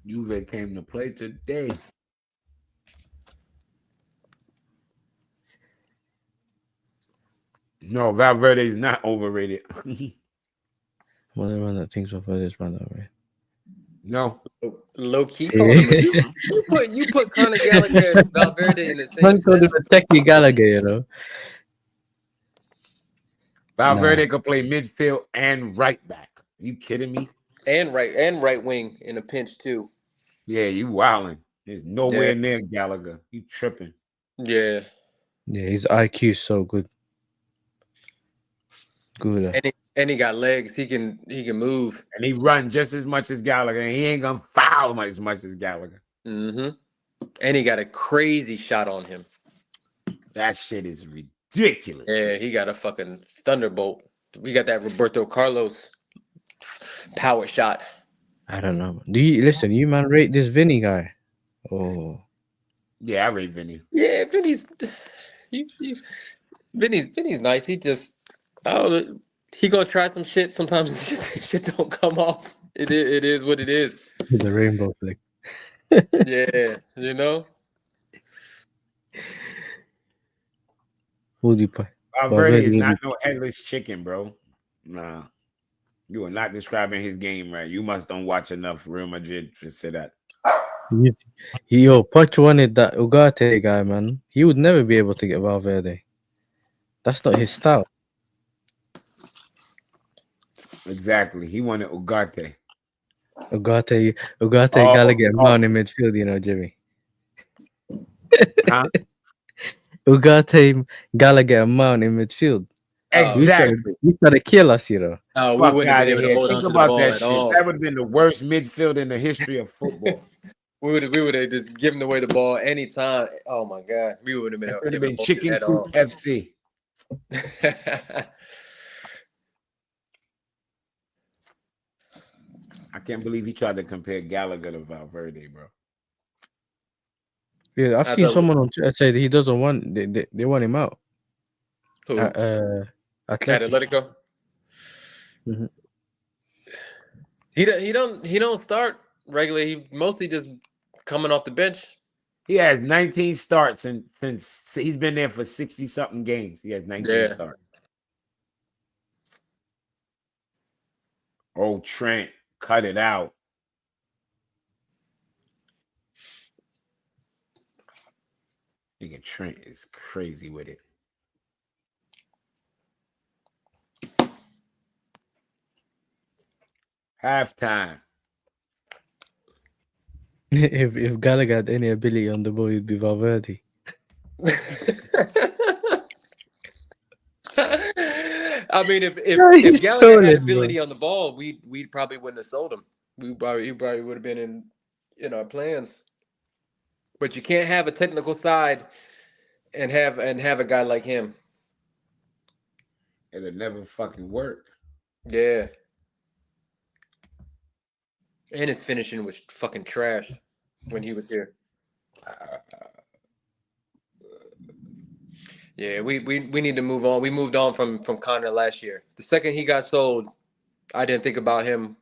Juve came to play today. No, Valverde is not overrated. Well, everyone that thinks Valverde's man that way. No, Low key called him. You put Conor Gallagher and Valverde in the same Man called him sentence. a techie Gallagher, you know. Valverde could play midfield and right back. Are you kidding me? And right wing in a pinch too. Yeah, you wilding. There's nowhere near Gallagher. You tripping. Yeah. Yeah, his IQ is so good. Good. And he got legs. He can move. And he run just as much as Gallagher. And he ain't gonna foul as much as Gallagher. Mm-hmm. And he got a crazy shot on him. That shit is ridiculous. Yeah, he got a fucking thunderbolt. We got that Roberto Carlos power shot. I don't know. Do you listen? You man rate this Vinny guy? Oh, Yeah, I rate Vinny. Yeah, Vinny's nice. He just he gonna try some shit. Sometimes shit don't come off. It is what it is. the rainbow flick. Yeah, you know. Who do you play? Valverde is not no headless chicken, bro. Nah. You are not describing his game right. You must don't watch enough Real Madrid to say that. Yo, Poch wanted that Ugarte guy, man. He would never be able to get Valverde. That's not his style. Exactly. He wanted Ugarte. Ugarte Gallagher and Mount in midfield, you know, Jimmy. Huh? Ugarte Gallagher and Mount in midfield. Exactly. You try to kill us, you know. Oh, we wouldn't have been able to hold on to the ball at all. That would have been the worst midfield in the history of football. we would have just given away the ball anytime. Oh my god, we would have been Chicken Coop FC. I can't believe he tried to compare Gallagher to Valverde, bro. Yeah, I've seen someone on Twitter say that he doesn't want. They want him out. Who? Atletico. Mm-hmm. He don't start regularly. He mostly just coming off the bench. He has 19 starts, and since he's been there for 60-something games, he has 19 starts. Oh, Trent, cut it out. Nigga, Trent is crazy with it. Halftime. If Gallagher had any ability on the ball, he'd be Valverde. I mean, if Gallagher had ability on the ball, we probably wouldn't have sold him. He probably would have been in our plans. But you can't have a technical side and have a guy like him. It'll never fucking work. Yeah. And his finishing was fucking trash when he was here. Yeah, we need to move on. We moved on from Connor last year. The second he got sold, I didn't think about him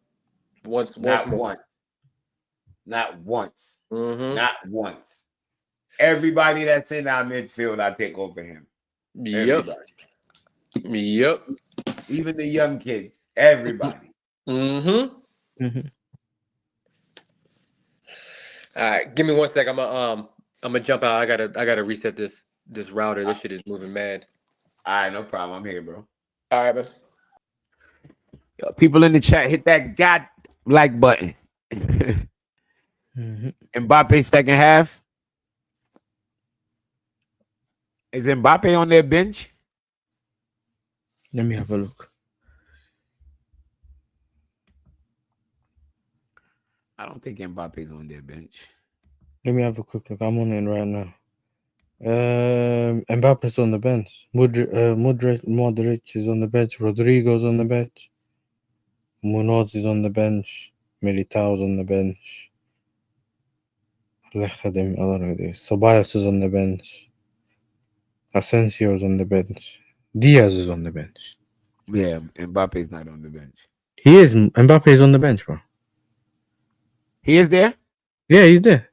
once more. Not once. Mm-hmm. Not once. Everybody that's in our midfield, I take over him. Yep. Even the young kids. Everybody. Mm-hmm. Mm-hmm. All right, give me 1 sec. I'm gonna jump out. I gotta reset this router. This shit is moving mad. All right, no problem. I'm here, bro. All right, man. People in the chat, hit that like button. Mbappe second half. Is Mbappe on their bench? Let me have a look. I don't think Mbappe's on their bench. Let me have a quick look. I'm on it right now. Mbappe's on the bench. Modric is on the bench. Rodrigo's on the bench. Munoz is on the bench. Militao's on the bench. I don't know who this. Ceballos is on the bench. Asensio's on the bench. Diaz is on the bench. Yeah, Mbappe's not on the bench. He is. Mbappe is on the bench, bro. He is there? Yeah, he's there.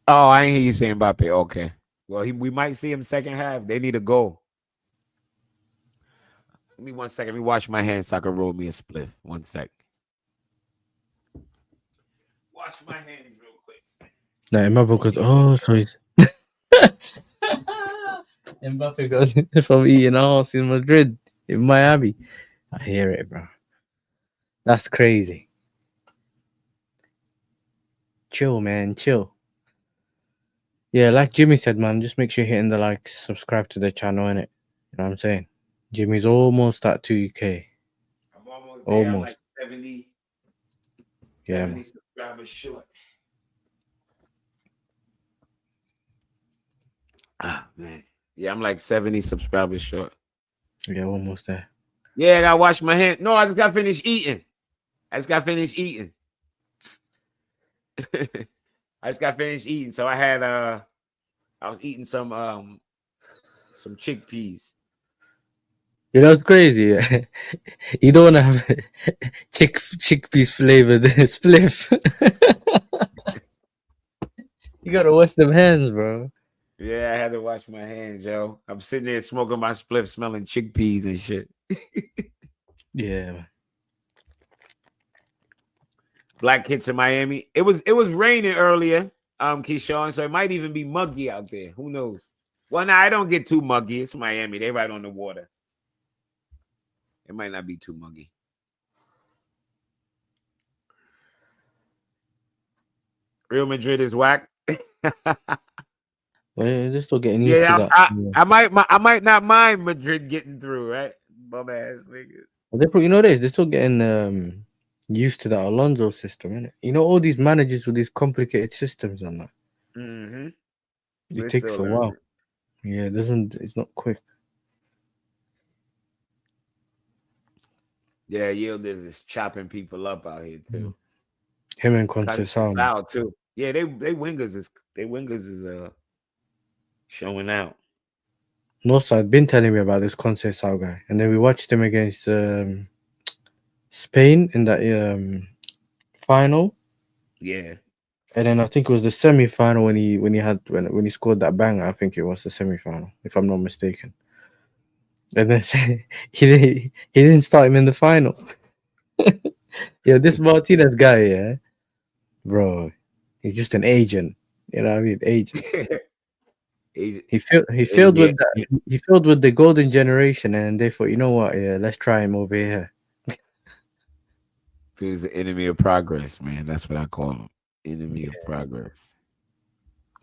Oh, I didn't hear you say Mbappe. Okay. Well, we might see him second half. They need a goal. Give me 1 second. Let me wash my hands so I can roll me a spliff. 1 sec. Wash my hands real quick. No, Mbappe got. Oh, so he's. Mbappe got it from eating ass in Madrid, in Miami. I hear it, bro. That's crazy. Chill, man. Chill. Yeah, like Jimmy said, man, just make sure you're hitting the like, subscribe to the channel, innit? You know what I'm saying? Jimmy's almost at 2K. I'm almost there. I'm like 70, Yeah, 70 subscribers short. Ah, man. Yeah, I'm like 70 subscribers short. yeah, almost there. Yeah, I gotta wash my hands. No, I just got finished eating. I just got finished eating. So I was eating some chickpeas. You know, it's crazy. Yeah? You don't want to have chickpeas flavored spliff. You gotta wash them hands, bro. Yeah, I had to wash my hands, yo. I'm sitting there smoking my spliff, smelling chickpeas and shit. Yeah, man. Black hits in Miami. It was raining earlier, Keyshawn, so it might even be muggy out there. Who knows? Well, now I don't get too muggy. It's Miami. They right on the water. It might not be too muggy. Real Madrid is whack. Well, they're still getting used to that. I might not mind Madrid getting through, right? Bum ass niggas. Well, you know this. They're still getting used to that Alonso system, innit? You know, all these managers with these complicated systems and that. Mm-hmm. It takes a while. Yeah, it's not quick. Yeah, Yildiz is chopping people up out here too. Him and Conceição too. Yeah, they wingers is showing out. Northside had been telling me about this Conceição guy, and then we watched him against Spain in that final. Yeah. And then I think it was the semi-final when he scored that banger. I think it was the semi-final, if I'm not mistaken. And then he didn't start him in the final. Yeah, this Martinez guy, yeah, bro, he's just an agent. You know what I mean? Agent. He failed with that. He failed with the golden generation, and they thought, you know what? Yeah, let's try him over here. He's the enemy of progress, man. That's what I call him. Enemy of progress.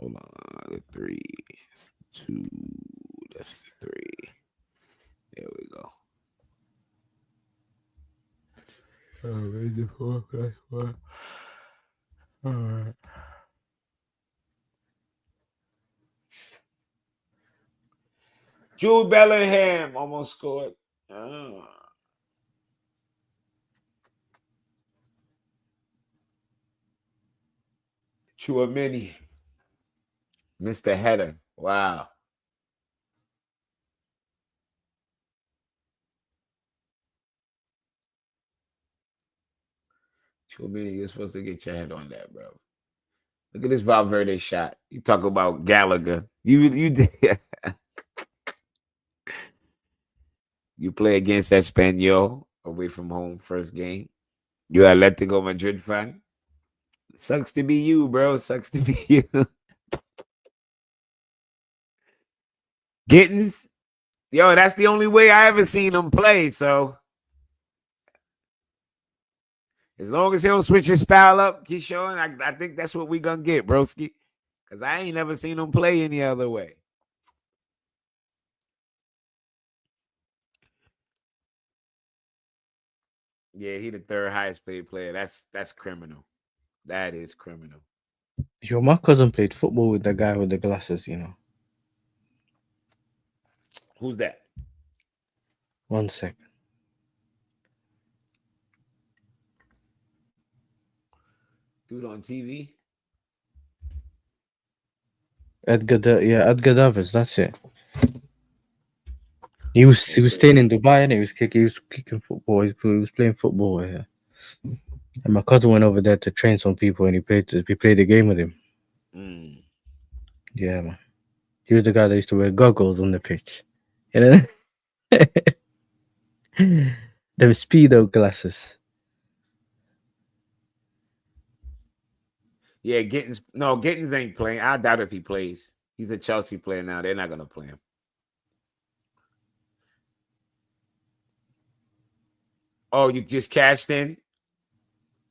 Hold on, the 3, that's 2, that's the 3. There we go. Oh, where's the 4? All right. Jude Bellingham almost scored. Chouameni missed the header. Wow. Chouameni, you're supposed to get your head on that, bro. Look at this Valverde shot. You talk about Gallagher. You did. You play against Espanyol away from home first game. You Atletico Madrid fan. Sucks to be you, bro. Sucks to be you. Gittins. Yo, that's the only way I ever seen him play. So As long as he don't switch his style up, Keyshawn, I think that's what we gonna get, broski. Because I ain't never seen him play any other way. Yeah, he the third highest paid player. That's criminal. That is criminal. Yo, my cousin played football with the guy with the glasses, you know. Who's that? 1 second. Dude on TV? Edgar Davids, that's it. He was staying in Dubai and he was kicking football. He was playing football here. And my cousin went over there to train some people and he played the game with him. Mm. Yeah, man. He was the guy that used to wear goggles on the pitch. You know? Them speedo glasses. Yeah, Gittins ain't playing. I doubt if he plays. He's a Chelsea player now. They're not gonna play him. Oh, you just cashed in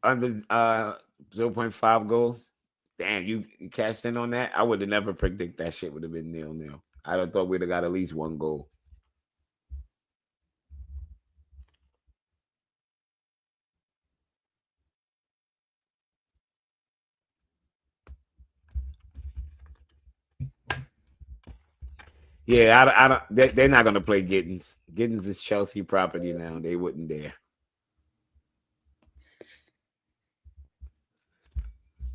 under 0.5 goals? Damn, you cashed in on that? I would have never predicted that shit would have been 0-0. I'd have thought we'd have got at least one goal. Yeah, I don't. They're not gonna play Gittins. Gittins is Chelsea property now. They wouldn't dare.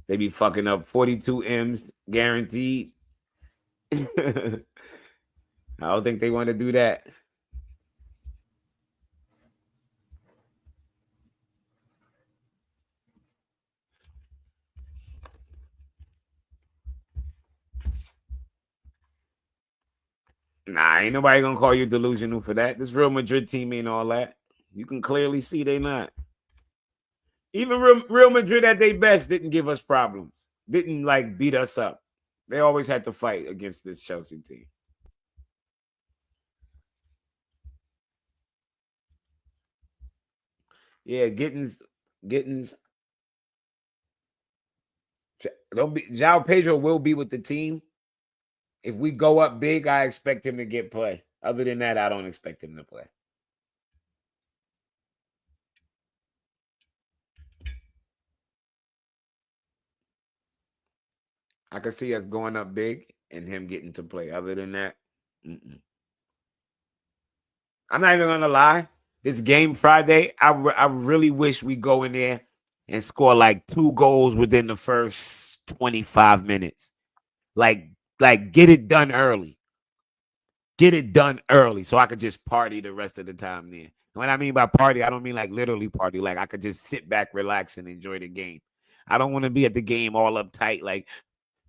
They be fucking up 42 M's guaranteed. I don't think they want to do that. Nah, ain't nobody gonna call you delusional for that. This Real Madrid team ain't all that. You can clearly see they not. Even Real Madrid at their best didn't give us problems. Didn't like beat us up. They always had to fight against this Chelsea team. Yeah, Gittins. João Pedro will be with the team. If we go up big, I expect him to get play. Other than that, I don't expect him to play. I could see us going up big and him getting to play. Other than that, I'm not even gonna lie. This game Friday, I really wish we go in there and score like 2 goals within the first 25 minutes. Like get it done early. Get it done early so I could just party the rest of the time there. When I mean by party, I don't mean like literally party. Like I could just sit back, relax, and enjoy the game. I don't want to be at the game all uptight. Like,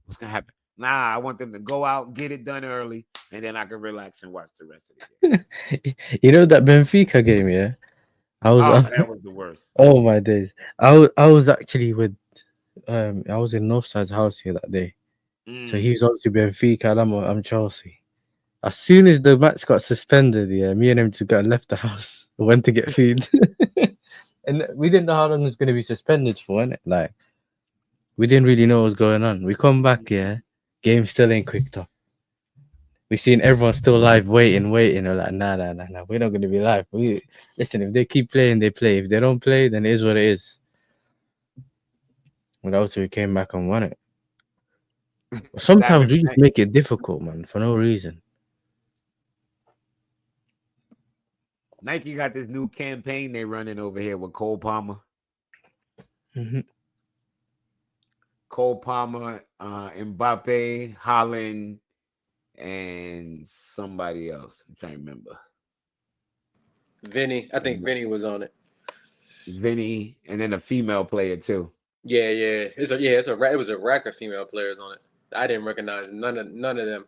what's gonna happen? Nah, I want them to go out, get it done early, and then I can relax and watch the rest of the game. You know that Benfica game, yeah? That was the worst. Oh my days. I was actually with I was in Northside's house here that day. So he was obviously Benfica and I'm Chelsea. As soon as the match got suspended, yeah, me and him just got left the house, went to get food. And we didn't know how long it was gonna be suspended for, innit? Like we didn't really know what was going on. We come back, yeah, game still ain't quicked up. We seen everyone still live waiting. We're like, nah, we're not gonna be live. Listen, if they keep playing, they play. If they don't play, then it is what it is. But also we came back and won it. Sometimes we just make it difficult, man, for no reason. Nike got this new campaign they running over here with Cole Palmer. Cole Palmer, Mbappe, Holland, and somebody else. I'm trying to remember. Vinny. I think Vinny was on it. Vinny, and then a female player too. Yeah. It was a rack of female players on it. I didn't recognize none of them.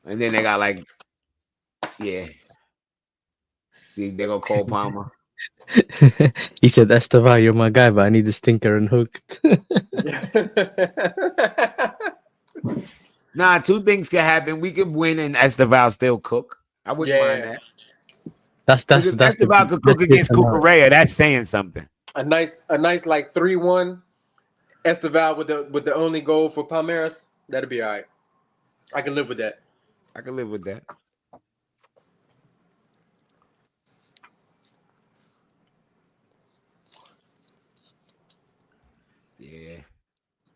And then they got like, yeah. They go Cole Palmer. He said, Esteval, you're my guy, but I need the stinker and hooked. Nah, 2 things can happen. We could win and Esteval still cook. I wouldn't mind that. That's Esteban could cook against Cucurella. That's saying something. A nice like 3-1 Esteval with the only goal for Palmeiras. That'd be all right. I can live with that. I can live with that. Yeah.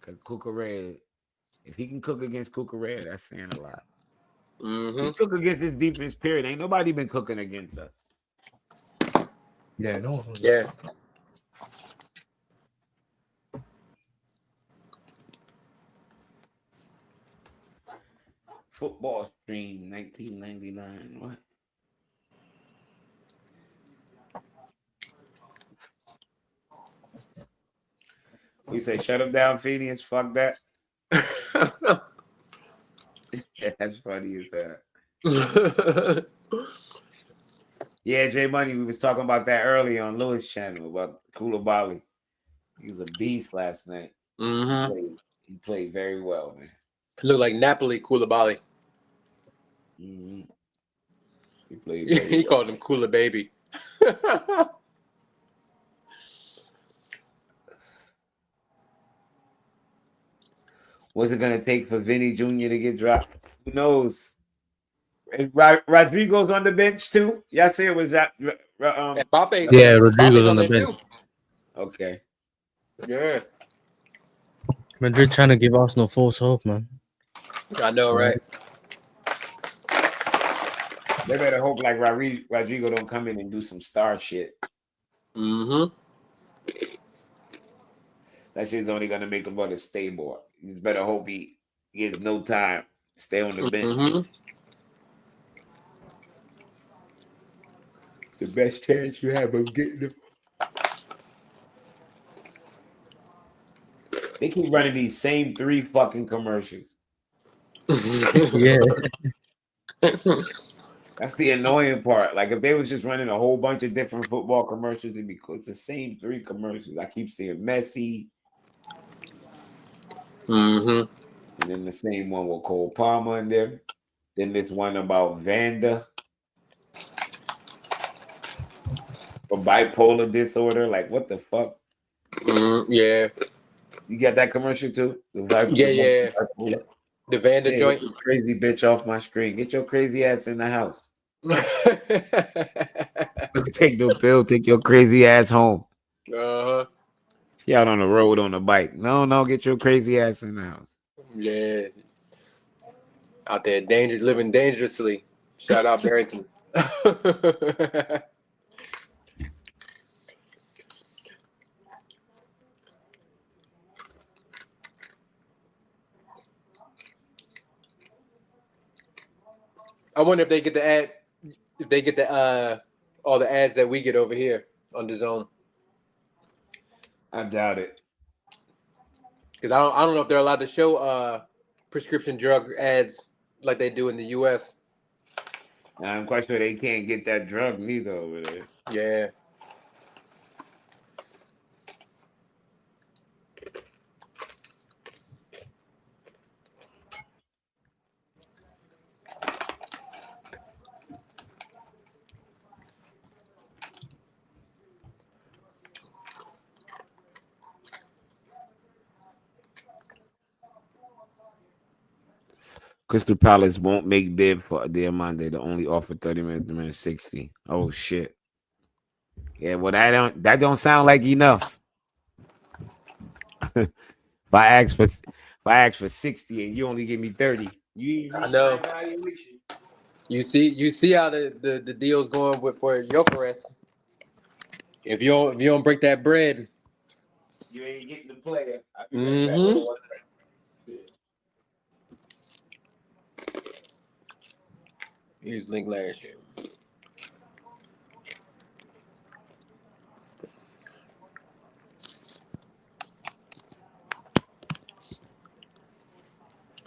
Cucurella, if he can cook against Cucurella, that's saying a lot. He cook against his defense, period. Ain't nobody been cooking against us. Yeah, no. Yeah. Football stream 1999. What? We say shut him down, Phineas. Fuck that. That's funny as that. Yeah, J Money, we was talking about that earlier on Lewis' channel about Koulibaly. He was a beast last night. He played very well, man. Look like Napoli Koulibaly. He played very He well. called him Kula Baby. What's it gonna take for Vinny Jr. to get dropped? Who knows? Rodrigo's on the bench too. Y'all say it was that. Mbappe. Yeah, Rodrigo's Mbappe's on the there bench. too. Okay. Yeah. Madrid trying to give Arsenal false hope, man. I know, right? They better hope like Rodrigo don't come in and do some star shit. That shit's only gonna make him want to stay more. You better hope he gets no time. Stay on the bench. It's the best chance you have of getting him. They keep running these same 3 fucking commercials. Yeah. That's the annoying part. Like if they was just running a whole bunch of different football commercials, it'd be cool. It's the same 3 commercials. I keep seeing Messi. And then the same one with Cole Palmer in there. Then this one about Vanda for bipolar disorder. Like what the fuck? Yeah. You got that commercial too? Yeah. The Vanda joint. Get your crazy bitch off my screen. Get your crazy ass in the house. Take the pill. Take your crazy ass home. She out on the road on a bike. No, get your crazy ass in the house. Yeah. Out there, living dangerously. Shout out Barrington. I wonder if they get all the ads that we get over here on the Zone. I doubt it. Because I don't know if they're allowed to show prescription drug ads like they do in the US. I'm quite sure they can't get that drug neither over there. Yeah. Crystal Palace won't make bid for Diamante. They only offer 30 minutes, 60. Oh shit. Yeah, well that don't sound like enough. If I ask for 60 and you only give me 30, I know. You see how the deal's going for Jokeres. If you don't break that bread, you ain't getting the player. Here's link last year.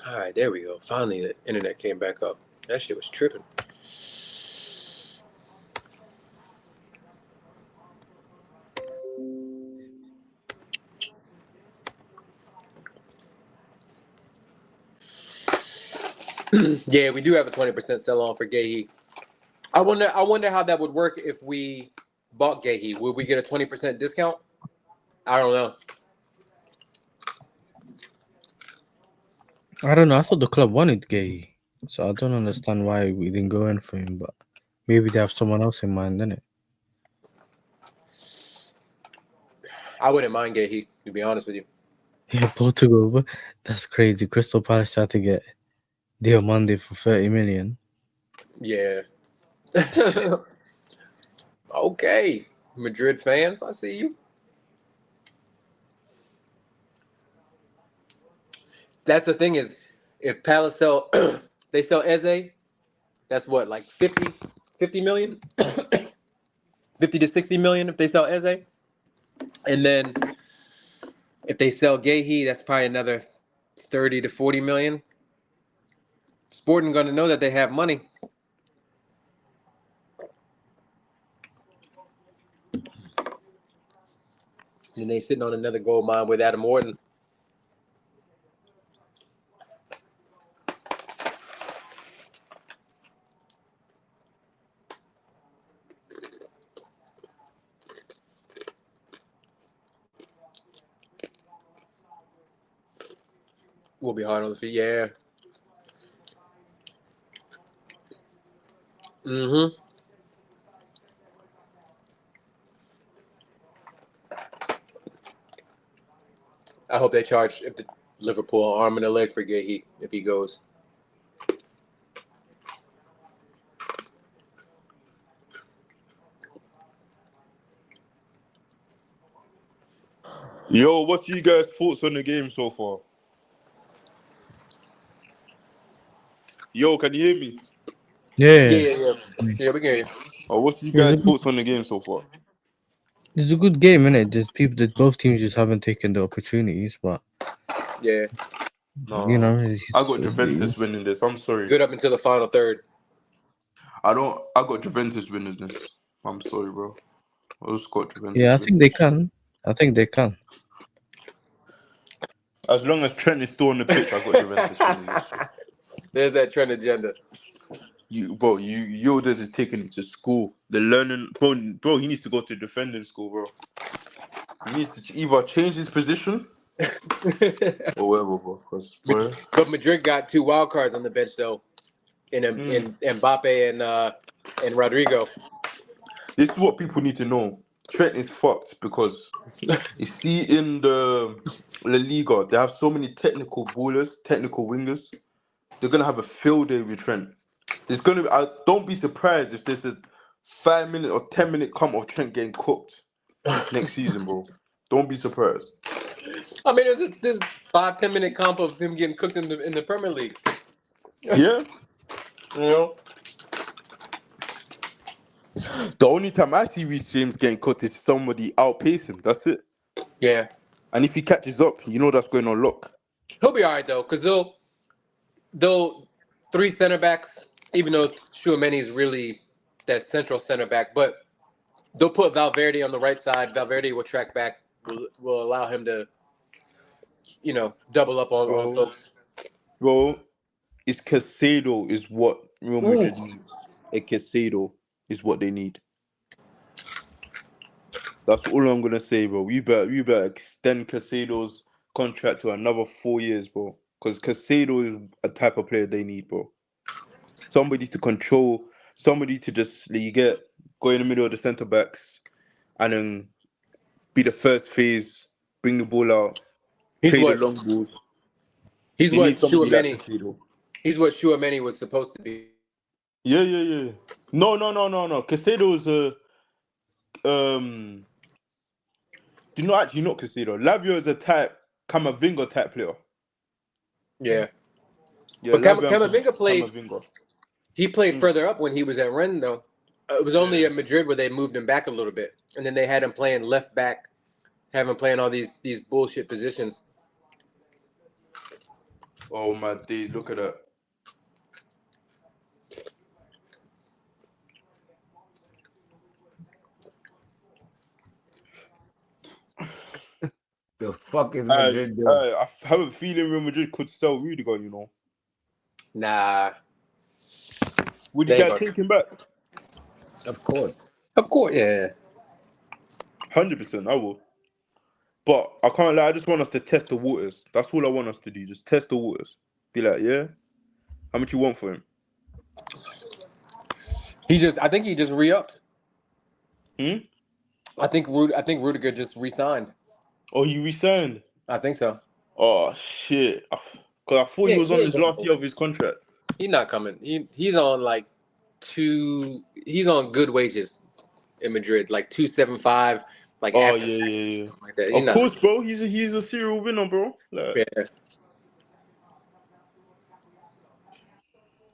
All right, there we go. Finally, the internet came back up. That shit was tripping. Yeah, we do have a 20% sell on for Gahey. I wonder how that would work if we bought Gahey. Would we get a 20% discount? I don't know. I don't know. I thought the club wanted Gay, so I don't understand why we didn't go in for him. But maybe they have someone else in mind, innit? I wouldn't mind Gahey, to be honest with you. Yeah, Portugal. That's crazy. Crystal Palace tried to get Diomande for 30 million. Yeah. Okay, Madrid fans, I see you. That's the thing is, if Palace sell, they sell Eze, that's what, like 50 million? 50 to 60 million if they sell Eze. And then if they sell Gahey, that's probably another 30 to 40 million. Sporting going to know that they have money. And they sitting on another gold mine with Adam Morton. Will be hard on the feet. Yeah. Mm-hmm. I hope they charge if the Liverpool arm and a leg for Gahey if he goes. Yo, what's you guys' thoughts on the game so far? Yo, can you hear me? Yeah. Yeah, we can hear you. Or what's you It was guys' a good, thoughts on the game so far? it's a good game, innit? There's people that both teams just haven't taken the opportunities, but Yeah. you No, know, I got Juventus winning this. I'm sorry. Good up until the final third. I got Juventus winning this. I'm sorry, bro. I just got Juventus yeah, I winning think they this. can. I think they can. As long as Trent is still on the pitch, I got Juventus winning this. There's that trend agenda. Yildiz is taking him to school. The learning, bro. He needs to go to defending school, bro. He needs to either change his position or whatever, bro. Bro. But Madrid got 2 wild cards on the bench though, in Mbappe and Rodrigo. This is what people need to know. Trent is fucked because you see in the La Liga, they have so many technical ballers, technical wingers. They're gonna have a field day with Trent. There's gonna be. Don't be surprised if there's a 5-minute or 10-minute comp of Trent getting cooked next season, bro. Don't be surprised. I mean, there's 5-10 minute comp of him getting cooked in the Premier League. Yeah. You know. The only time I see Reece James getting cooked is somebody outpace him. That's it. Yeah. And if he catches up, you know that's going on lock. He'll be all right though, because they'll 3 center backs, even though Tchouaméni is really that central center back, but they'll put Valverde on the right side. Valverde will track back, will allow him to, double up on folks. Bro, it's Casado is what Real Madrid Ooh. needs. A Casado is what they need. That's all I'm gonna say, bro. We better extend Casado's contract to another 4 years, bro. Because Casado is a type of player they need, bro. Somebody to control, somebody to just go in the middle of the centre backs, and then be the first phase, bring the ball out, He's play what the long balls. he's They what need somebody like Tchouaméni. Casado. He's what Tchouaméni was supposed to be. Yeah. No. Casado is a do you know actually not Casado? Lavio is a type Camavinga type player. Yeah. Yeah, But Lavio and Camavinga played. Camavinga. He played further up when he was at Rennes, though. It was only at Madrid where they moved him back a little bit, and then they had him playing left back, have him playing all these bullshit positions. Oh my days, look at that. The fuck is Madrid doing? I have a feeling Real Madrid could sell Rudiger, you know. Nah. Would you guys take him back? Of course. Of course, yeah. 100%, I will. But I can't lie. I just want us to test the waters. That's all I want us to do. Just test the waters. Be like, yeah, how much you want for him? I think he just re-upped. Hmm? I think Rudiger just re-signed. Oh, he resigned. I think so. Oh shit! Because I thought he was He on ain't his going last year nowhere. of his contract. He's not coming. He's on like he's on good wages in Madrid, like 275, like Oh after yeah, taxes yeah, or yeah. something like that. He's Of not. course, bro. He's a serial winner, bro. Like, Yeah.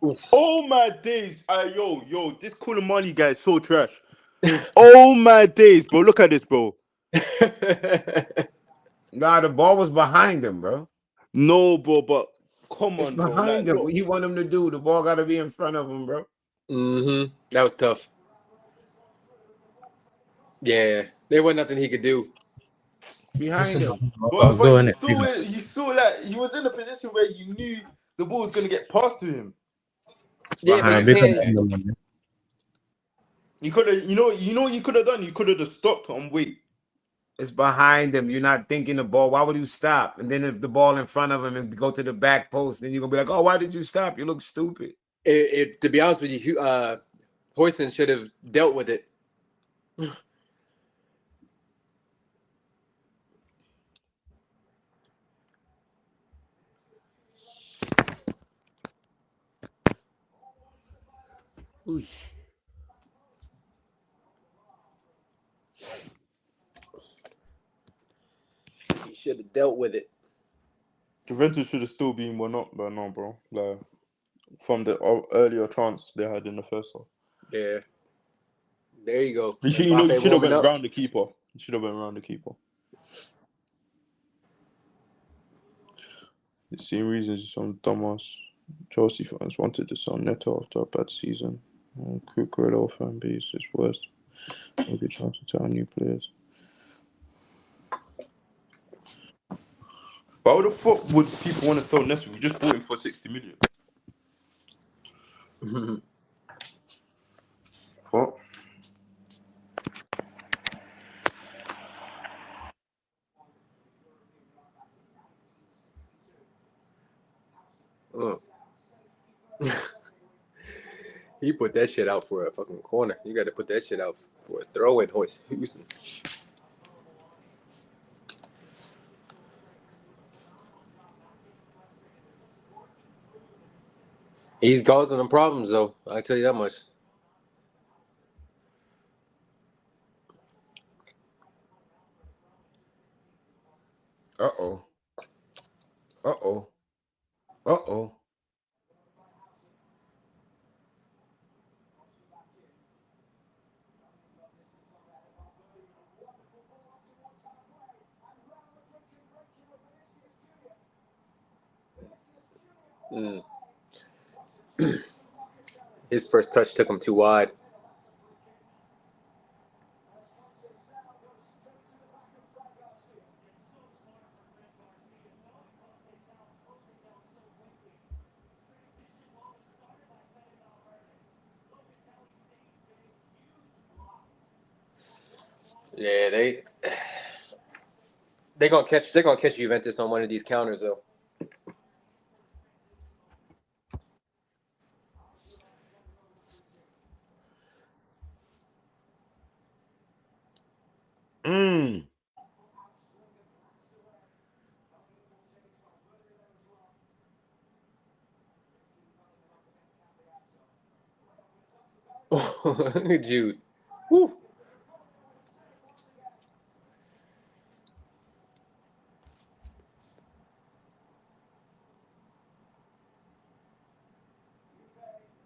Oof. oh my days! Yo, this Koulibaly guy is so trash. Oh my days, bro. Look at this, bro. Nah, the ball was behind him, bro. No, bro, but come It's on, bro. Like, behind him. look. What you want him to do? The ball got to be in front of him, bro. That was tough. Yeah, there was nothing he could do. Behind him. But Go on you it. saw it. You saw like he was in a position where you knew the ball was gonna get passed to him. It's Yeah, but you behind Big up him. can't. to you, man. You could have, what you could have done. You could have just stopped and wait. It's behind him. You're not thinking the ball. Why would you stop? And then if the ball in front of him and go to the back post, then you're gonna be like, "Oh, why did you stop? You look stupid." To be honest with you, Hoyson should have dealt with it. Ooh. He should have dealt with it. Juventus should have still been 1-up, but no, bro. Like from the earlier chance they had in the first half. Yeah. There you go. You Mbappe should have warming went up. round the keeper. You should have went round the keeper. The same reasons some dumbass Chelsea fans wanted to sell Neto after a bad season. Cucurella fan base is worse. No good chance to tell new players. Why the fuck would people want to sell Neto? We just bought him for 60 million. What? He put that shit out for a fucking corner. You got to put that shit out for a throw in, Houston. He's causing them problems, though. I tell you that much. Uh-oh. Uh-oh. Uh-oh. His first touch took him too wide. Yeah, they're gonna catch Juventus on one of these counters though. Mm. Jude. Woo.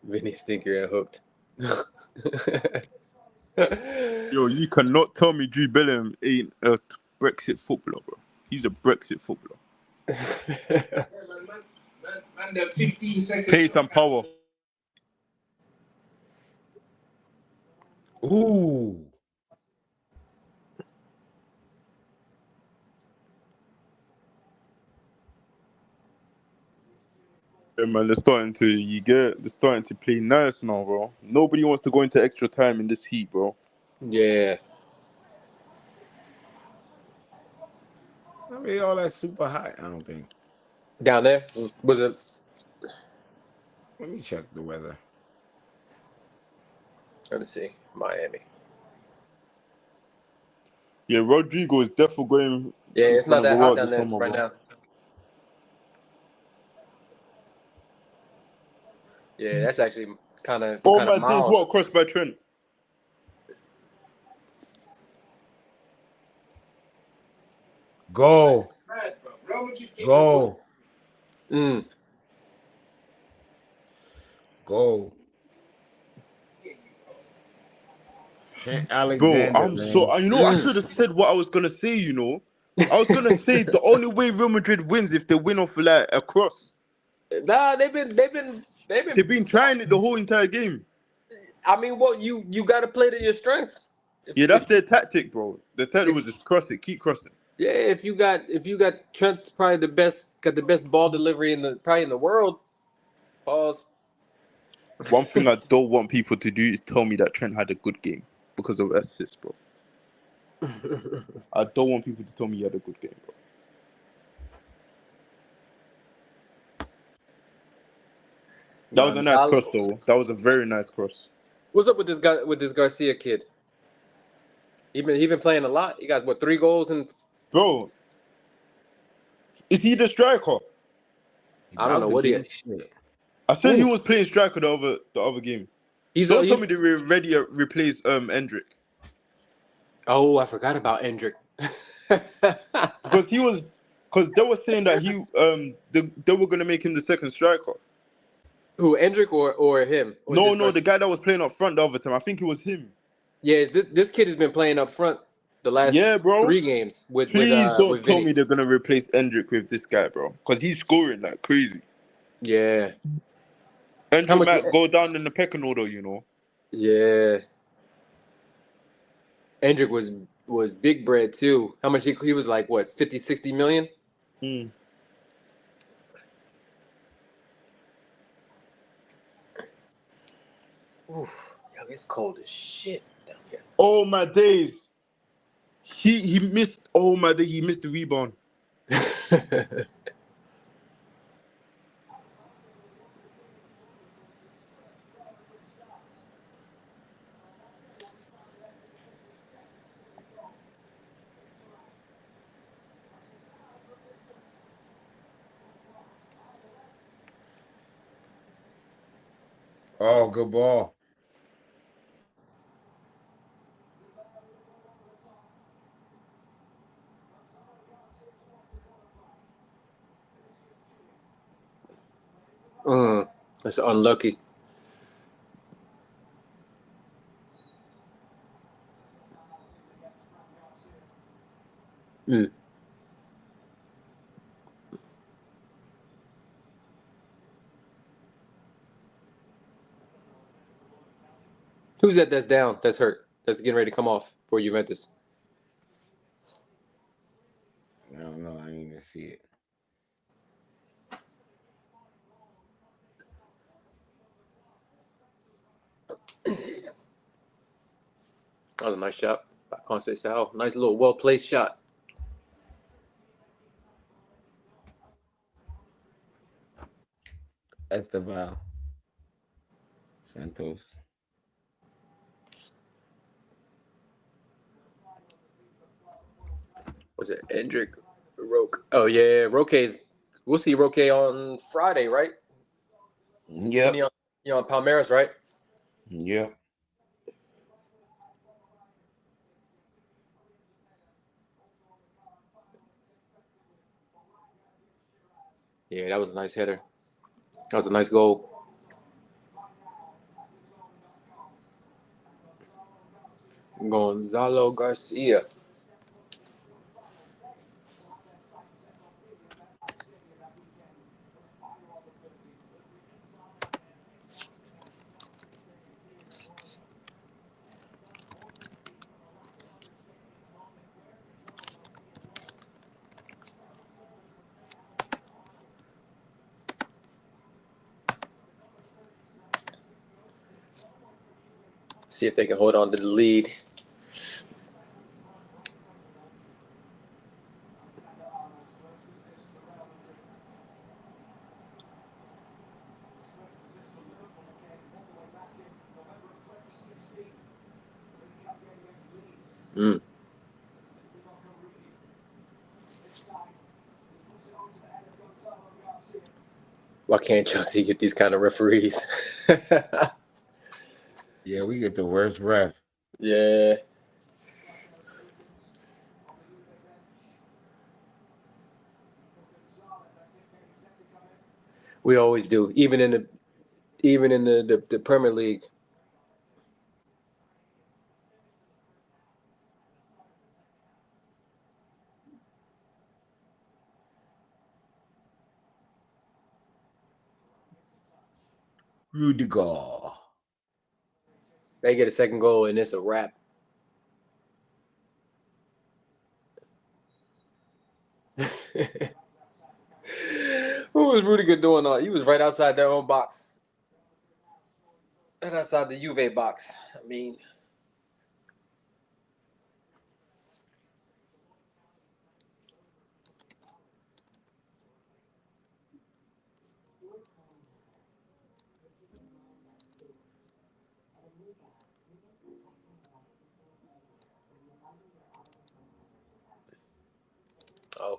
Vinny Stinker and hooked. Yo, you cannot tell me Jude Bellingham ain't a Brexit footballer, bro. He's a Brexit footballer. Pace and power. Ooh. Yeah, man, they're starting to play nice now, bro. Nobody wants to go into extra time in this heat, bro. Yeah. It's not really all that super hot, I don't think. Down there was it? Let me check the weather. Let me see. Miami. Yeah, Rodrigo is definitely going Yeah, he's it's not gonna that go hot out down this there summer, right bro. now. Yeah, that's actually kind Oh of my days, mild. what crossed by Trent? Go. Go. Mm. Go. Trent Bro, Alexander, I'm so man. I should have said what I was gonna say, I was gonna say the only way Real Madrid wins if they win off like a cross. Nah, they've They've been. been trying it the whole entire game. I mean, well, you got to play to your strengths. Yeah, that's their tactic, bro. Their tactic If was just cross it, keep crossing. yeah, if you got Trent's probably got the best ball delivery in the probably in the world. Pause. One thing I don't want people to do is tell me that Trent had a good game because of assists, bro. I don't want people to tell me he had a good game, bro. That was a nice Gonzalo. cross, though. That was a very nice cross. What's up with this guy with this Garcia kid? He been playing a lot. He got what 3 goals and Bro, is he the striker? He I don't know about to what he. be shit. I said he Ooh, was playing striker the other game. he's Don't tell he's. me they already replaced Endrick. Oh, I forgot about Endrick. Because they were saying that they were gonna make him the second striker. Who Endrick or him or No, this no, Garcia? the guy that was playing up front the other time. I think it was him. Yeah, this kid has been playing up front the last Yeah, bro. 3 games Please don't with tell Vinny. me they're gonna replace Endrick with this guy, bro. Because he's scoring like crazy. Yeah. How Endrick much? might go down in the pecking order. Yeah. Endrick was big bread too. How much he was like what 50, 60 million? Hmm. Oof. Yo, it's cold as shit down here. Oh my days. He missed. Oh my day, he missed the rebound. Oh, good ball. That's unlucky. Mm. Who's that? That's down. That's hurt. That's getting ready to come off for Juventus. I don't know. I didn't even see it. That was a nice shot by Ponce Sal. Nice little well placed shot. Esteval Santos. Was it Endrick? Roque. Oh yeah, Roque's. We'll see Roque on Friday, right? Yep. You on Palmeiras, right? Yep. Yeah, that was a nice header. That was a nice goal. Gonzalo Garcia. See if they can hold on to the lead. Why can't Chelsea get these kind of referees? Yeah, we get the worst ref. Yeah. We always do, even in the Premier League. Rudiger. They get a second goal and it's a wrap. What was Rudiger doing? He was right outside their own box. Right outside the Juve box. I mean,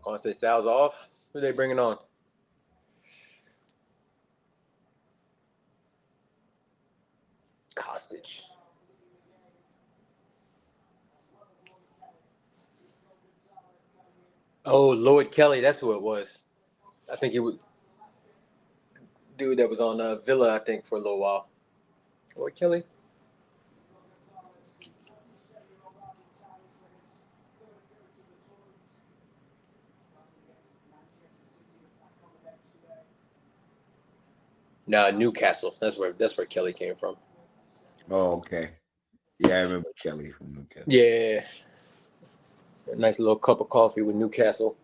Constance Sal's off. Who are they bringing on? Kostic. Oh, Lloyd Kelly. That's who it was. I think he was dude that was on Villa, I think, for a little while. Lloyd Kelly? Nah, Newcastle. That's where Kelly came from. Oh, okay. Yeah, I remember Kelly from Newcastle. Yeah. A nice little cup of coffee with Newcastle.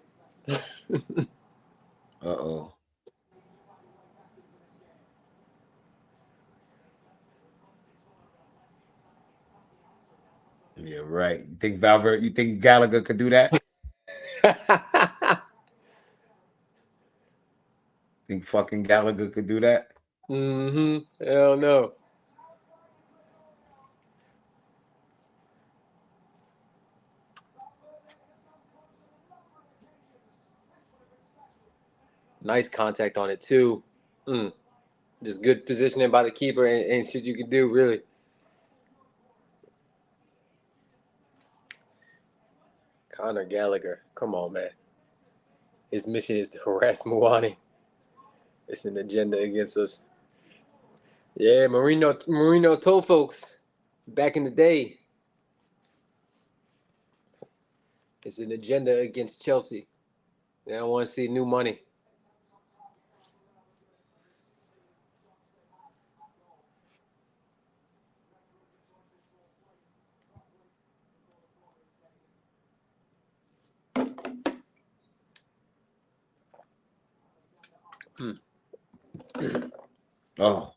Uh-oh. Yeah, right. You think Gallagher could do that? Think fucking Gallagher could do that? Hell no. Nice contact on it too. Just good positioning by the keeper and shit you can do, really. Conor Gallagher. Come on, man. His mission is to harass Muani. It's an agenda against us. Yeah, Mourinho told folks back in the day. It's an agenda against Chelsea. They don't want to see new money. Oh.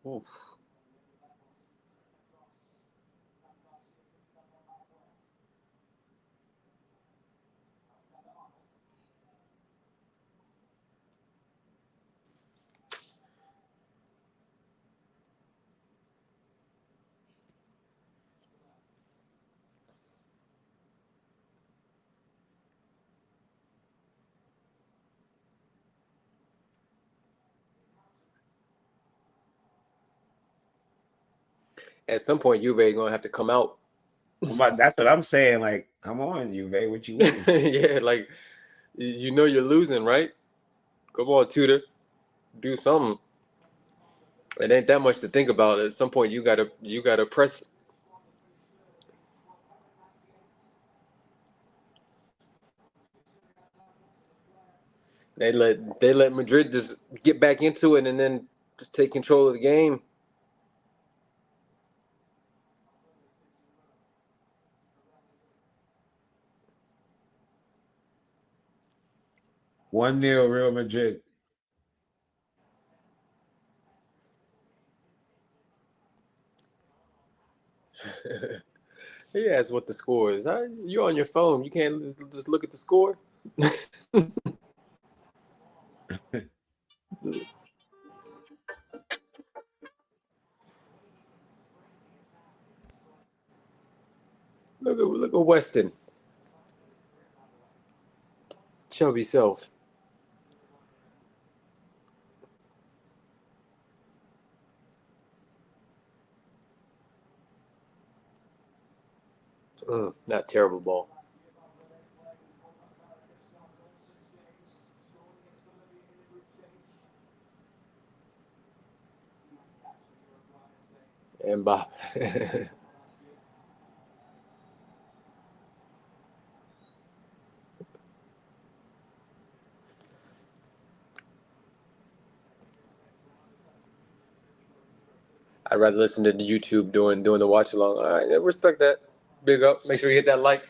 Oof. At some point, Juve gonna have to come out. That's what I'm saying. Like, come on, Juve. What you waiting for? Yeah, like you know you're losing, right? Come on, Tudor. Do something. It ain't that much to think about. At some point, you gotta press. They let Madrid just get back into it and then just take control of the game. 1-0 Real Madrid. He asked what the score is. You're on your phone. You can't just look at the score. Look at Weston. Chubby self. Not terrible ball. And Bob. I'd rather listen to the YouTube doing the watch along. All right, I respect that. Big up. Make sure you hit that like.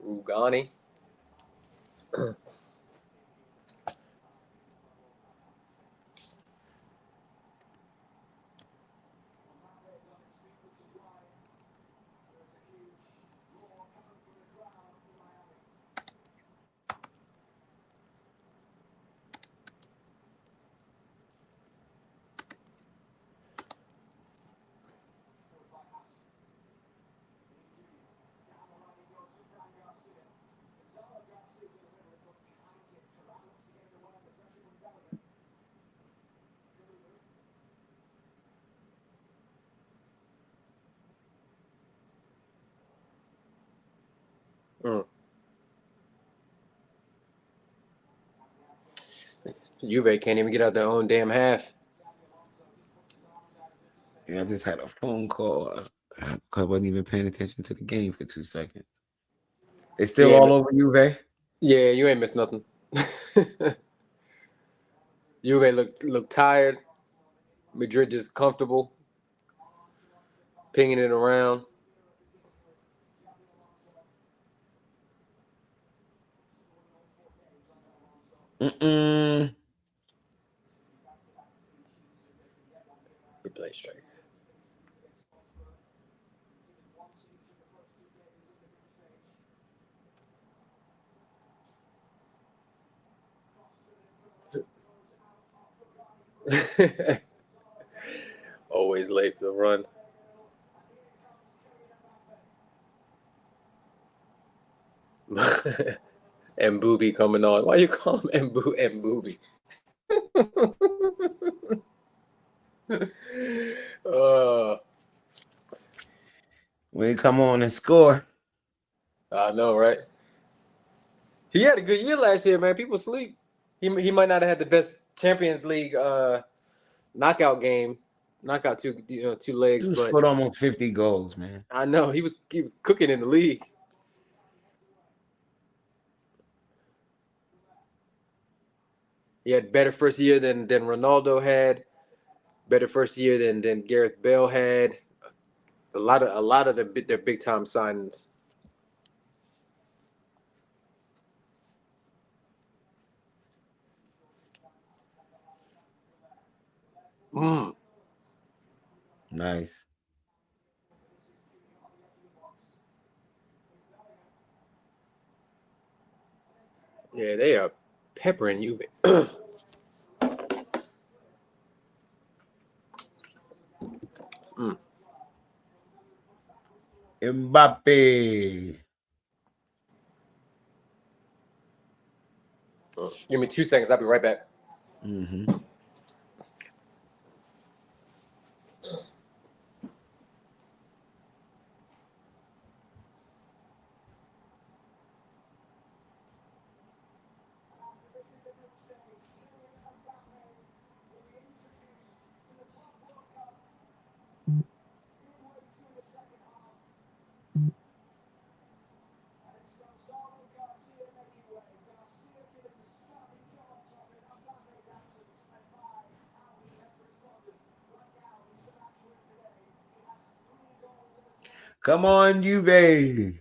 Ugani. Juve can't even get out their own damn half. Yeah, I just had a phone call because I wasn't even paying attention to the game for 2 seconds. It's still all over Juve. Yeah, you ain't missed nothing. Juve look tired. Madrid just comfortable, pinging it around. Replay strike. Always late for the run. And Booby coming on. Why you call him and Booby? When he come on and score. I know, right? He had a good year last year, man. People sleep. He might not have had the best Champions League knockout game, knockout two legs, He but scored almost 50 goals, man. I know he was cooking in the league. He had better first year than Ronaldo had, better first year than Gareth Bale had. A lot of their big time signings. Nice. Yeah, they are peppering you. Mbappe. Give me 2 seconds. I'll be right back. Mm-hmm. Come on, Juve.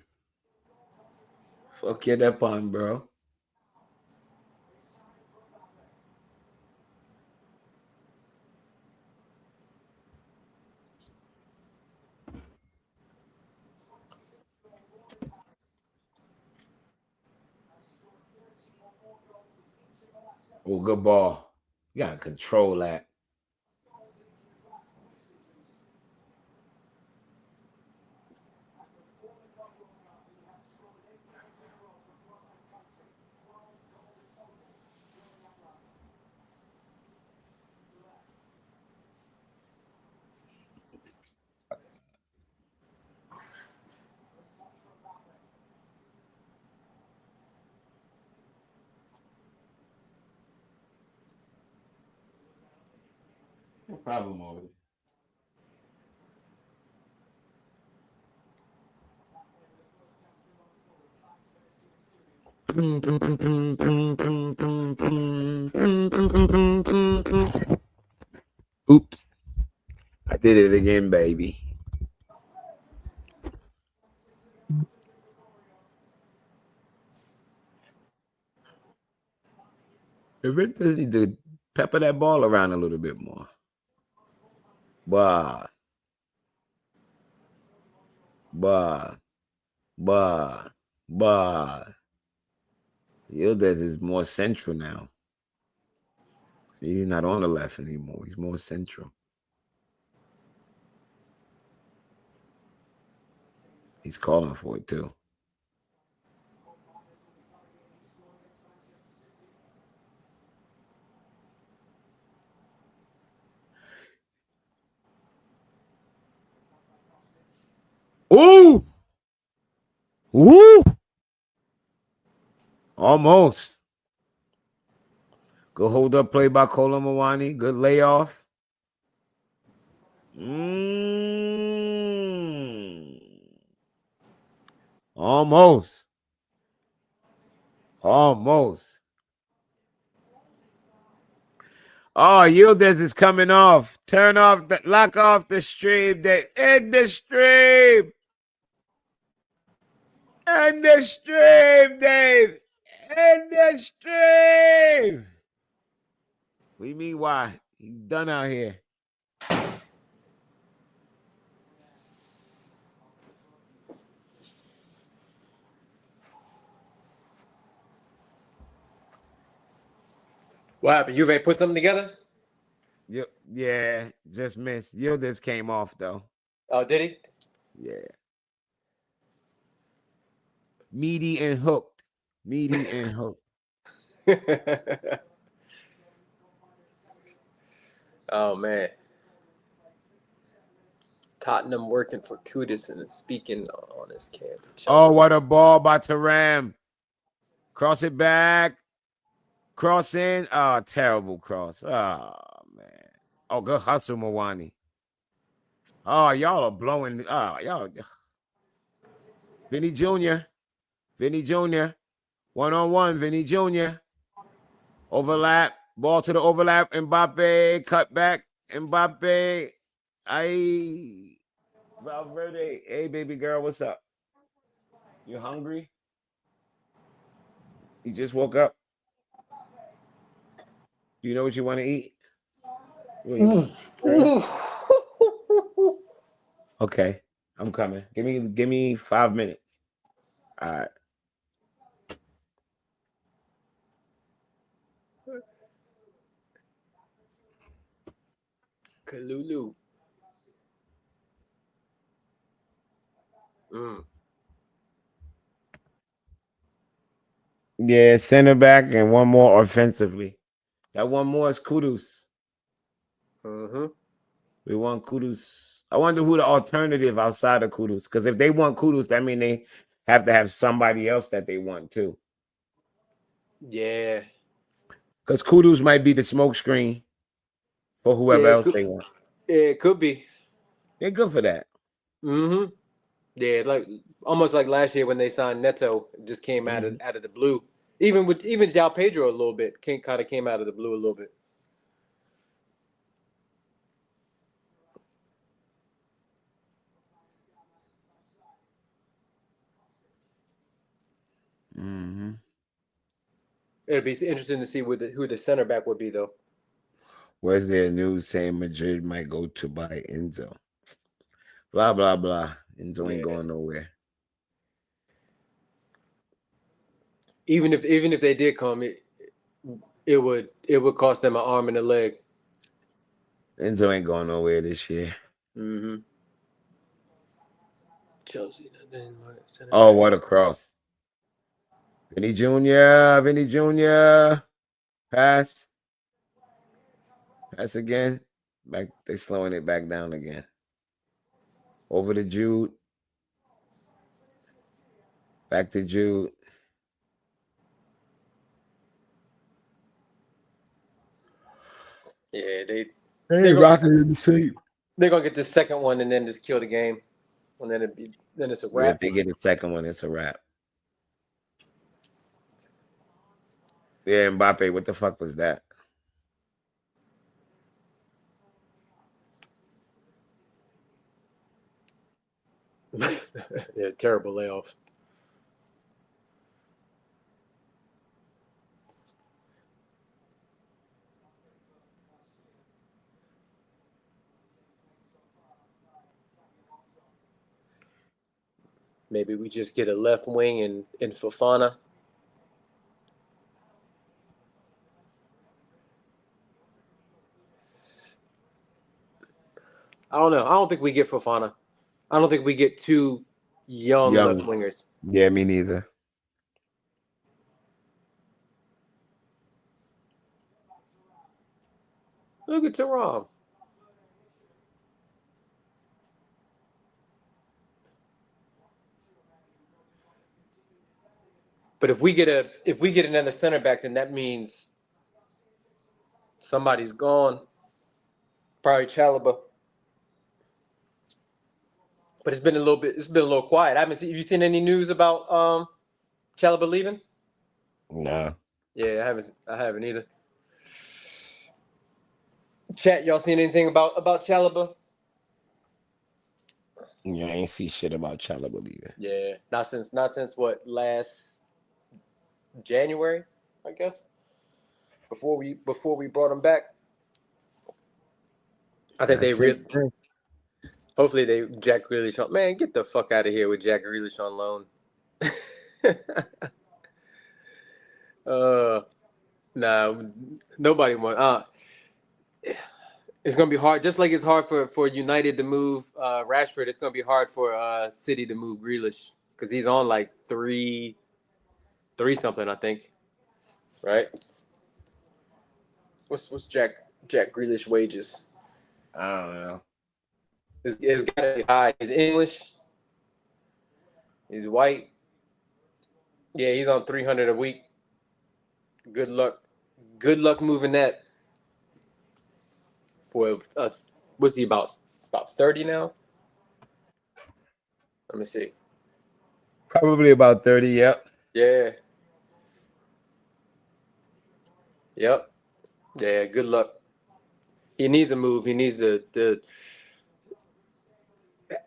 Fuck yeah, that pun, bro. Oh, good ball. You gotta control that. No problem over there. Oops. I did it again, baby. Eventually need to pepper that ball around a little bit more. Bah. Bah. Bah. Bah. Yildiz is more central now. He's not on the left anymore. He's more central. He's calling for it too. Ooh! Ooh! Almost. Good hold up play by Kola Mawani. Good layoff. Almost. Almost. Oh, Yildiz is coming off. Turn off the lock off the stream. End the stream. End the stream, Dave. End the stream. What do you mean why? He's done out here. What happened? Juve put something together? Yep. Yeah, just missed. Yildiz came off though. Oh, did he? Yeah. Meaty and hooked. Meaty and hooked. Oh man. Tottenham working for Kudus and speaking on his camp. Oh, what a ball by Taram. Cross it back. Cross in. Oh, terrible cross. Oh, man. Oh, good hustle, Mawani. Oh, y'all are blowing. Oh, y'all. Vinny Jr. Vinny Jr. One-on-one, Vinny Jr. Overlap. Ball to the overlap. Mbappe. Cut back. Mbappe. Valverde. Hey, baby girl, what's up? You hungry? You just woke up? Do you know what you want to eat? Okay, I'm coming. Give me 5 minutes. All right. Kalulu. Yeah, center back and one more offensively. That one more is Kudus. We want Kudus. I wonder who the alternative outside of Kudus. Because if they want Kudus, that means they have to have somebody else that they want too. Yeah. Because Kudus might be the smoke screen for whoever else they want. Yeah, it could be. They're good for that. Yeah, like almost like last year when they signed Neto, it just came out of the blue. Even João Pedro a little bit came out of the blue a little bit. Mm-hmm. It'll be interesting to see who the center back would be, though. Where's there news saying Madrid might go to buy Enzo? Blah blah blah. Enzo ain't going nowhere. Even if they did come, it would cost them an arm and a leg. Enzo ain't going nowhere this year. Mm-hmm. Chelsea. Oh, what a cross. Vinny Jr. Pass. Pass again. Back, they slowing it back down again. Over to Jude. Back to Jude. Yeah, Hey, rocking in the seat. They're gonna get the second one and then just kill the game, and then it's a Yeah, wrap. if they get the second one, it's a wrap. Yeah, Mbappe, what the fuck was that? Yeah, terrible layoff. Maybe we just get a left wing in Fofana. I don't know. I don't think we get Fofana. I don't think we get two young left wingers. Yeah, me neither. Look at Thuram. But if we get another center back, then that means somebody's gone. Probably Chalobah. But it's been a little quiet. Have you seen any news about Chalobah leaving? No. Yeah, I haven't either. Chat, y'all seen anything about Chalobah? Yeah, I ain't see shit about Chalobah either. Yeah, not since what, last January, I guess. Before we brought him back. I think hopefully Jack Grealish on. Man, get the fuck out of here with Jack Grealish on loan. Nah, nobody want. It's gonna be hard. Just like it's hard for United to move Rashford, it's gonna be hard for City to move Grealish because he's on like three something, I think. Right? What's Jack Grealish wages? I don't know. It's gotta be high. He's English. He's white. Yeah, he's on 300 a week. Good luck. Good luck moving that. For us, what's he about 30 now? Let me see. Probably about 30, yep. Yeah. Yep. Yeah, good luck. He needs a move. He needs to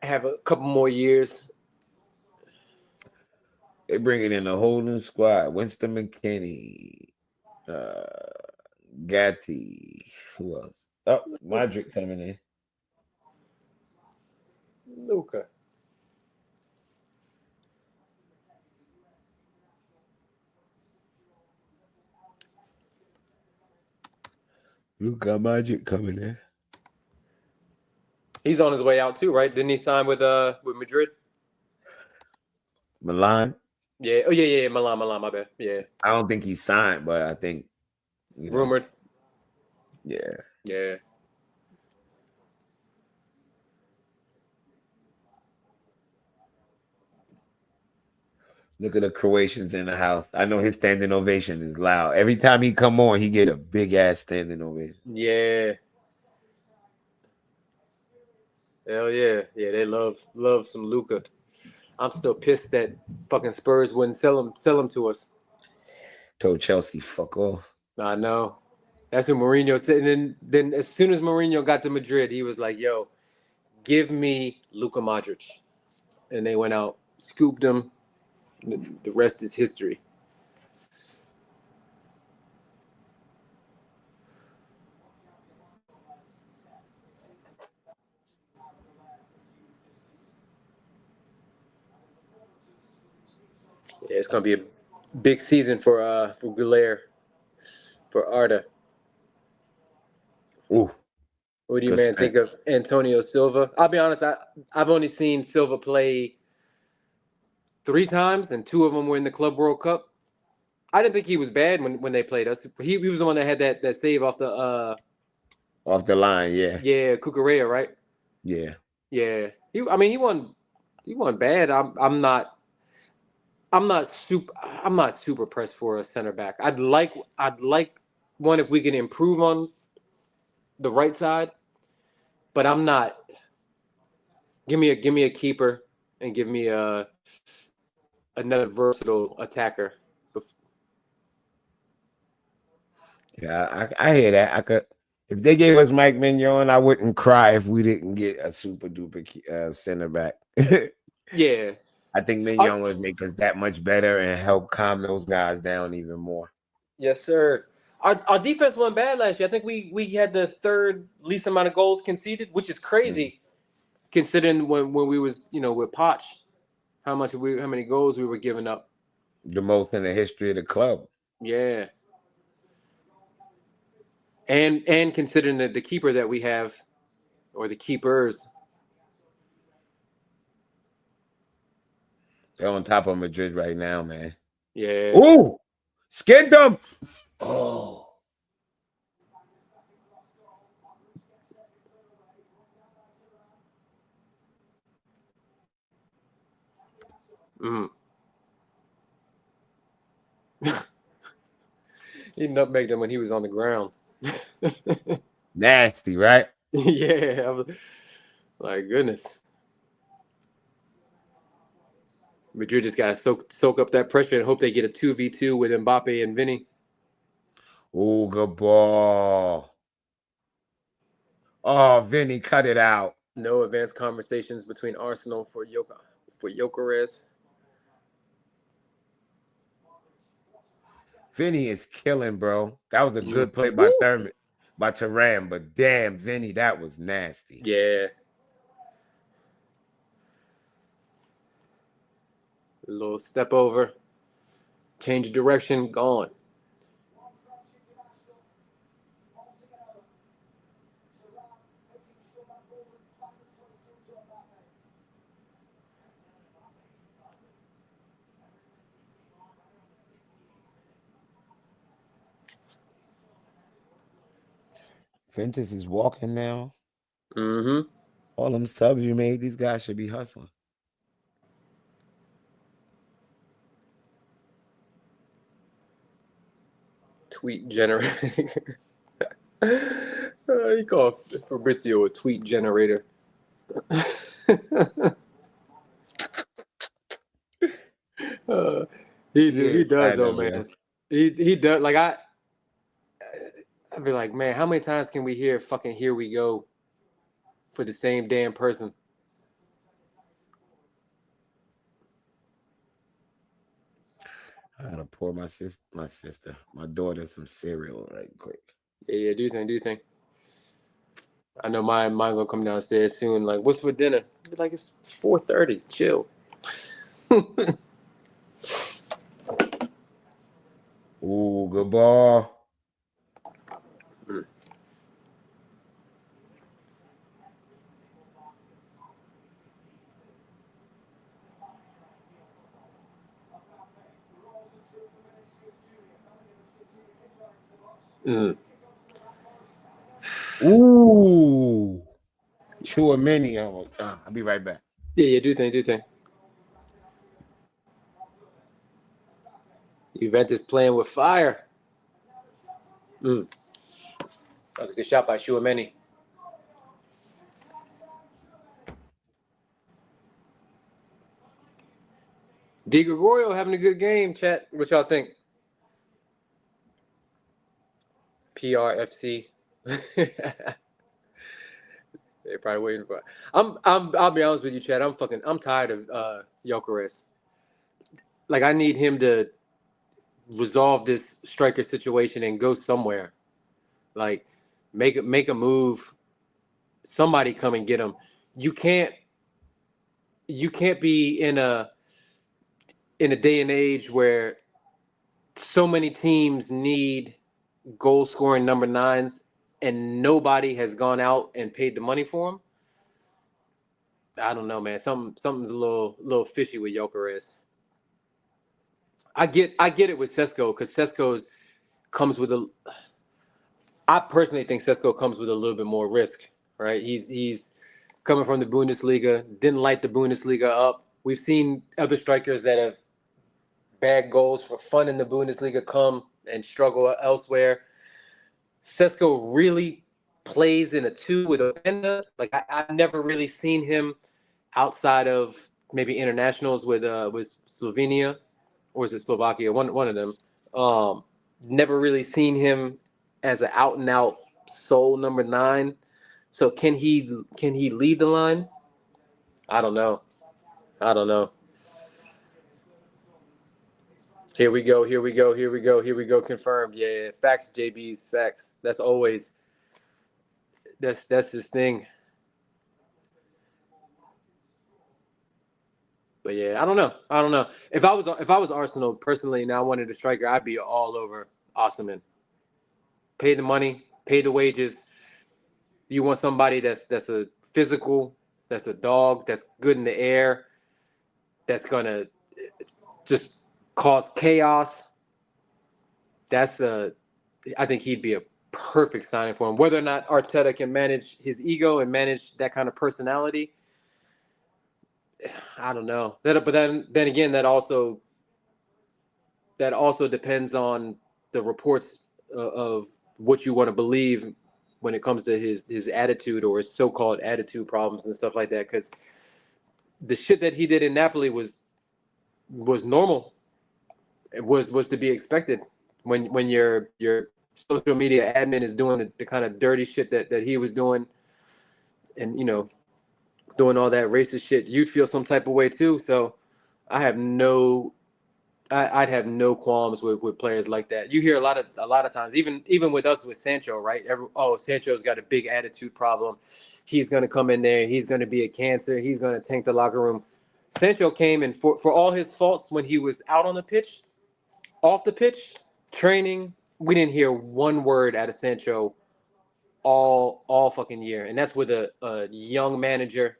have a couple more years. They bringing in a whole new squad. Winston McKinney, Gatti. Who else? Oh, Madrid coming in. Luca. Luka Magic coming in. He's on his way out too, right? Didn't he sign with Madrid? Milan. Yeah. Oh yeah. Milan. My bad. Yeah. I don't think he signed, but I think Rumored. Yeah. Yeah. Look at the Croatians in the house. I know his standing ovation is loud. Every time he come on, he get a big ass standing ovation. Yeah. Hell yeah. Yeah, they love some Luca. I'm still pissed that fucking Spurs wouldn't sell him to us. Told Chelsea, fuck off. I know. That's what Mourinho said. And then as soon as Mourinho got to Madrid, he was like, yo, give me Luka Modric. And they went out, scooped him. The rest is history. Yeah, it's gonna be a big season for Gulair, for Arda. Ooh, What do you good man spin. think of Antonio Silva? I'll be honest, I've only seen Silva play 3 times, and 2 of them were in the Club World Cup. I didn't think he was bad when they played us. He was the one that had that save off the Off the line, yeah. Cucurella, right? Yeah. Yeah. He wasn't bad. I'm not super pressed for a center back. I'd like one if we can improve on the right side, but I'm not. Give me a keeper and give me another versatile attacker. Yeah, I hear that. I could, if they gave us Mike Mignon, I wouldn't cry if we didn't get a super duper center back. Yeah. I think Mignon would make us that much better and help calm those guys down even more. Yes, sir. Our defense wasn't bad last year. I think we had the 3rd least amount of goals conceded, which is crazy considering when we was with Poch, how many goals we were giving up. The most in the history of the club. Yeah. And considering the keeper that we have, or the keepers. They're on top of Madrid right now, man. Yeah. Ooh, skinned them. Oh. Mm. He nutmegged him when he was on the ground. Nasty, right? Yeah. My goodness. Madrid just got to soak up that pressure and hope they get a 2v2 with Mbappe and Vinny. Oh, good ball. Oh, Vinny, cut it out. No advanced conversations between Arsenal for Gyökeres. Vinny is killing, bro. That was a good play by Thuram, but damn, Vinny, that was nasty. Yeah. A little step over. Change of direction, gone. Ventus is walking now. Mm-hmm. All them subs you made, these guys should be hustling. Tweet generator. He called Fabrizio a tweet generator. He does though, man. He does. Like I'd be like, man, how many times can we hear fucking "Here we go" for the same damn person? I gotta pour my daughter some cereal right quick. Yeah, do you think? I know mine gonna come downstairs soon. Like, what's for dinner? I'd be like, it's 4:30. Chill. Ooh, good ball. Mm. Ooh. Chouameni almost. I'll be right back. Yeah, do you think? Juventus playing with fire. That was a good shot by Chouameni. Di Gregorio having a good game, chat. What y'all think? PRFC. They're probably waiting for it. I'll be honest with you, Chad. I'm tired of Gyökeres. Like I need him to resolve this striker situation and go somewhere. Like make a move. Somebody come and get him. You can't be in a day and age where so many teams need goal scoring number nines and nobody has gone out and paid the money for them. I don't know, man. Something's a little fishy with Jokeres. I get it with Sesko because Sesko's comes with a. I personally think Sesko comes with a little bit more risk, right? He's coming from the Bundesliga, didn't light the Bundesliga up. We've seen other strikers that have bagged goals for fun in the Bundesliga come and struggle elsewhere. Sesko really plays in a two with Openda. Like I've never really seen him outside of maybe internationals with Slovenia, or is it Slovakia? One of them. Never really seen him as an out and out sole number 9. So can he lead the line? I don't know. Here we go. Confirmed. Yeah. Facts, JB's facts. That's always that's his thing. But yeah, I don't know. If I was Arsenal personally and I wanted a striker, I'd be all over Osimhen. Pay the money, pay the wages. You want somebody that's a physical, that's a dog, that's good in the air, that's gonna just cause chaos. I think he'd be a perfect signing for him. Whether or not Arteta can manage his ego and manage that kind of personality, I don't know. But then again, that also depends on the reports of what you want to believe when it comes to his attitude or his so-called attitude problems and stuff like that. Because the shit that he did in Napoli was normal. It was to be expected when your social media admin is doing the kind of dirty shit that he was doing, and doing all that racist shit. You'd feel some type of way too. So I have no I'd have no qualms with players like that. You hear a lot of times, even with us with Sancho, right? Sancho's got a big attitude problem. He's gonna come in there. He's gonna be a cancer. He's gonna tank the locker room. Sancho came and for all his faults when he was out on the pitch, off the pitch, training, we didn't hear one word out of Sancho all fucking year, and that's with a young manager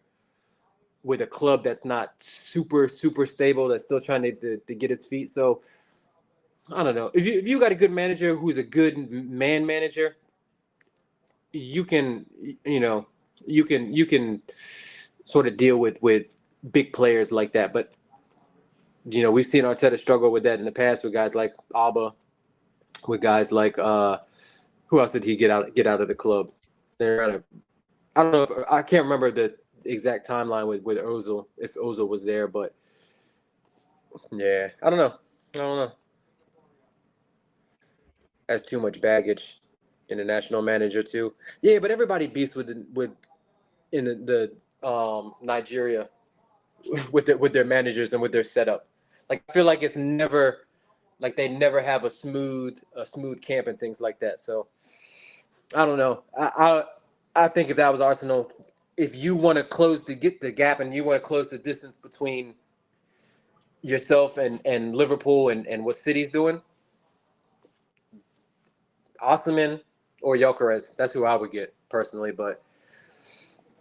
with a club that's not super stable, that's still trying to get his feet. So I don't know. If you got a good manager who's a good man manager, you can you can sort of deal with big players like that. But we've seen Arteta struggle with that in the past with guys like Alba, with guys like who else did he get out of the club? I don't know if I can't remember the exact timeline with Ozil, if Ozil was there, but yeah, I don't know. Has too much baggage. International manager too. Yeah, but everybody beats with in the Nigeria with their managers and with their setup. Like I feel like it's never like they never have a smooth camp and things like that. So I don't know. I think if that was Arsenal, if you want to close the gap and you want to close the distance between yourself and Liverpool and what City's doing, Osimhen or Gyökeres, that's who I would get personally. But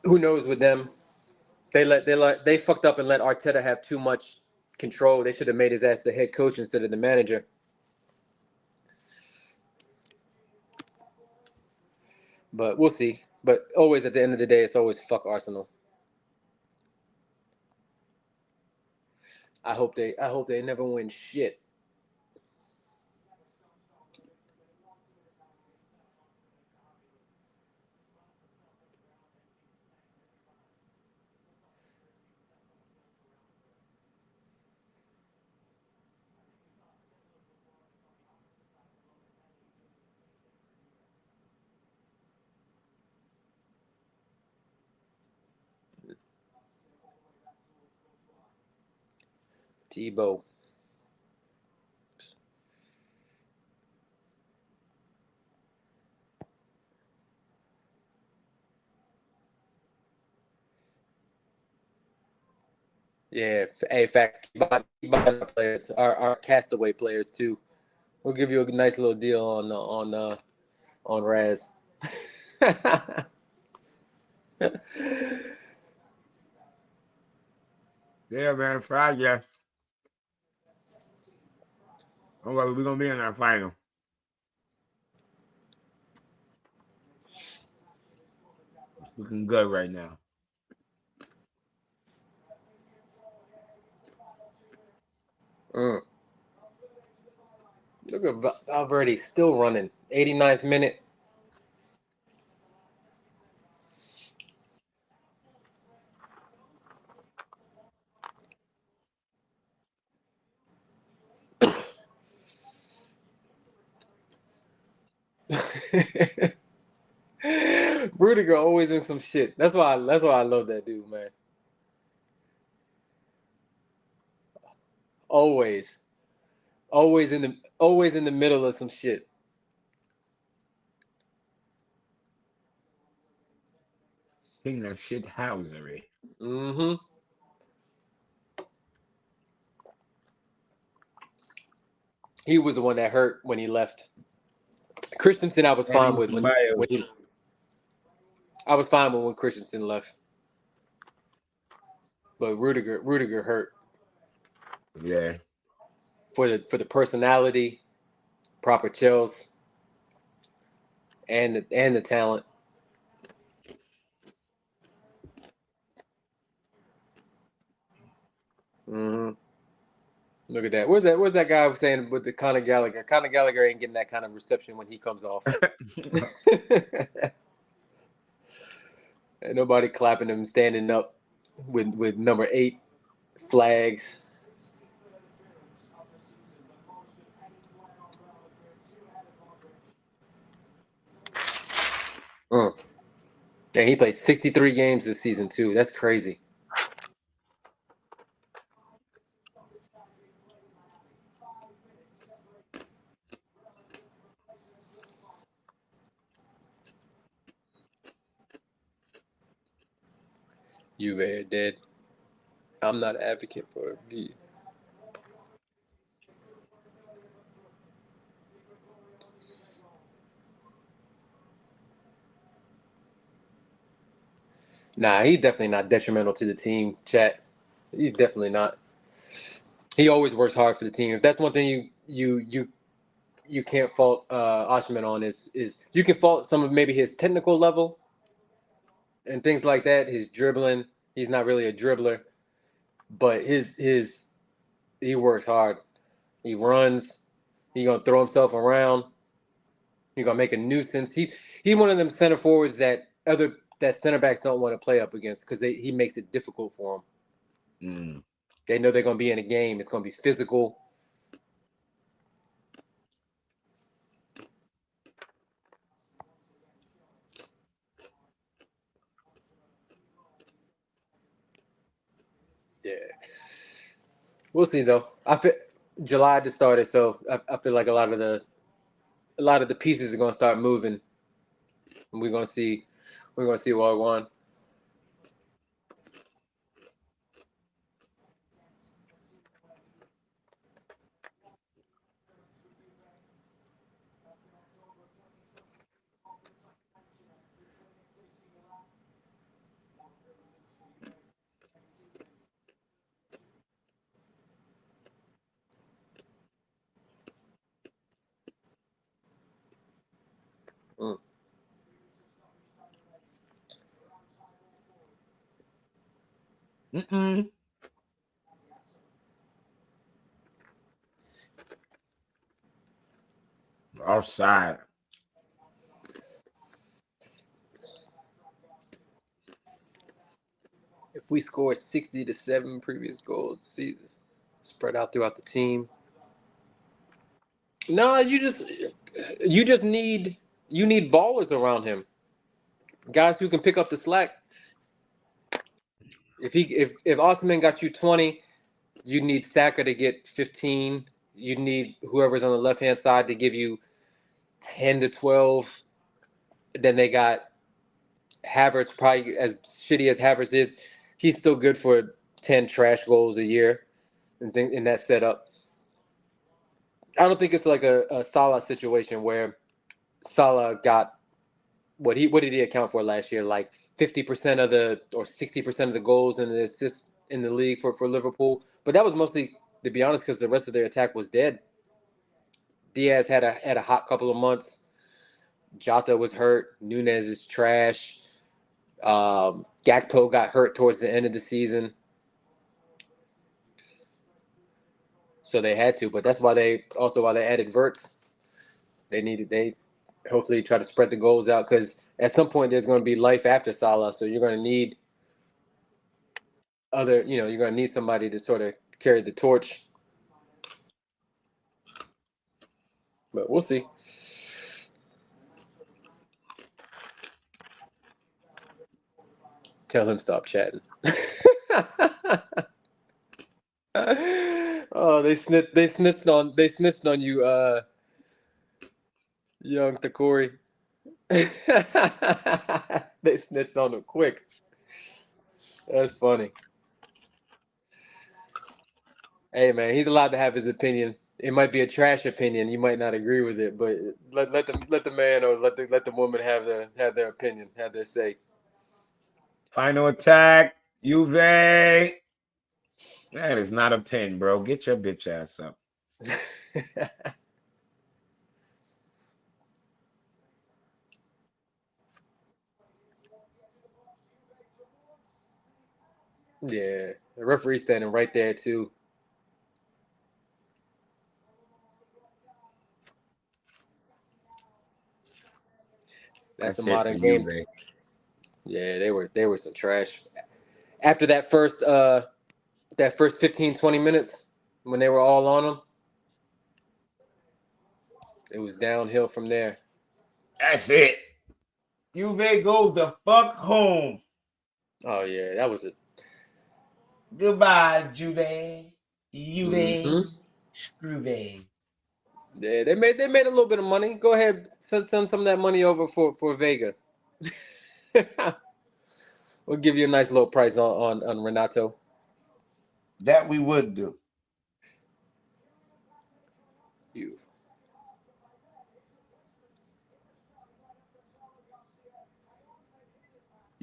who knows with them? They fucked up and let Arteta have too much control. They should have made his ass the head coach instead of the manager. But we'll see. But always at the end of the day, it's always fuck Arsenal. I hope they never win shit. Tebow. Yeah, hey, facts. Keep buying our players, our castaway players too. We'll give you a nice little deal on Raz. Yeah, man. Friday. Oh, well, we're gonna be in our final. Looking good right now. Look at Valverde still running. 89th minute. Rudiger always in some shit. That's why I love that dude, man. Always. Always in the middle of some shit. King that shit housery. Mm-hmm. He was the one that hurt when he left. Christensen I was And he fine was with when biased. he I was fine with when Christensen left. But Rudiger hurt Yeah. for the personality, proper chills, and the talent. Mm-hmm. Look at that. Where's that guy saying with the Conor Gallagher? Conor Gallagher ain't getting that kind of reception when he comes off. And nobody clapping him standing up with number 8 flags. And he played 63 games this season too. That's crazy. You very dead. I'm not an advocate for a V. Nah, he's definitely not detrimental to the team, chat. He's definitely not. He always works hard for the team. If that's one thing you can't fault Oshman on is you can fault some of maybe his technical level and things like that. His dribbling, he's not really a dribbler, but he works hard. He runs. He gonna throw himself around. He gonna make a nuisance. He one of them center forwards that center backs don't want to play up against because he makes it difficult for them. They know they're gonna be in a game. It's gonna be physical. Yeah. We'll see though. I feel July just started, so I feel like a lot of the pieces are gonna start moving. And we're gonna see what one. Outside. If we scored 60 to 7 previous goals season, spread out throughout the team. No, you just need ballers around him. Guys who can pick up the slack. If Osman got you 20, you need Saka to get 15. You need whoever's on the left hand side to give you 10 to 12. Then they got Havertz, probably as shitty as Havertz is, he's still good for 10 trash goals a year in that setup. I don't think it's like a Salah situation where Salah got what did he account for last year? Like 50% of the or 60% of the goals and the assists in the league for Liverpool. But that was mostly, to be honest, because the rest of their attack was dead. Diaz had a hot couple of months. Jota was hurt. Nunez is trash. Gakpo got hurt towards the end of the season. So they had to, but that's why they added Verts. They hopefully try to spread the goals out because at some point there's going to be life after Salah. So you're going to need you're going to need somebody to sort of carry the torch. But we'll see. Tell him stop chatting. Oh, they snitched on you, young Takori. They snitched on him quick. That's funny. Hey man, he's allowed to have his opinion. It might be a trash opinion. You might not agree with it, but let the man or let the woman have their opinion, have their say. Final attack, Juve. That is not a pin, bro. Get your bitch ass up. Yeah, the referee's standing right there too. That's the modern game. Juve. Yeah, they were some trash. After that first 15, 20 minutes when they were all on them, it was downhill from there. That's it. Juve goes the fuck home. Oh yeah, that was it. Goodbye, Juve. Juve. Screwve. Yeah, they made a little bit of money. Go ahead, send some of that money over for Vega. We'll give you a nice little price on Renato. That we would do. You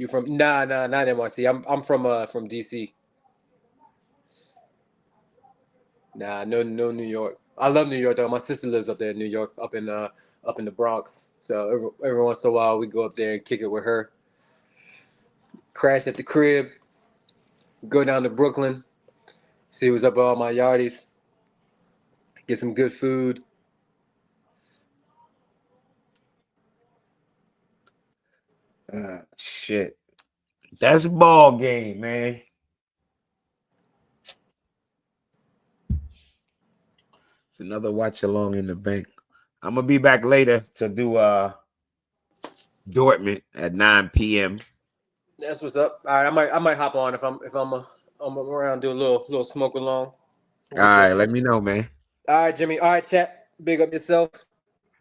from not NYC. I'm from DC. Nah, no New York. I love New York though. My sister lives up there in New York, up in the Bronx. So every once in a while we go up there and kick it with her. Crash at the crib. Go down to Brooklyn. See what's up with all my yardies. Get some good food. Shit. That's a ball game, man. It's another watch along in the bank. I'm gonna be back later to do Dortmund at 9 p.m. That's what's up. All right, I might hop on if I'm around, do a little smoke along. All right, let me know, man. All right, Jimmy. All right, chat. Big up yourself.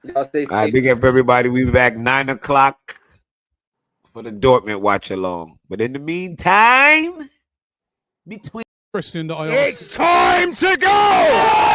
Y'all stay safe. All right, big up everybody. We be back 9 o'clock for the Dortmund watch along. But in the meantime, between It's time to go.